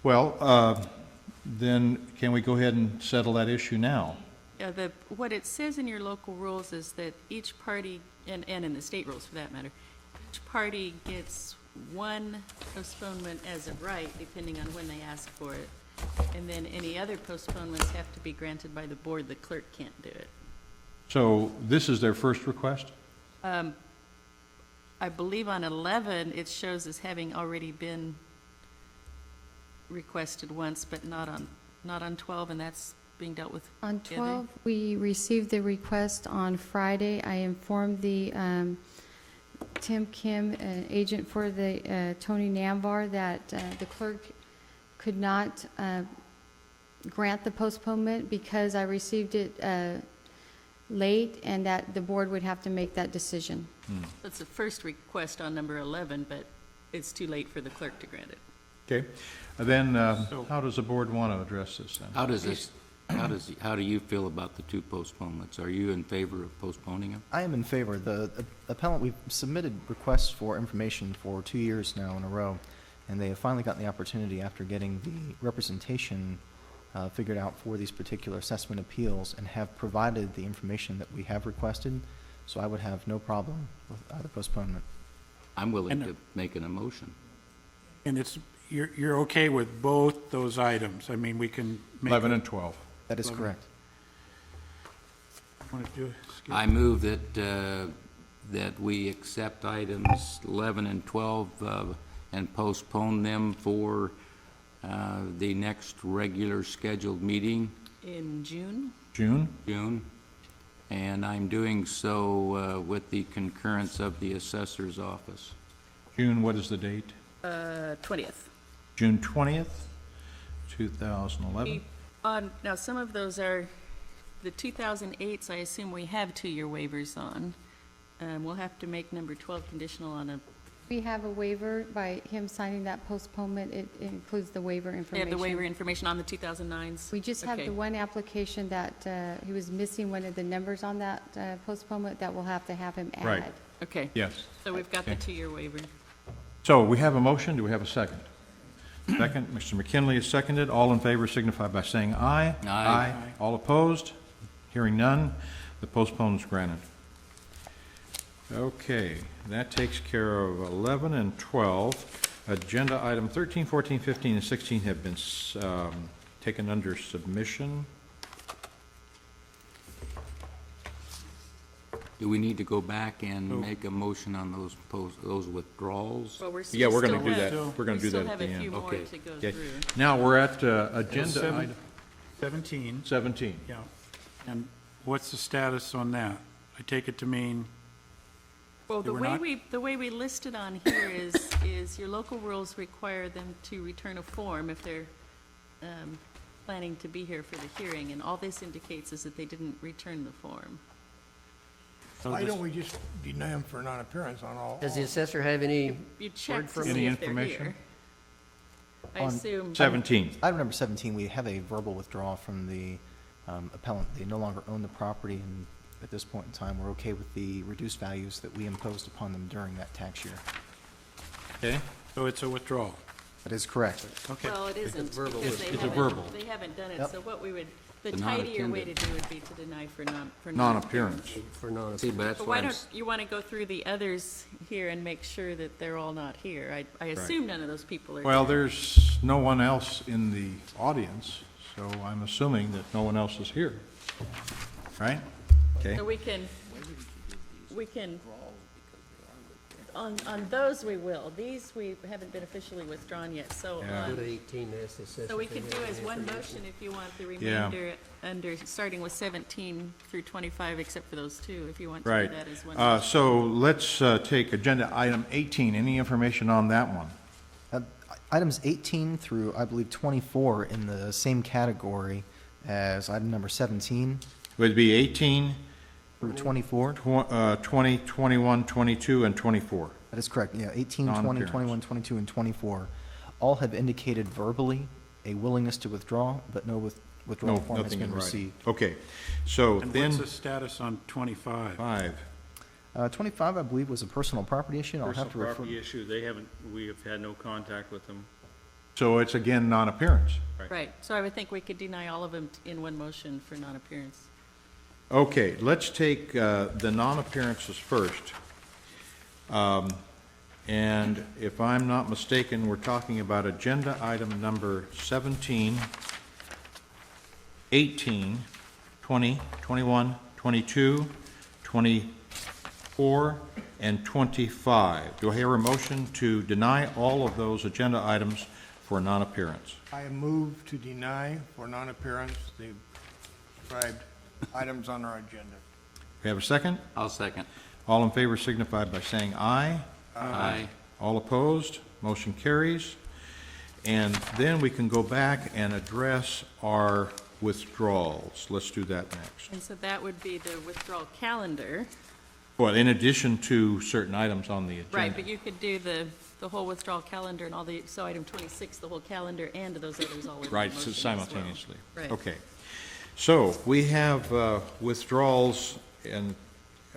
Well, then can we go ahead and settle that issue now? Yeah, what it says in your local rules is that each party, and in the state rules for that matter, each party gets one postponement as of right, depending on when they ask for it. And then any other postponements have to be granted by the board. The clerk can't do it. So this is their first request? I believe on 11, it shows as having already been requested once, but not on 12, and that's being dealt with. On the other- 12, we received the request on Friday. I informed the Tim Kim, agent for the Tony Nambar, that the clerk could not grant the postponement because I received it late, and that the board would have to make that decision. That's the first request on number 11, but it's too late for the clerk to grant it. Okay. Then, how does the board want to address this then? How do you feel about the two postponements? Are you in favor of postponing them? I am in favor. The appellant, we've submitted requests for information for 2 years now in a row, and they have finally gotten the opportunity after getting the representation figured out for these particular assessment appeals and have provided the information that we have requested, so I would have no problem with either postponement. I'm willing to make an emotion. And you're okay with both those items? I mean, we can make. 11 and 12. That is correct. Want to do, Skip? I move that we accept items 11 and 12 and postpone them for the next regular scheduled meeting, In June? June? And I'm doing so with the concurrence of the assessor's office. June, what is the date? 20th. June 20th, 2011? Now, some of those are, the 2008s, I assume we have 2-year waivers on. We'll have to make number 12 conditional on We have a waiver by him signing that postponement. It includes the waiver they information. have the waiver information on the 2009s? We just have Okay. the one application that he was missing one of the numbers on that postponement that we'll have to have him add. Right. Okay. Yes. So we've got the Okay. 2-year waiver. So we have a motion. Do we have a second? Second. Mr. McKinley is seconded. All in favor signify by saying aye. Aye. All opposed? Hearing none, the postponement is granted. Okay, that takes care of 11 and 12. Agenda item 13, 14, 15, and 16 have been taken under submission. Do we need to go back and make a motion on those withdrawals? Well, Yeah, we're going still to do have- that. We're going to do that at the We still have a few end. more Okay. to go Okay. through. Now, we're at agenda item 17, 17. yeah. And what's the status on that? I take it to mean, Well, They were not- the way we listed on here is your local rules require them to return a form if they're planning to be here for the hearing, and all this indicates is that they didn't return the form. Why don't we just deny them for non-appearance on all? Does the assessor have any You check to from see Any if they're information? here. I On- assume. 17. Item number 17, we have a verbal withdrawal from the appellant. They no longer own the property, and at this point in time, we're okay with the reduced values that we imposed upon them during that tax year. Okay, so it's a withdrawal. That is correct. Okay. Well, it isn't, verbal. because they It's a verbal. haven't, they haven't done it, Yep. so what we would, the The tidier way to non-attended. do would be to deny for Non-appearance. For non, See, but that's But why why I'm don't you want to go through the others here and make sure that they're all not here? I assume none of those people are. Well, here. there's no one else in the audience, so I'm assuming that no one else is here. Right? Okay. So we can, on those we will. These we haven't been officially withdrawn yet, so. Yeah. go to 18, that's the assessor. So we could fee. do as one motion if you want the Yeah. remainder under, starting with 17 through 25, except for those two, if you want to do Right. that as one. So let's take agenda item 18. Any information on that one? Items 18 through, I believe, 24 in the same category as item number 17 Would be 18, through 24. 20, 21, 22, and 24. That is correct, yeah, 18, 20, Non-appearance. 21, 22, and 24. All have indicated verbally a willingness to withdraw, but no withdrawal No, form has nothing been in writing. received. Okay, so And then, what's the status on 25? 5. 25, I believe, was a personal property issue, and I'll Personal have to refer. property issue, we have had no contact with them. So it's again non-appearance. Right, so I would think we could deny all of them in one motion for non-appearance. Okay, let's take the non-appearances first. And if I'm not mistaken, we're talking about agenda item number 17, 18, 20, 21, 22, 24, and 25. Do I hear a motion to deny all of those agenda items for non-appearance? I move to deny for non-appearance the described items on our agenda. We have a second? I'll second. All in favor signify by saying aye. Aye. All opposed? Motion carries. And then we can go back and address our withdrawals. Let's do that next. And so that would be the withdrawal calendar. Well, in addition to certain items on the agenda. Right, but you could do the whole withdrawal calendar and all the, so item 26, the whole calendar, and those others all in one Right, motion as well. simultaneously. Right. Okay. So we have withdrawals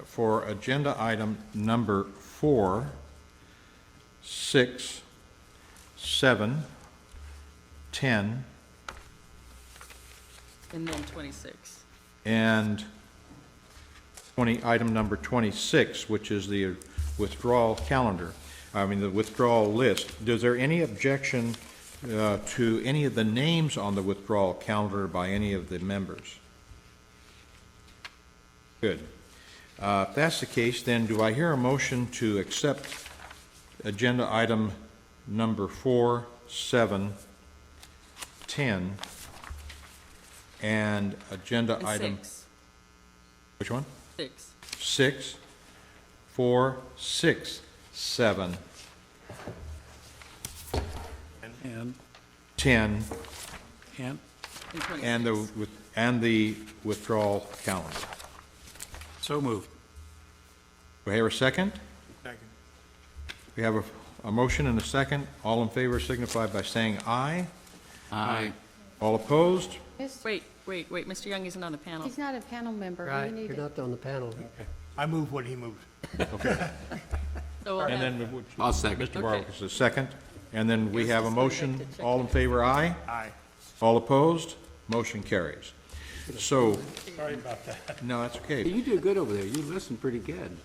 for agenda item number 4, 6, 7, 10, And then 26. and item number 26, which is the withdrawal calendar, the withdrawal list. Is there any objection to any of the names on the withdrawal calendar by any of the members? Good. If that's the case, then do I hear a motion to accept agenda item number 4, 7, 10, and agenda And item... 6. Which one? 6. 6, 4, 6, 7, And, 10, and, And 26. and the withdrawal calendar. so moved. Do I hear a second? Second. We have a motion and a second. All in favor signify by saying aye. Aye. All opposed? Wait, Mr. Young isn't on the panel. He's not a panel member. We Right, need you're to- not on the panel. I move what he moved. So we'll And have, then I'll second. Mr. Barrow is the second. And then we Yes, have a just wanted motion. to check All in that. favor, aye. Aye. All opposed? Motion carries. So, Sorry about that. no, that's okay. You do good over there. You listen pretty good.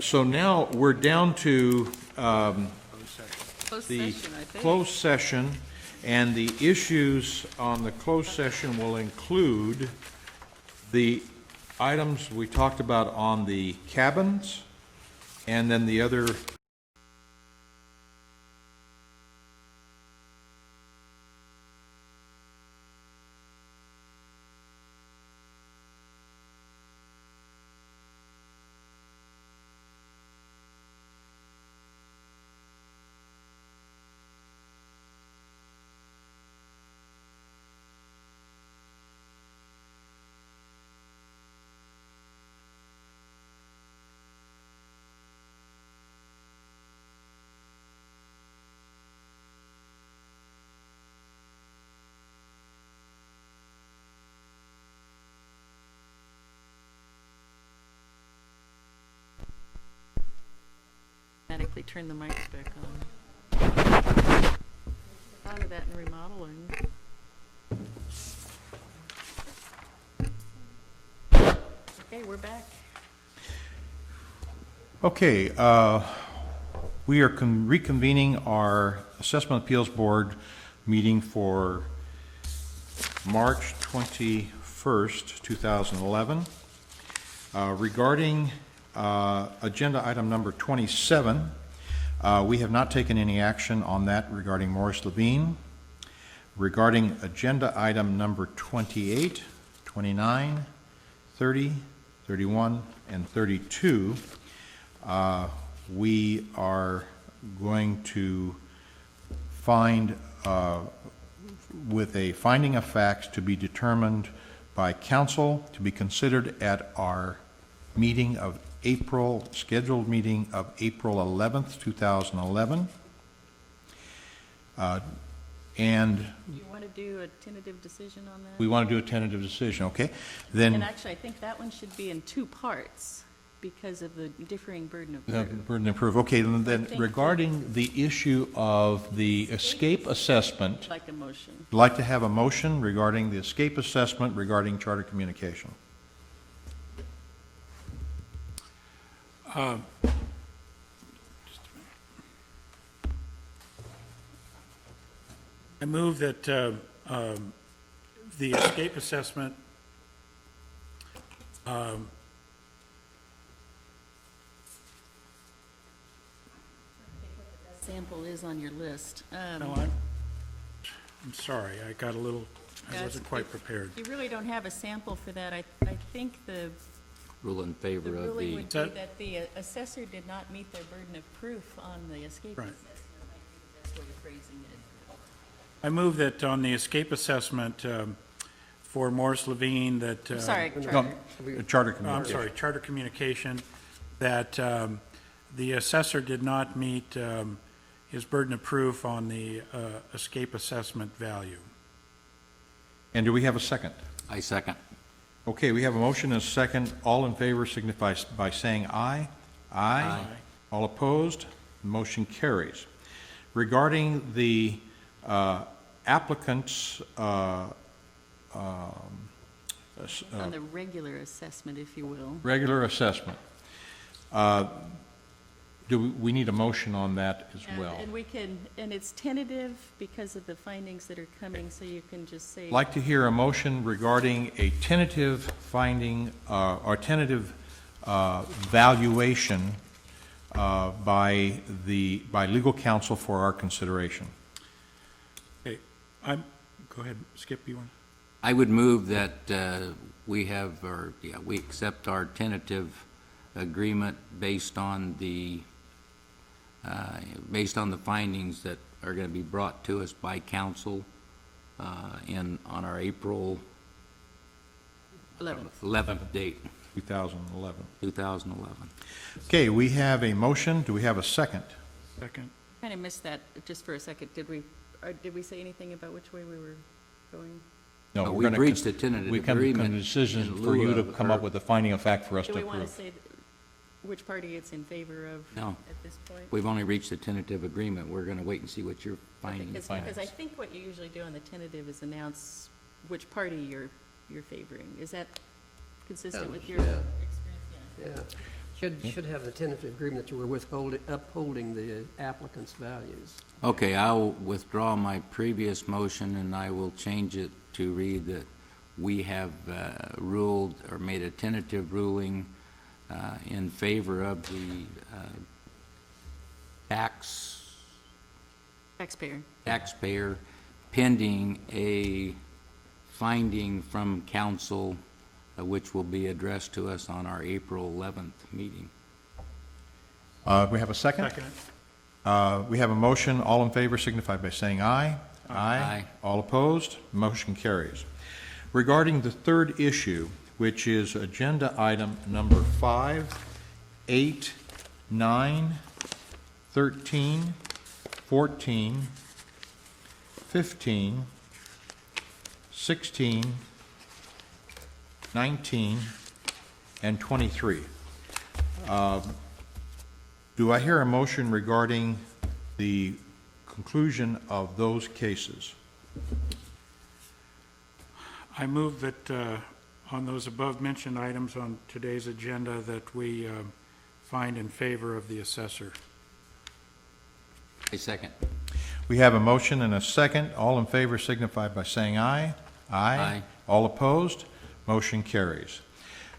So now we're down to closed the session, I think. closed session, and the issues on the closed session will include the items we talked about on the cabins, and then the other turn the mics back on. Thought of that in remodeling. Okay, we're back. Okay, we are reconvening our Assessment Appeals Board meeting for March 21st, 2011. Regarding agenda item number 27, we have not taken any action on that regarding Morris Levine. Regarding agenda item number 28, 29, 30, 31, and 32, we are going to find with a finding of facts to be determined by council to be considered at our meeting of scheduled meeting of April 11th, 2011. And Do you want to do a tentative decision on that? we want to do a tentative decision, okay? Then And actually, I think that one should be in two parts because of the differing burden of the proof. burden of proof. Okay, then think regarding the issue of the escape assessment, Like a motion. I'd like to have a motion regarding the escape assessment regarding charter communication. I move that the escape assessment Sample is on your list. no, I'm sorry, I got a little, I wasn't quite prepared. You really don't have a sample for that. I think the Rule in favor of ruling the, would be that the assessor did not meet their burden of proof on the escape Right. assessment. I think that's the best way of phrasing it. I move that on the escape assessment for Morris Levine, that... I'm sorry, No, Charter. charter I'm communication. sorry, Charter Communication, that the assessor did not meet his burden of proof on the escape assessment value. And do we have a second? I second. Okay, we have a motion and a second. All in favor signify by saying aye. Aye. All opposed? The motion carries. Regarding the applicant's On the regular assessment, if you will. regular assessment, we need a motion on that as well? And we can, and it's tentative because of the findings that are coming, so you can just say. I'd like to hear a motion regarding a tentative finding, or tentative valuation by legal counsel for our consideration. Okay, go ahead, Skip, you want? I would move that we accept our tentative agreement based on the findings that are going to be brought to us by council on our April 11th date, 2011. Okay, we have a motion. Do we have a second? Second. Kind of missed that just for a second. Did we say anything about which way we were going? No, But we're we've gonna reached a tentative We come to agreement decisions in for lieu you to of come her- up with a finding of fact for us Do to we want to approve. say which party it's in favor of No. at this point? We've only reached a tentative agreement. We're going to wait and see what your finding Because I think what you usually do on the tentative is announce which party you're favoring. Is that consistent with your Yeah. experience? Yeah. Should have the tentative agreement that you were upholding the applicant's values. Okay, I'll withdraw my previous motion, and I will change it to read that we have ruled or made a tentative ruling in favor of the taxpayer pending a finding from council which will be addressed to us on our April 11th meeting. We have a second? Second. We have a motion. All in favor signify by saying aye. Aye. All opposed? Motion carries. Regarding the third issue, which is agenda item number 5, 8, 9, 13, 14, 15, 16, 19, and 23. Do I hear a motion regarding the conclusion of those cases? I move that on those above-mentioned items on today's agenda, that we find in favor of the assessor. A second. We have a motion and a second. All in favor signify by saying aye. Aye. All opposed? Motion carries.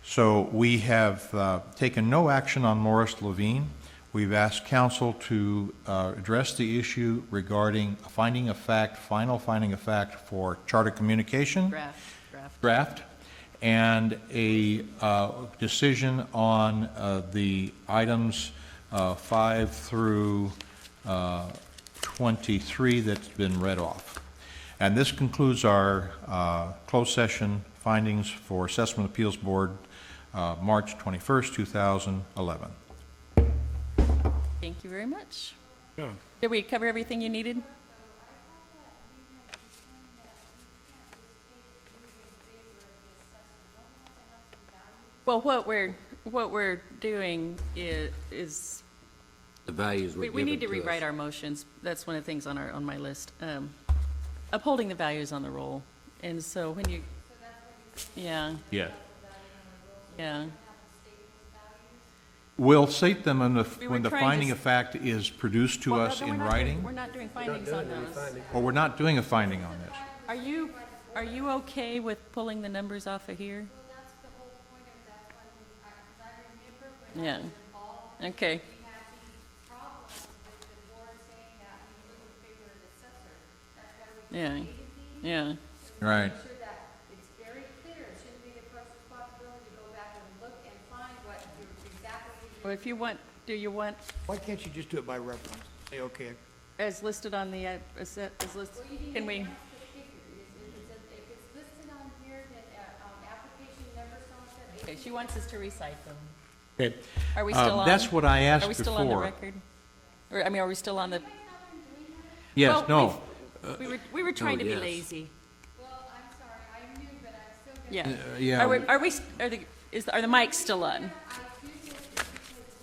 So we have taken no action on Morris Levine. We've asked council to address the issue regarding a finding of fact, final finding of fact for Charter Communication. Draft. And a decision on the items 5 through 23 that's been read off. And this concludes our closed session findings for Assessment Appeals Board, March 21st, 2011. Thank you very much. Yeah. Did we cover everything you needed? Well, what we're doing is The values were given we need to us. rewrite our motions. That's one of the things on my list. Upholding the values on the roll. And so when you, yeah, Yeah. yeah. We'll state them when We were the trying to finding s- of fact is produced to Well, us no, in we're writing. not doing findings on those. Or we're not doing a finding on this. Are you okay with pulling the numbers off of here? Yeah, okay. Yeah, yeah. Right. It's very clear, it shouldn't be the clerk's responsibility to go back and look and find what you're exactly. Well, if you want, do you want Why can't you just do it by reference? Say, okay, as listed on the, as listed, can we? If it's listed on here, then, application number, so Okay, she wants us to recite them. Okay. Are we still on? That's what I asked Are we still on the before. record? Or, I mean, are we still on the? Yes, Well, no. We were trying to be yes. lazy. Well, I'm sorry, I'm new, but I'm still Yeah. yeah. Are the mics still on? I do this because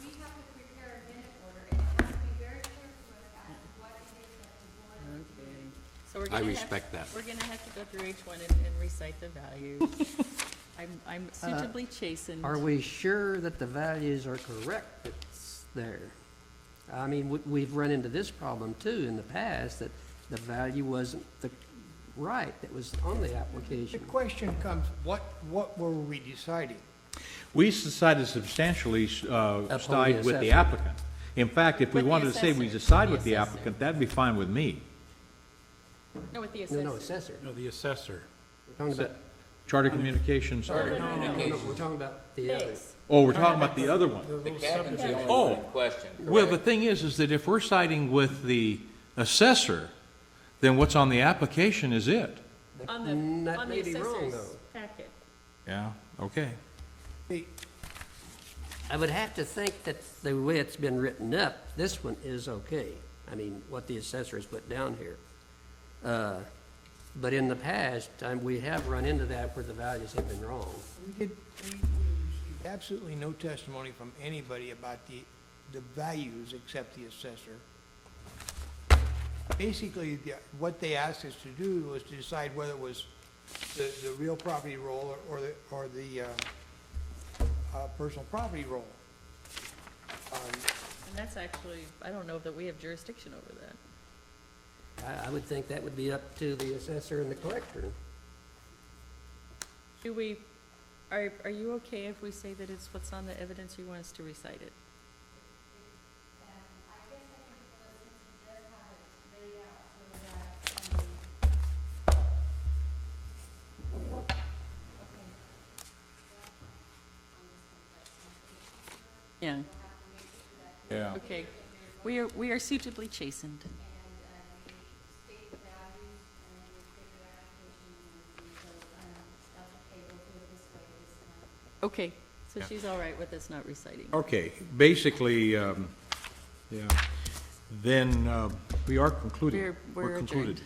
we have to prepare a minute order, and it has to be very clear to us as to what it is that the board is doing. So we're I gonna respect that. We're gonna have to go through each one and recite the values. I'm suitably chastened. Are we sure that the values are correct that's there? I mean, we've run into this problem too in the past, that the value wasn't the right that was on the the application. question comes, what were we deciding? We decided substantially side with the assessor. applicant. In fact, if we With the wanted to say we assessor. decide The with the assessor. applicant, that'd be fine with me. No, with the No, assessor. no, assessor. No, the assessor. We're talking about, Charter Communications. no, we're talking about the other. Base. Oh, we're talking about the other one. The cabin's the only Oh. one in question, Well, the correct? thing is that if we're siding with the assessor, then what's on the application is it. On That the may be wrong, assessor's though. packet. Yeah, okay. I would have to think that the way it's been written up, this one is okay. I mean, what the assessor has put down here. But in the past, we have run into that where the values have been wrong. We received absolutely no testimony from anybody about the values except the assessor. Basically, what they asked us to do was to decide whether it was the real property roll or the personal property roll. And that's actually, I don't know that we have jurisdiction over that. I would think that would be up to the assessor and the collector. Do we, are you okay if we say that it's what's on the evidence, or you want us to recite it? Yeah, Yeah. okay. We are suitably chastened. Okay, so she's all right with us not reciting. Okay, basically, yeah, then we are concluding. We're concluded. adjourned.